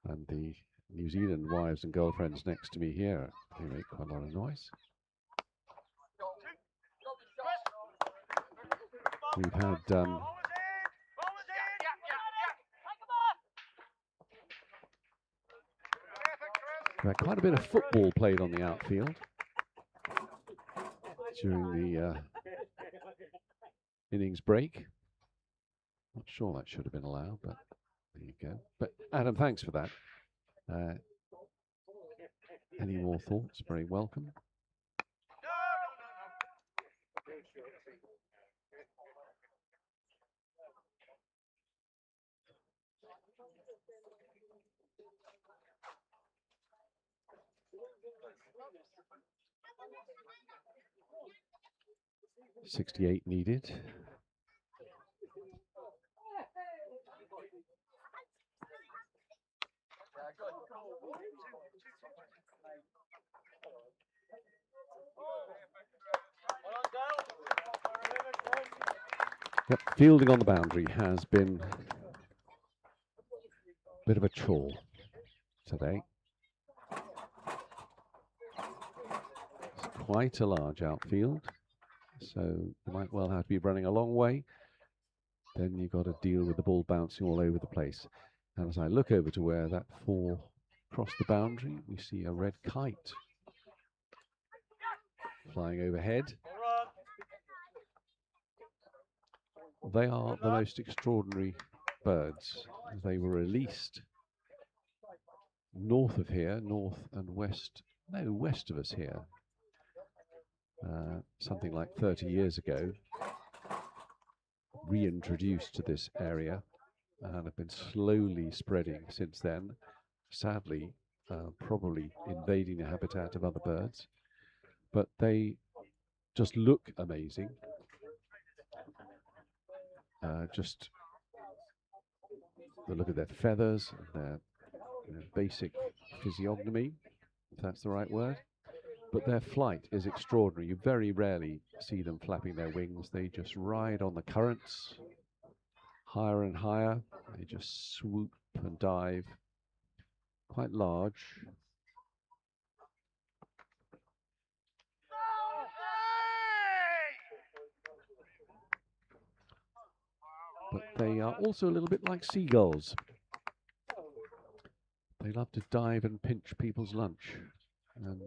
And the New Zealand wives and girlfriends next to me here, they make quite a lot of noise. We've had quite a bit of football played on the outfield during the innings break. Not sure that should have been allowed, but there you go. But Adam, thanks for that. Any more thoughts? Very welcome. .68 needed. Yep, fielding on the boundary has been a bit of a chore today. It's quite a large outfield. So you might well have to be running a long way. Then you've got to deal with the ball bouncing all over the place. And as I look over to where that 4 crossed the boundary, we see a red kite flying overhead. They are the most extraordinary birds. They were released north of here, north and west, no, west of us here, something like 30 years ago, reintroduced to this area and have been slowly spreading since then, sadly, probably invading the habitat of other birds, but they just look amazing. Just the look of their feathers, their basic physiognomy, if that's the right word. But their flight is extraordinary. You very rarely see them flapping their wings. They just ride on the currents, higher and higher. They just swoop and dive, quite large. But they are also a little bit like seagulls. They love to dive and pinch people's lunch. And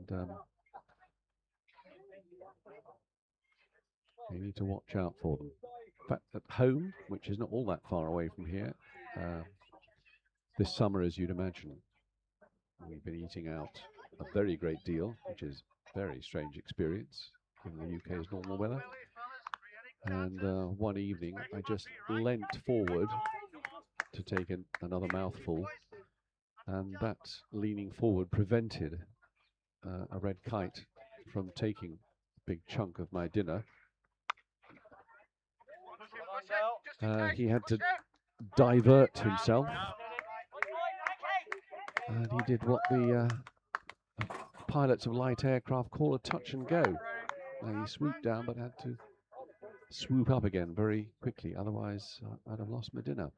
you need to watch out for them. In fact, at home, which is not all that far away from here, this summer, as you'd imagine, we've been eating out a very great deal, which is a very strange experience in the UK's normal weather. And one evening, I just leant forward to take another mouthful, and that leaning forward prevented a red kite from taking a big chunk of my dinner. He had to divert himself, and he did what the pilots of light aircraft call a touch and go. He swooped down but had to swoop up again very quickly, otherwise I'd have lost my dinner.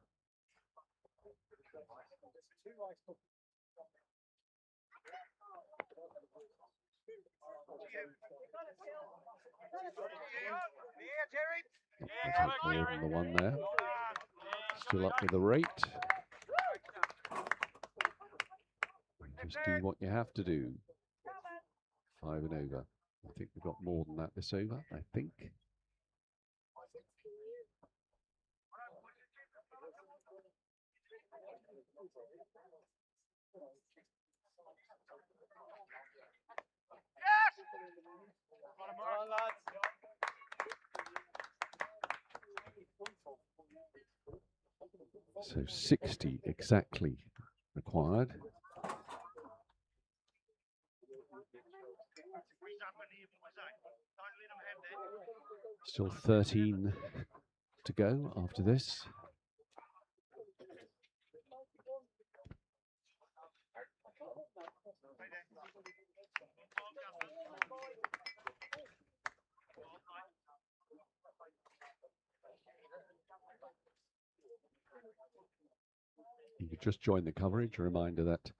More than the one there. Still up with the rate. Just do what you have to do. 5 and over. I think we've got more than that this over, I think. So 60 exactly required. Still 13 to go after this. You could just join the coverage. A reminder that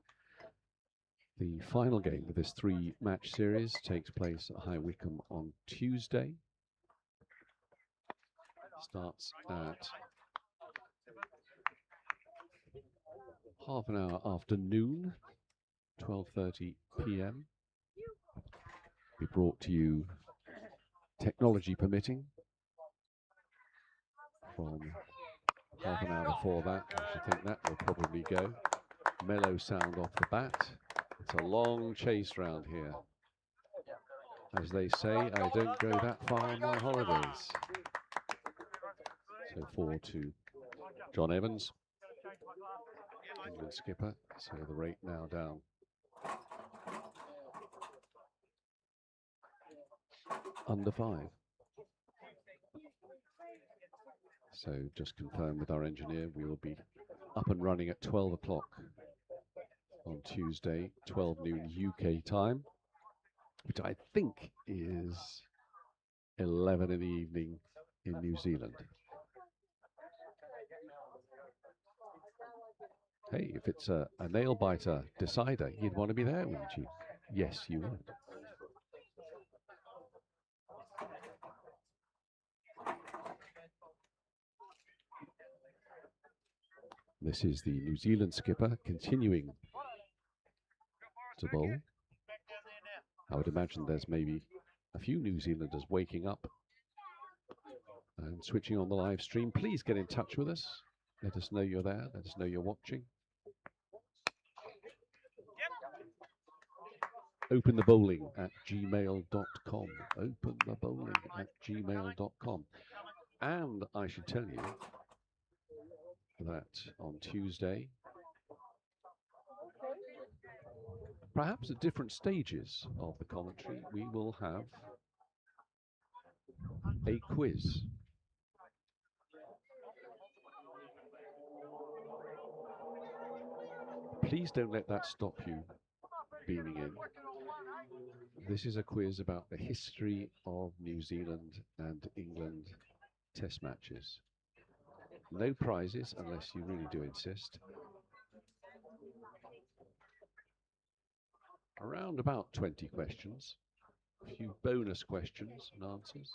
the final game of this 3-match series takes place at High Wycombe on Tuesday. Starts at half an hour after noon, 12:30 p.m. Be brought to you, technology permitting, from half an hour before that. I should think that will probably go. Mellow sound off the bat. It's a long chase round here. As they say, I don't go that far on my holidays. So 4 to John Evans, England skipper. So the rate now down. Under 5. So just confirm with our engineer, we will be up and running at 12 o'clock on Tuesday, 12 noon UK time, which I think is 11 in the evening in New Zealand. Hey, if it's a nail-biter decider, you'd want to be there, wouldn't you? Yes, you would. This is the New Zealand skipper continuing to bowl. I would imagine there's maybe a few New Zealanders waking up and switching on the live stream. Please get in touch with us. Let us know you're there. Let us know you're watching. openthebowling@gmail.com. openthebowling@gmail.com. And I should tell you that on Tuesday, perhaps at different stages of the commentary, we will have a quiz. Please don't let that stop you beaming in. This is a quiz about the history of New Zealand and England test matches. No prizes unless you really do insist. Around about 20 questions, a few bonus questions and answers.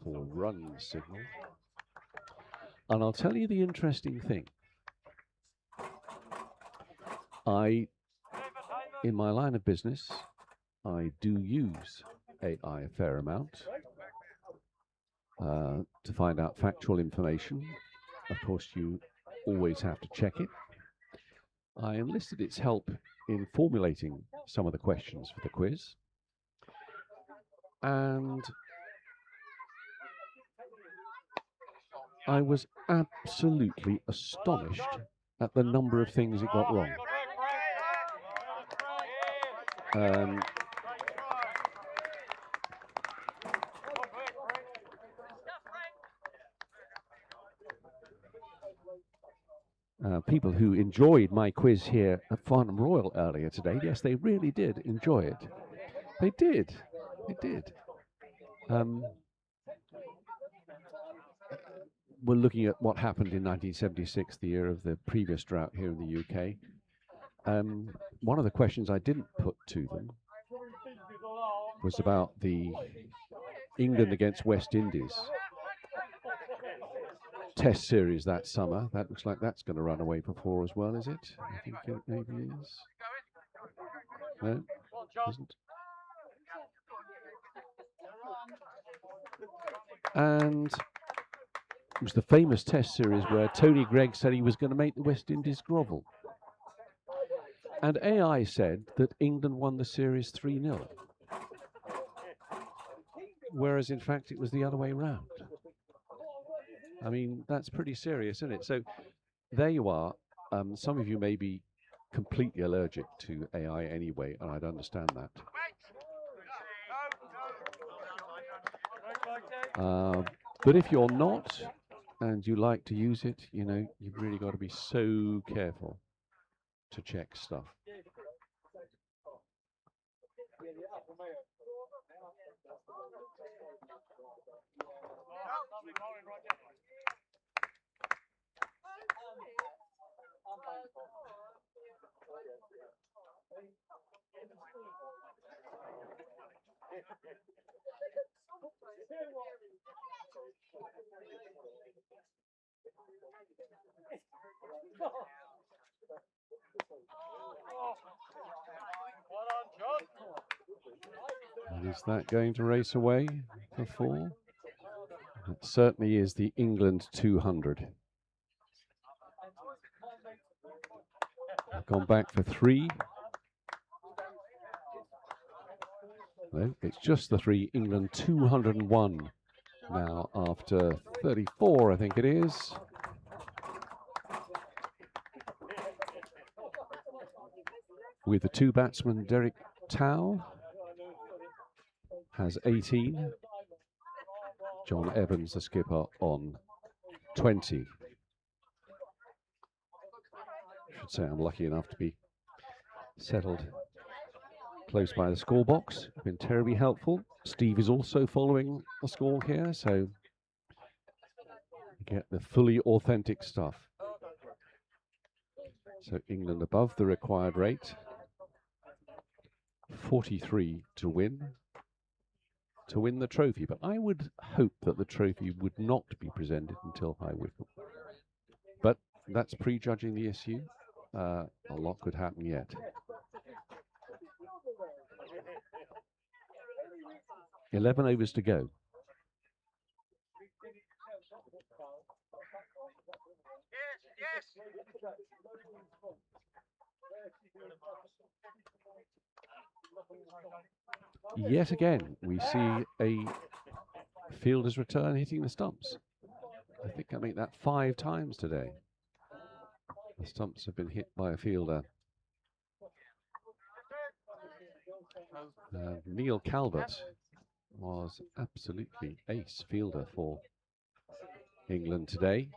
For run signal. And I'll tell you the interesting thing. In my line of business, I do use AI a fair amount to find out factual information. Of course, you always have to check it. I enlisted its help in formulating some of the questions for the quiz. And I was absolutely astonished at the number of things it got wrong. People who enjoyed my quiz here at Farnham Royal earlier today, yes, they really did enjoy it. They did. They did. We're looking at what happened in 1976, the year of the previous drought here in the UK. One of the questions I didn't put to them was about the England against West Indies test series that summer. That looks like that's going to run away for 4 as well, is it? I think it maybe is. No, isn't. And it was the famous test series where Tony Greig said he was going to make the West Indies grovel. And AI said that England won the series 3-0. Whereas, in fact, it was the other way around. I mean, that's pretty serious, isn't it? So there you are. Some of you may be completely allergic to AI anyway, and I'd understand that. But if you're not, and you like to use it, you know, you've really got to be so careful to check stuff. And is that going to race away for 4? It certainly is the England 200. I've gone back for 3. No, it's just the 3. England 201 now after 34, I think it is. With the 2 batsmen, Derek Tao has 18. John Evans, the skipper, on 20. I should say I'm lucky enough to be settled close by the score box. Been terribly helpful. Steve is also following the score here, so get the fully authentic stuff. So England above the required rate. 43 to win the trophy. But I would hope that the trophy would not be presented until High Wycombe. But that's prejudging the issue. A lot could happen yet. 11 overs to go. Yet again, we see a fielder's return hitting the stumps. I think I make that 5 times today. The stumps have been hit by a fielder. Neil Calvert was absolutely ace fielder for England today.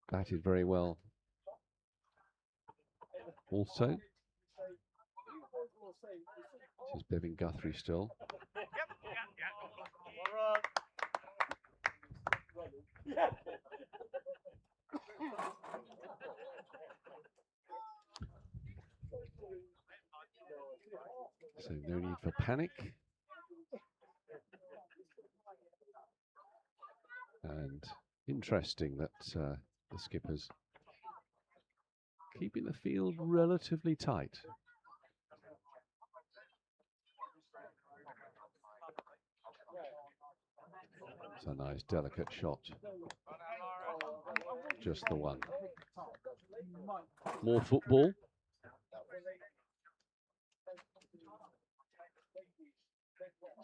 Batted very well also. This is Bevan Guthrie still. So no need for panic. And interesting that the skipper's keeping the field relatively tight. It's a nice delicate shot. Just the one. More football.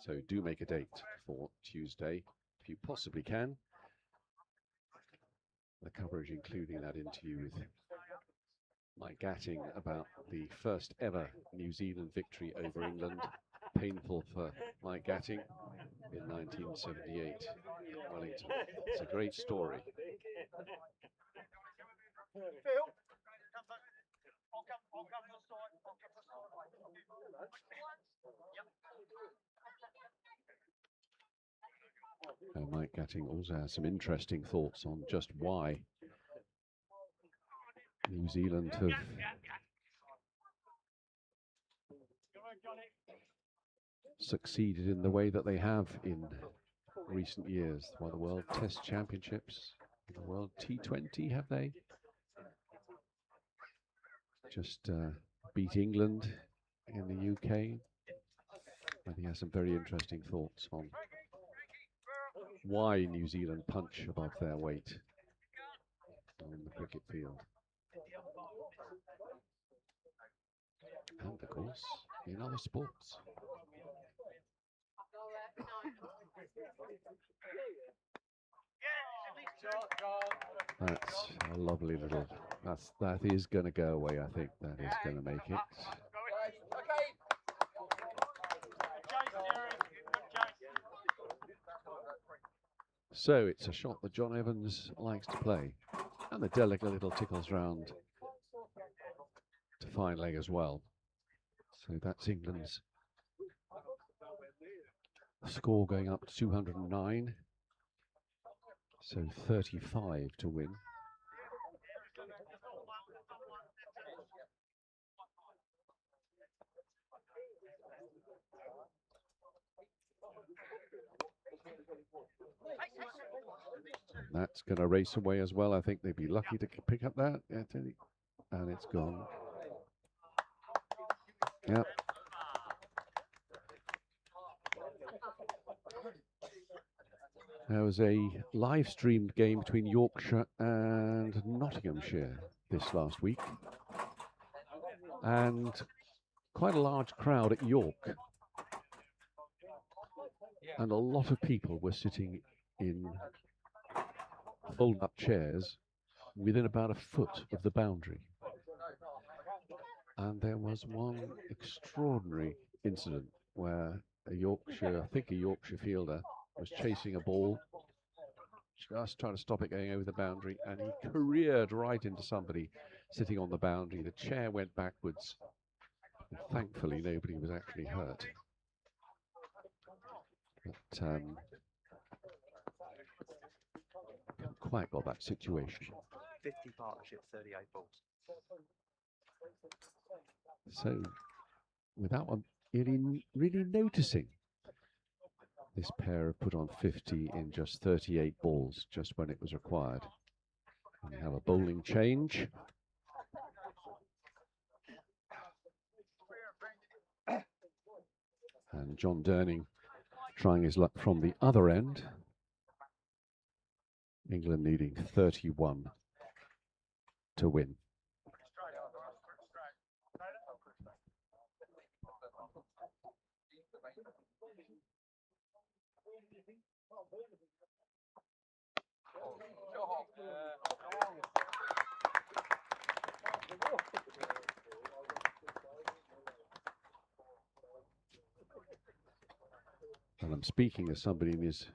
So do make a date for Tuesday, if you possibly can. The coverage including that interview with Mike Gatting about the first ever New Zealand victory over England. Painful for Mike Gatting in 1978 in Wellington. It's a great story. Mike Gatting also has some interesting thoughts on just why New Zealand have succeeded in the way that they have in recent years. Why the World Test Championships, the World T20, have they? Just beat England in the UK. And he has some very interesting thoughts on why New Zealand punch above their weight on the cricket field. And of course, in other sports. That's a lovely little, that is going to go away, I think. That is going to make it. So it's a shot that John Evans likes to play. And the delicate little tickles round to fine leg as well. So that's England's score going up to 209. So 35 to win. That's going to race away as well. I think they'd be lucky to pick up that. And it's gone. Yep. There was a live streamed game between Yorkshire and Nottinghamshire this last week. And quite a large crowd at York. And a lot of people were sitting in fold up chairs within about a foot of the boundary. And there was one extraordinary incident where a Yorkshire fielder was chasing a ball, just trying to stop it going over the boundary, and he careered right into somebody sitting on the boundary. The chair went backwards. And thankfully, nobody was actually hurt. But quite got that situation. 50 partnership, 38 balls. So, without one really noticing, this pair have put on 50 in just 38 balls, just when it was required. And we have a bowling change. And John Durning trying his luck from the other end. England needing 31 to win. And I'm speaking as somebody in his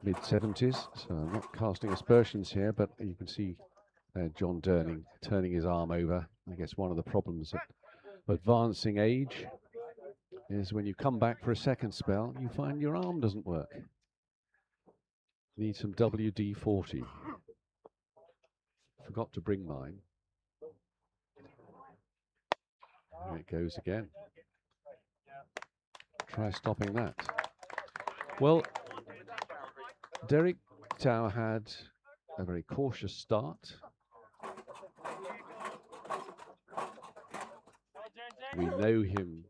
mid-70s, so I'm not casting aspersions here, but you can see John Durning turning his arm over. I guess one of the problems of advancing age is when you come back for a second spell, you find your arm doesn't work. Need some WD-40. Forgot to bring mine. There it goes again. Try stopping that. Well, Derek Tower had a very cautious start. We know him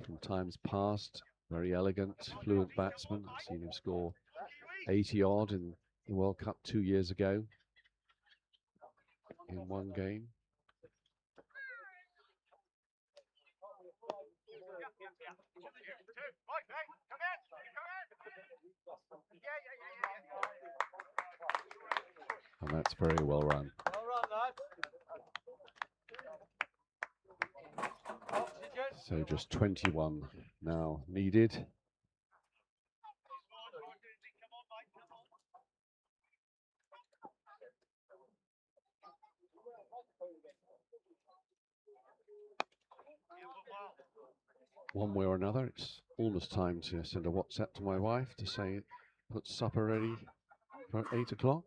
from times past, very elegant, fluent batsman. I've seen him score 80 odd in the World Cup 2 years ago in one game. And that's very well run. So just 21 now needed. One way or another, it's almost time to send a WhatsApp to my wife to say, put supper ready for 8 o'clock.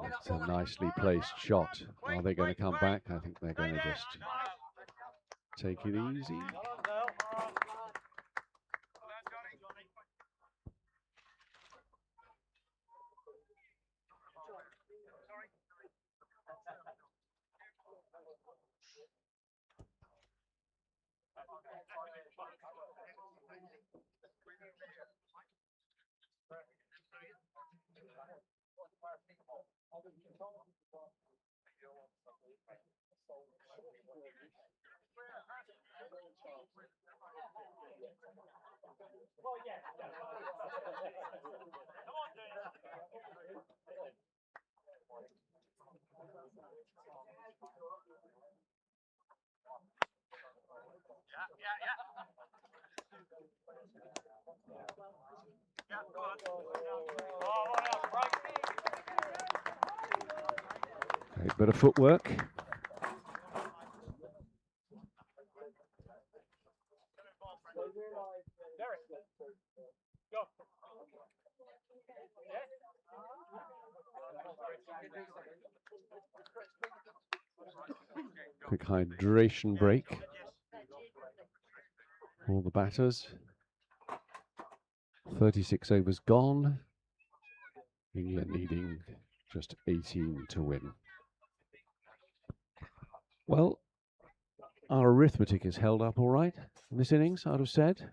It's a nicely placed shot. Are they going to come back? I think they're going to just take it easy. Great bit of footwork. Quick hydration break for the batters. 36 overs gone. England needing just 18 to win. Well, our arithmetic is held up all right in this innings, I'd have said.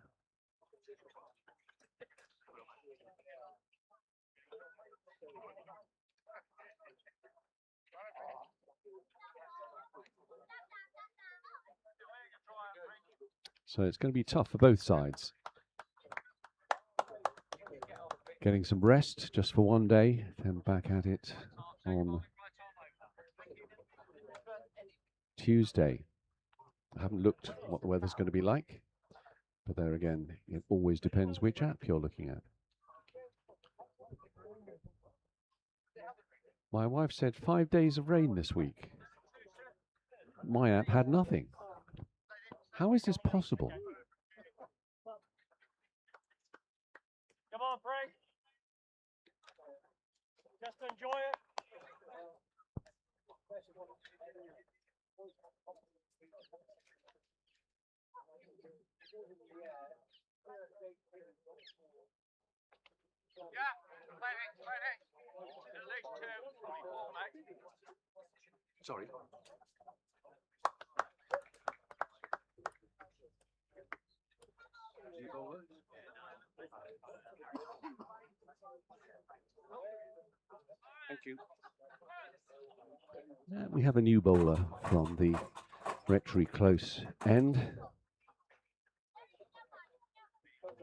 So it's going to be tough for both sides. Getting some rest just for one day, then back at it on Tuesday. I haven't looked what the weather's going to be like, but there again, it always depends which app you're looking at. My wife said 5 days of rain this week. My app had nothing. How is this possible? on, Frank. Just enjoy it. Yeah, plenty. At least two, probably four, mate. Sorry. New bowler. Thank you. We have a new bowler from the Rectory close end.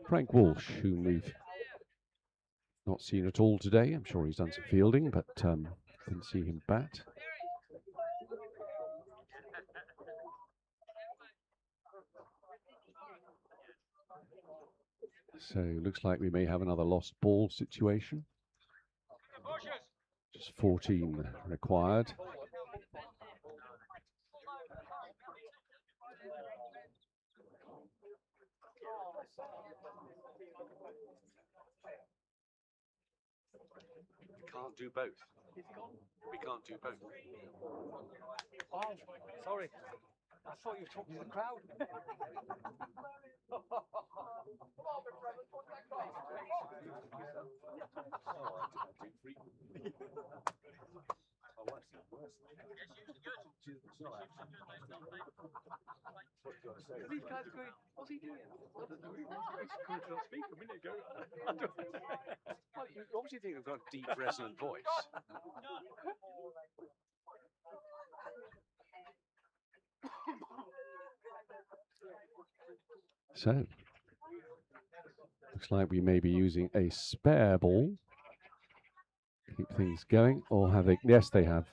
Frank Walsh, whom we've not seen at all today. I'm sure he's done some fielding, but didn't see him bat. So looks like we may have another lost ball situation. Just 14 required. We can't do both. We can't do both. Oh, sorry. I thought you were talking to the crowd. These guys are going, what's he doing? I don't know. He's going to speak a minute ago. Well, you obviously think we've got a deep, resonant voice. So, looks like we may be using a spare ball. Keep things going, or have they? Yes, they have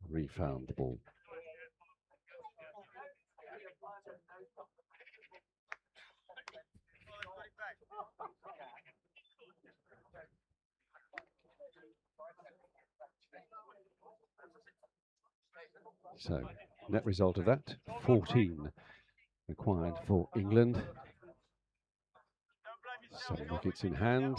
refound the ball. So, net result of that, 14 required for England. 7 wickets in hand.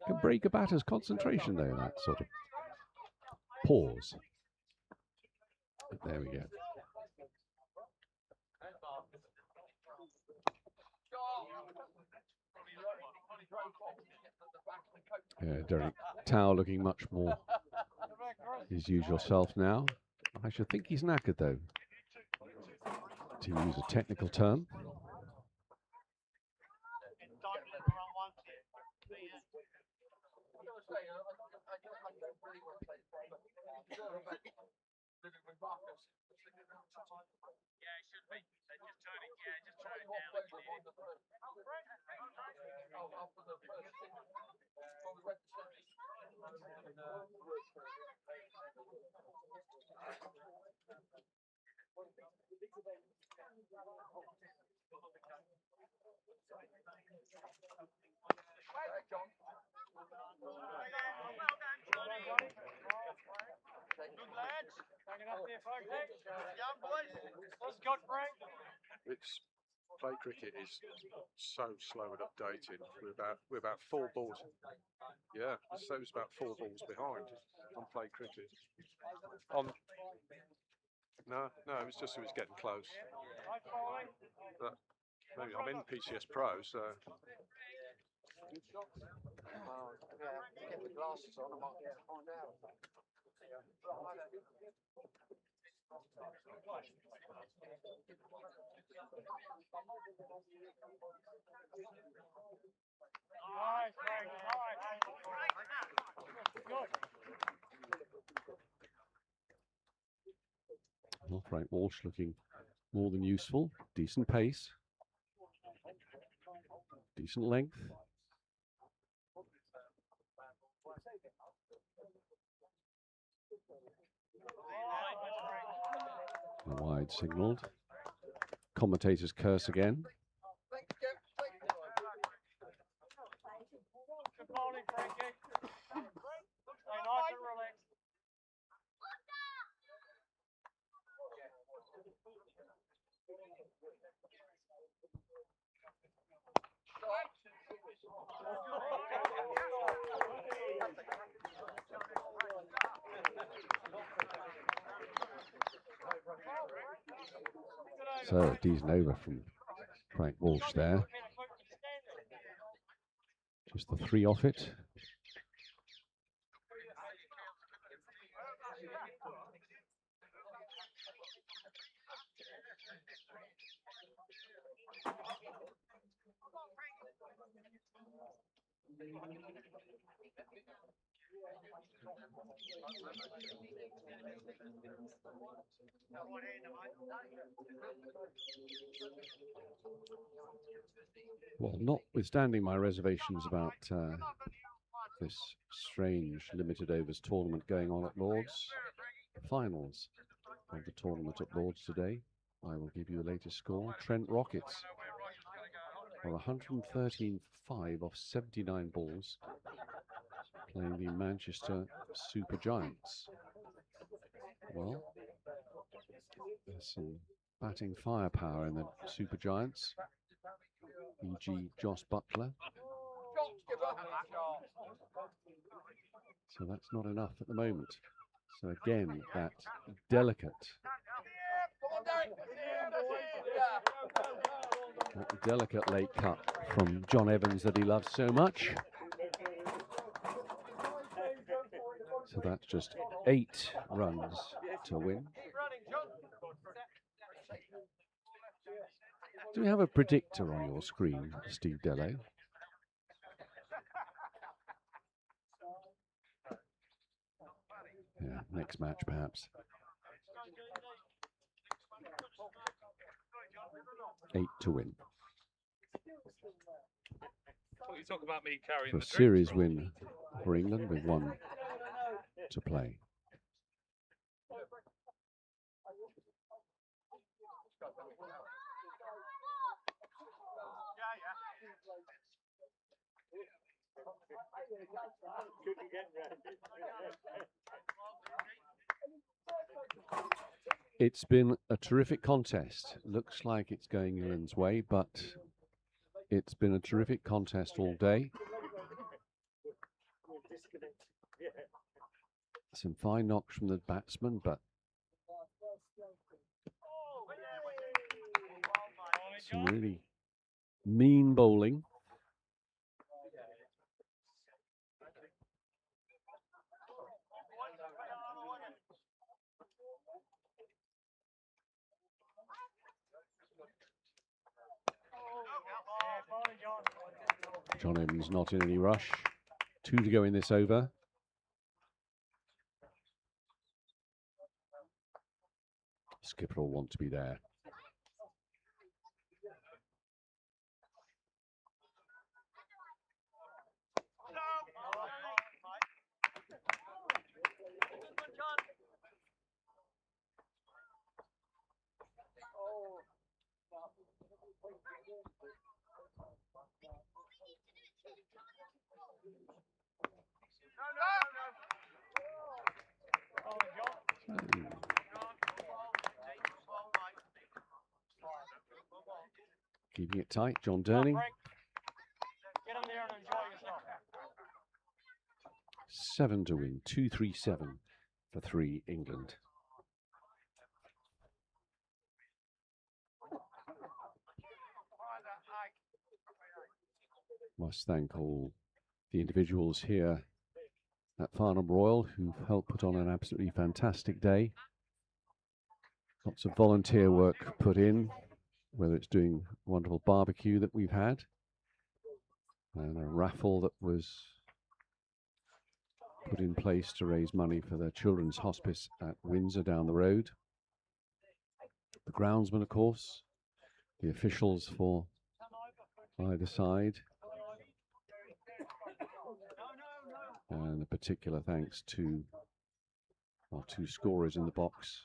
Can break a batter's concentration there, that sort of pause. But there we go. Derek Tao looking much more his usual self now. I should think he's knackered though, to use a technical term. Yeah, it should be. Just turn it down if you need it. Good lads. Hanging up there, Frank. Young boys. What's got, Frank? It's play cricket is so slow at updating. We're about 4 balls. Yeah, so it's about 4 balls behind on play cricket. No, it was just it was getting close. But I'm in PCS Pro, so. Well, yeah, get the glasses on, I might be able to find out. Alright, Frank. Alright. Good. Well, Frank Walsh looking more than useful. Decent pace. Decent length. A wide signalled. Commentators curse again. Good bowling, Frankie. Stay nice and relaxed. So a decent over from Frank Walsh there. Just the 3 off it. Well, notwithstanding my reservations about this strange limited overs tournament going on at Lord's, the finals of the tournament at Lord's today, I will give you the latest score. Trent Rockets are 113 for 5 off 79 balls, playing the Manchester Super Giants. Well, there's some batting firepower in the Super Giants, e.g. Joss Butler. So that's not enough at the moment. So again, that delicate late cut from John Evans that he loves so much. So that's just 8 runs to win. Do we have a predictor on your screen, Steve Dello? Yeah, next match perhaps. 8 to win. You talk about me carrying For a the series win for England with 1 to play. It's been a terrific contest. Looks like it's going England's way, but it's been a terrific contest all day. Some fine knocks from the batsmen, but some really mean bowling. John Evans not in any rush. 2 to go in this over. Skipper will want to be there. Keeping it tight, John Durning. Get on there and enjoy yourself. 7 to win, 2-3-7 for 3 England. Must thank all the individuals here at Farnham Royal who've helped put on an absolutely fantastic day. Lots of volunteer work put in, whether it's doing wonderful barbecue that we've had, and a raffle that was put in place to raise money for the Children's Hospice at Windsor down the road. The groundsman, of course, the officials for either side, and a particular thanks to our 2 scorers in the box.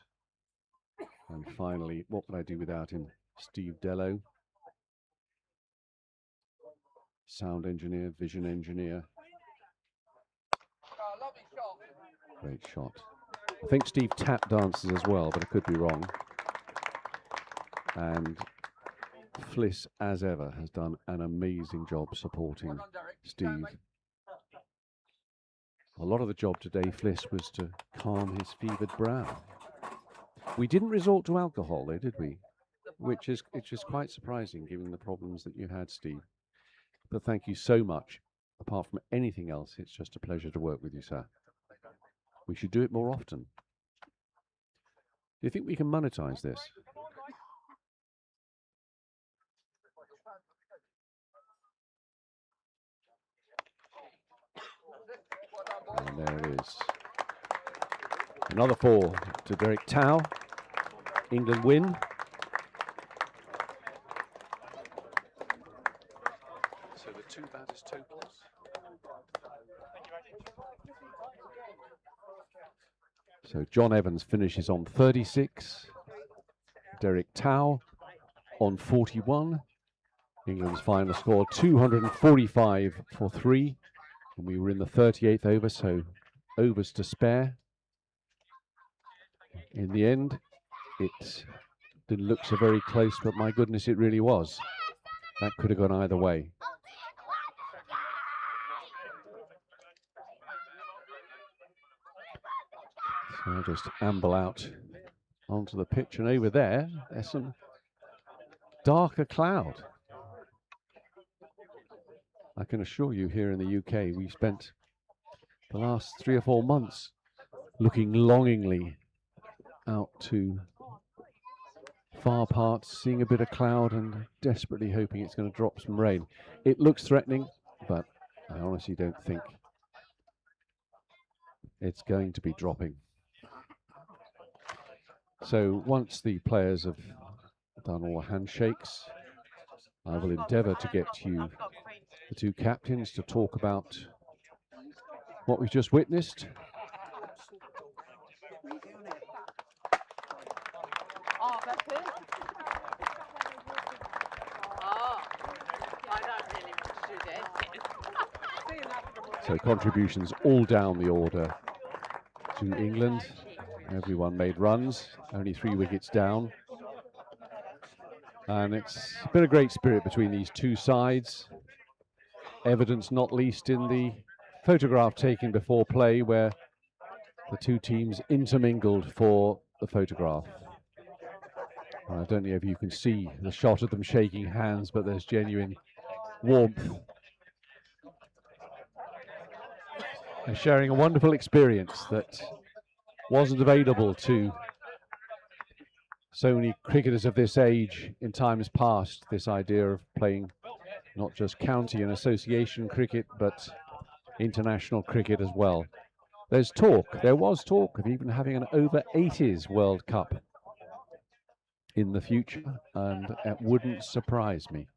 And finally, what would I do without him? Steve Dello, sound engineer, vision engineer. Great shot. I think Steve tap dances as well, but I could be wrong. And Fliss, as ever, has done an amazing job supporting Steve. A lot of the job today, Fliss, was to calm his fevered brow. We didn't resort to alcohol, though, did we? which is quite surprising given the problems that you had, Steve. But thank you so much. Apart from anything else, it's just a pleasure to work with you, sir. We should do it more often. Do you think we can monetize this? And there it is. Another 4 to Derek Tao. England win. So the 2 batters totals. So John Evans finishes on 36. Derek Tao on 41. England's final score 245 for 3. And we were in the 38th over, so overs to spare. In the end, it didn't look so very close, but my goodness, it really was. That could have gone either way. So I'll just amble out onto the pitch, and over there's some darker cloud. I can assure you here in the UK, we spent the last 3 or 4 months looking longingly out to far parts, seeing a bit of cloud and desperately hoping it's going to drop some rain. It looks threatening, but I honestly don't think it's going to be dropping. So once the players have done all the handshakes, I will endeavour to get you, the 2 captains, to talk about what we've just witnessed. Oh, that's it. Oh, I don't really want to do that. So contributions all down the order to England. Everyone made runs, only 3 wickets down. And it's been a great spirit between these 2 sides. Evidence not least in the photograph taken before play where the 2 teams intermingled for the photograph. I don't know if you can see the shot of them shaking hands, but there's genuine warmth. And sharing a wonderful experience that wasn't available to so many cricketers of this age in times past, this idea of playing not just county and association cricket, but international cricket as well. There was talk of even having an over 80s World Cup in the future, and it wouldn't surprise me.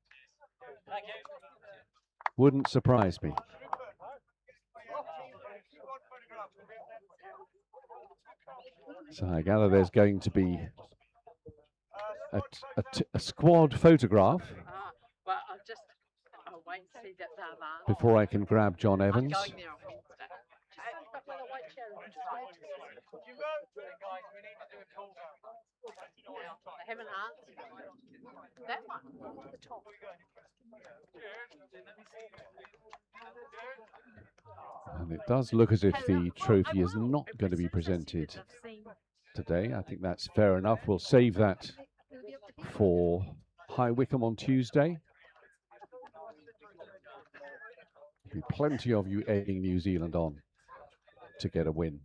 Wouldn't surprise me. So I gather there's going to be a squad photograph Well, I'll wait and see that they're there. before I can grab John Evans. I'm going there on Wednesday. They haven't answered. That one, the top. And it does look as if the trophy is not going to be presented today. I think that's fair enough. We'll save that for High Wycombe on Tuesday. There'll be plenty of you egging New Zealand on to get a win.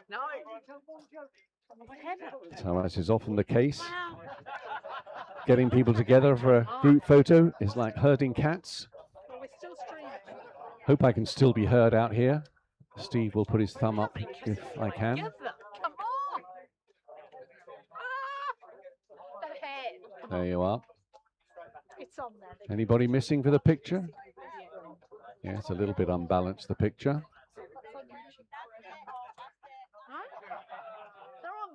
No. What happened? So as is often the case, getting people together for a group photo is like herding cats. Well, we're still streaming. Hope I can still be heard out here. Steve will put his thumb up if I can. Come on. The head. There you are. It's on there. Anybody missing for the picture? Yeah, it's a little bit unbalanced, the picture. They're online.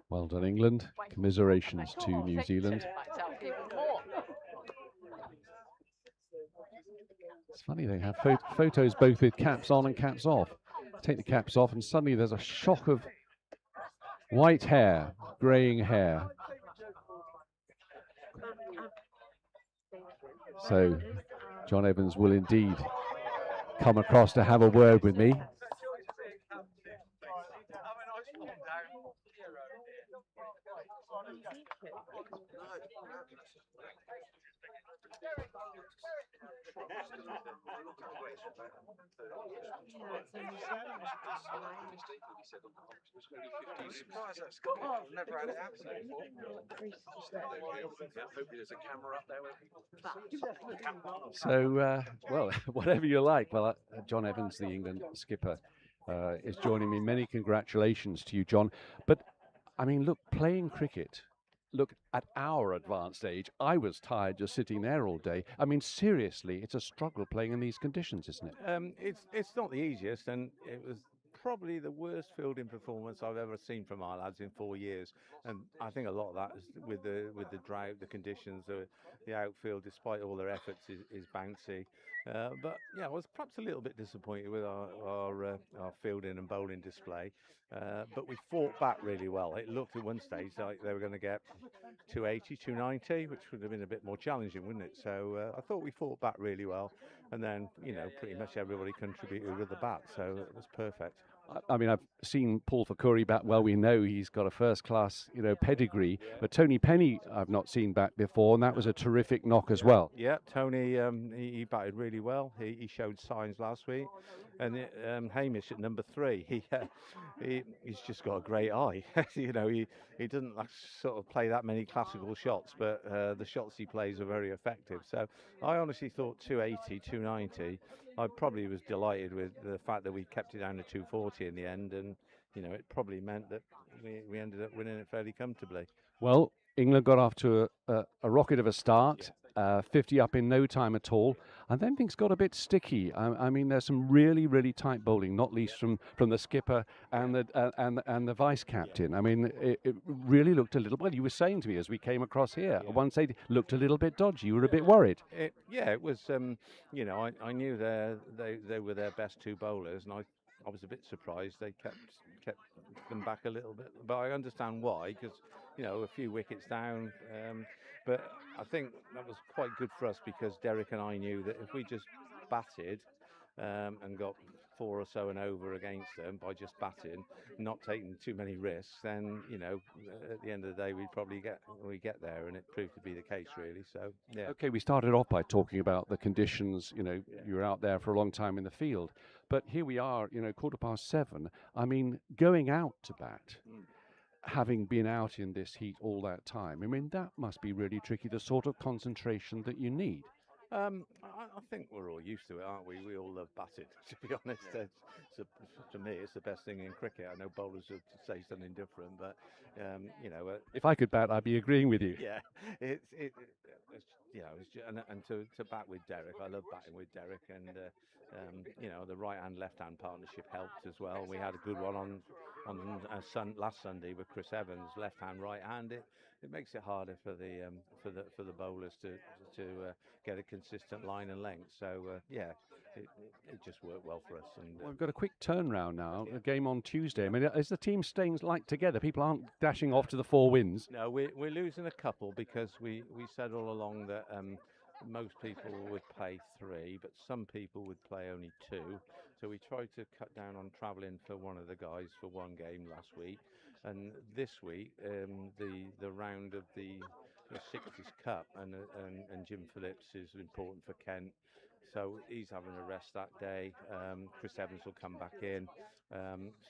Well done, England. Commiserations to New Zealand. It's funny, they have photos both with caps on and caps off. Take the caps off and suddenly there's a shock of White hair, greying hair. So John Evans will indeed come across to have a word with me. Never had it happen before. Hopefully there's a camera up there where people. So, well, whatever you like. Well, John Evans, the England skipper, is joining me. Many congratulations to you, John. But, I mean, look, playing cricket, look, at our advanced age, I was tired just sitting there all day. I mean, seriously, it's a struggle playing in these conditions, isn't it? It's not the easiest, and it was probably the worst fielding performance I've ever seen from our lads in 4 years. And I think a lot of that is with the drought, the conditions, the outfield, despite all their efforts, is bouncy. But yeah, I was perhaps a little bit disappointed with our fielding and bowling display. But we fought back really well. It looked at one stage like they were going to get 280, 290, which would have been a bit more challenging, wouldn't it? So I thought we fought back really well. And then, pretty much everybody contributed with the bat. So it was perfect. I mean, I've seen Paul Fakuri bat well. We know he's got a first-class, pedigree. But Tony Penny, I've not seen bat before, and that was a terrific knock as well. Yeah, Tony, he batted really well. He showed signs last week. And Hamish at number 3, he's just got a great eye. He doesn't sort of play that many classical shots, but the shots he plays are very effective. So I honestly thought 280, 290. I probably was delighted with the fact that we kept it down to 240 in the end, and it probably meant that we ended up winning it fairly comfortably. Well, England got off to a rocket of a start, 50 up in no time at all, and then things got a bit sticky. I mean, there's some really, really tight bowling, not least from the skipper and the vice captain. I mean, it really looked a little. Well, you were saying to me as we came across here, at one stage looked a little bit dodgy. You were a bit worried. It was. I knew they were their best 2 bowlers, and I was a bit surprised they kept them back a little bit. But I understand why, because a few wickets down. But I think that was quite good for us, because Derek and I knew that if we just batted and got 4 or so and over against them by just batting, not taking too many risks, then at the end of the day we'd probably get there, and it proved to be the case, really. So yeah. Okay, we started off by talking about the conditions. You were out there for a long time in the field, but here we are, 7:15. I mean, going out to bat. Having been out in this heat all that time, I mean, that must be really tricky, the sort of concentration that you need. I think we're all used to it, aren't we? We all love batting, to be honest. To me, it's the best thing in cricket. I know bowlers would say something different, but if I could bat, I'd be agreeing with you. Yeah, and to bat with Derek, I love batting with Derek, and the right-hand, left-hand partnership helped as well. We had a good one on last Sunday with Chris Evans, left-hand, right-hand. It makes it harder for the bowlers to get a consistent line and length. So it just worked well for us. And we've got a quick turnaround now. A game on Tuesday. I mean, is the team staying together? People aren't dashing off to the 4 wins. No, we're losing a couple, because we said all along that most people would play 3, but some people would play only 2. So we tried to cut down on travelling for one of the guys for 1 game last week, and this week the round of the 60s Cup, and Jim Phillips is important for Kent. So he's having a rest that day. Chris Evans will come back in.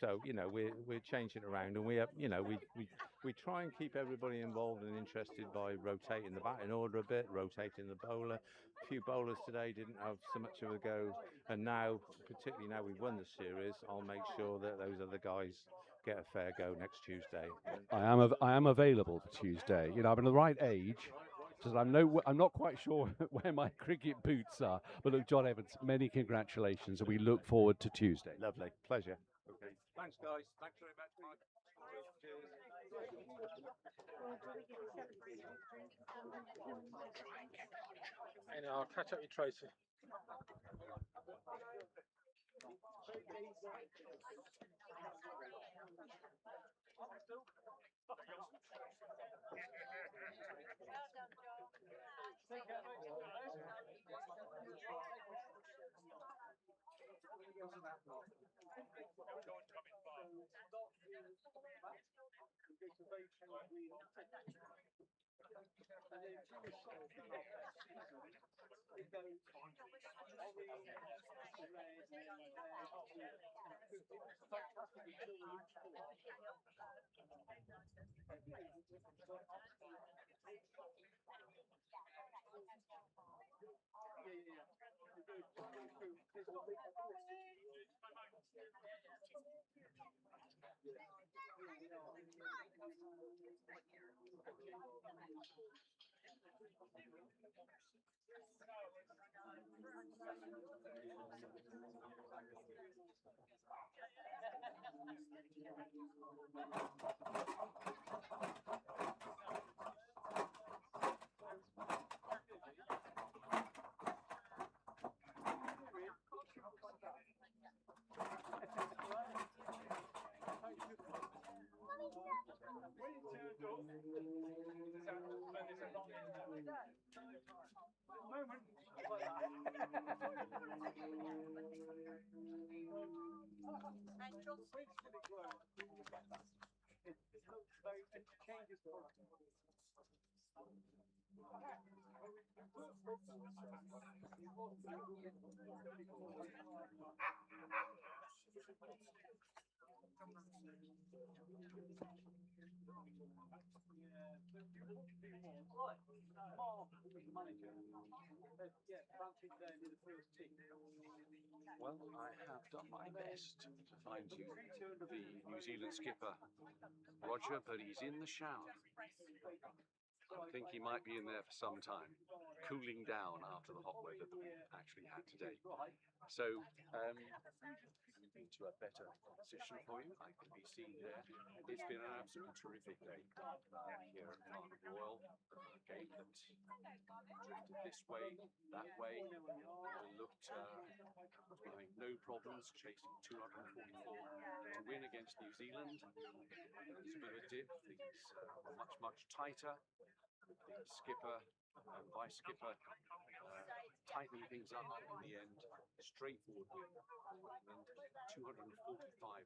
So we're changing it around, and we try and keep everybody involved and interested by rotating the batting order a bit, rotating the bowler. A few bowlers today didn't have so much of a go, and now, particularly now we've won the series, I'll make sure that those other guys get a fair go next Tuesday. I am available for Tuesday. I'm in the right age. I'm not quite sure where my cricket boots are. But look, John Evans, many congratulations, and we look forward to Tuesday. Lovely. Pleasure. Okay. Thanks, guys. Thanks very much. I'll catch up with Tracy. Well, I have done my best to find you the New Zealand skipper, Roger, but he's in the shower. I think he might be in there for some time, cooling down after the hot weather that we actually had today. So, into a better position for you, I can be seen there. It's been an absolutely terrific day here at Farnham Royal. A game that drifted this way, that way. We looked having no problems, chasing 244 to win against New Zealand. There was a bit of a dip. Things were much tighter. The skipper and vice skipper tightening things up in the end. Straightforward win for England. 245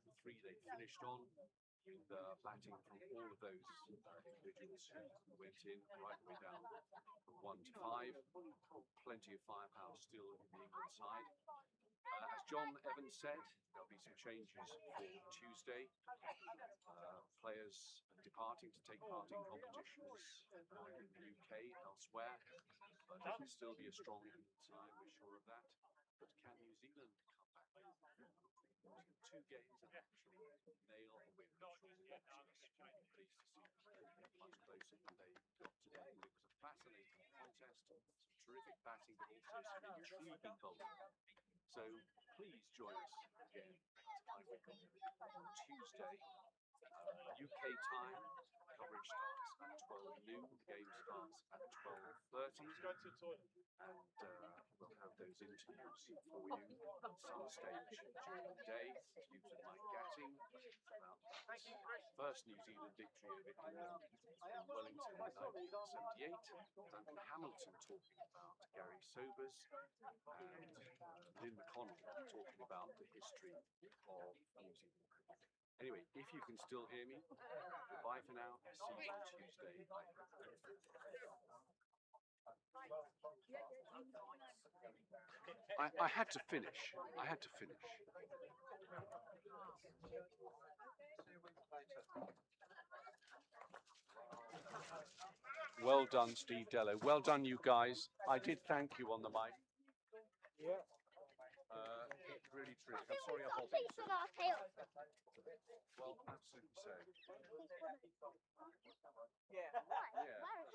the three they finished on, with batting from all of those individuals who went in right the way down from 1 to 5. Plenty of firepower still in the England side. As John Evans said, there'll be some changes for Tuesday. Players departing to take part in competitions in the UK, elsewhere. But it will still be a strong England side, we're sure of that. But can New Zealand come back? Losing 2 games and actually nail a win, which was pleased to see them much closer than they got today. It was a fascinating contest, some terrific batting, but also some intriguing bowling. So please join us again next time we come on Tuesday, UK time. Coverage starts at 12 noon. The game starts at 12:30. And we'll have those interviews for you at some stage during the day. Interviews with Mike Gatting about that first New Zealand victory over England in Wellington in 1978. Duncan Hamilton talking about Gary Sobers, and Lynn McConnell talking about the history of New Zealand cricket. Anyway, if you can still hear me, goodbye for now. See you Tuesday. I had to finish. Well done, Steve Dello. Well done, you guys. I did thank you on the mic. Yeah. Really terrific. I'm sorry I bothered you. Well, absolutely so. Yeah. Yeah.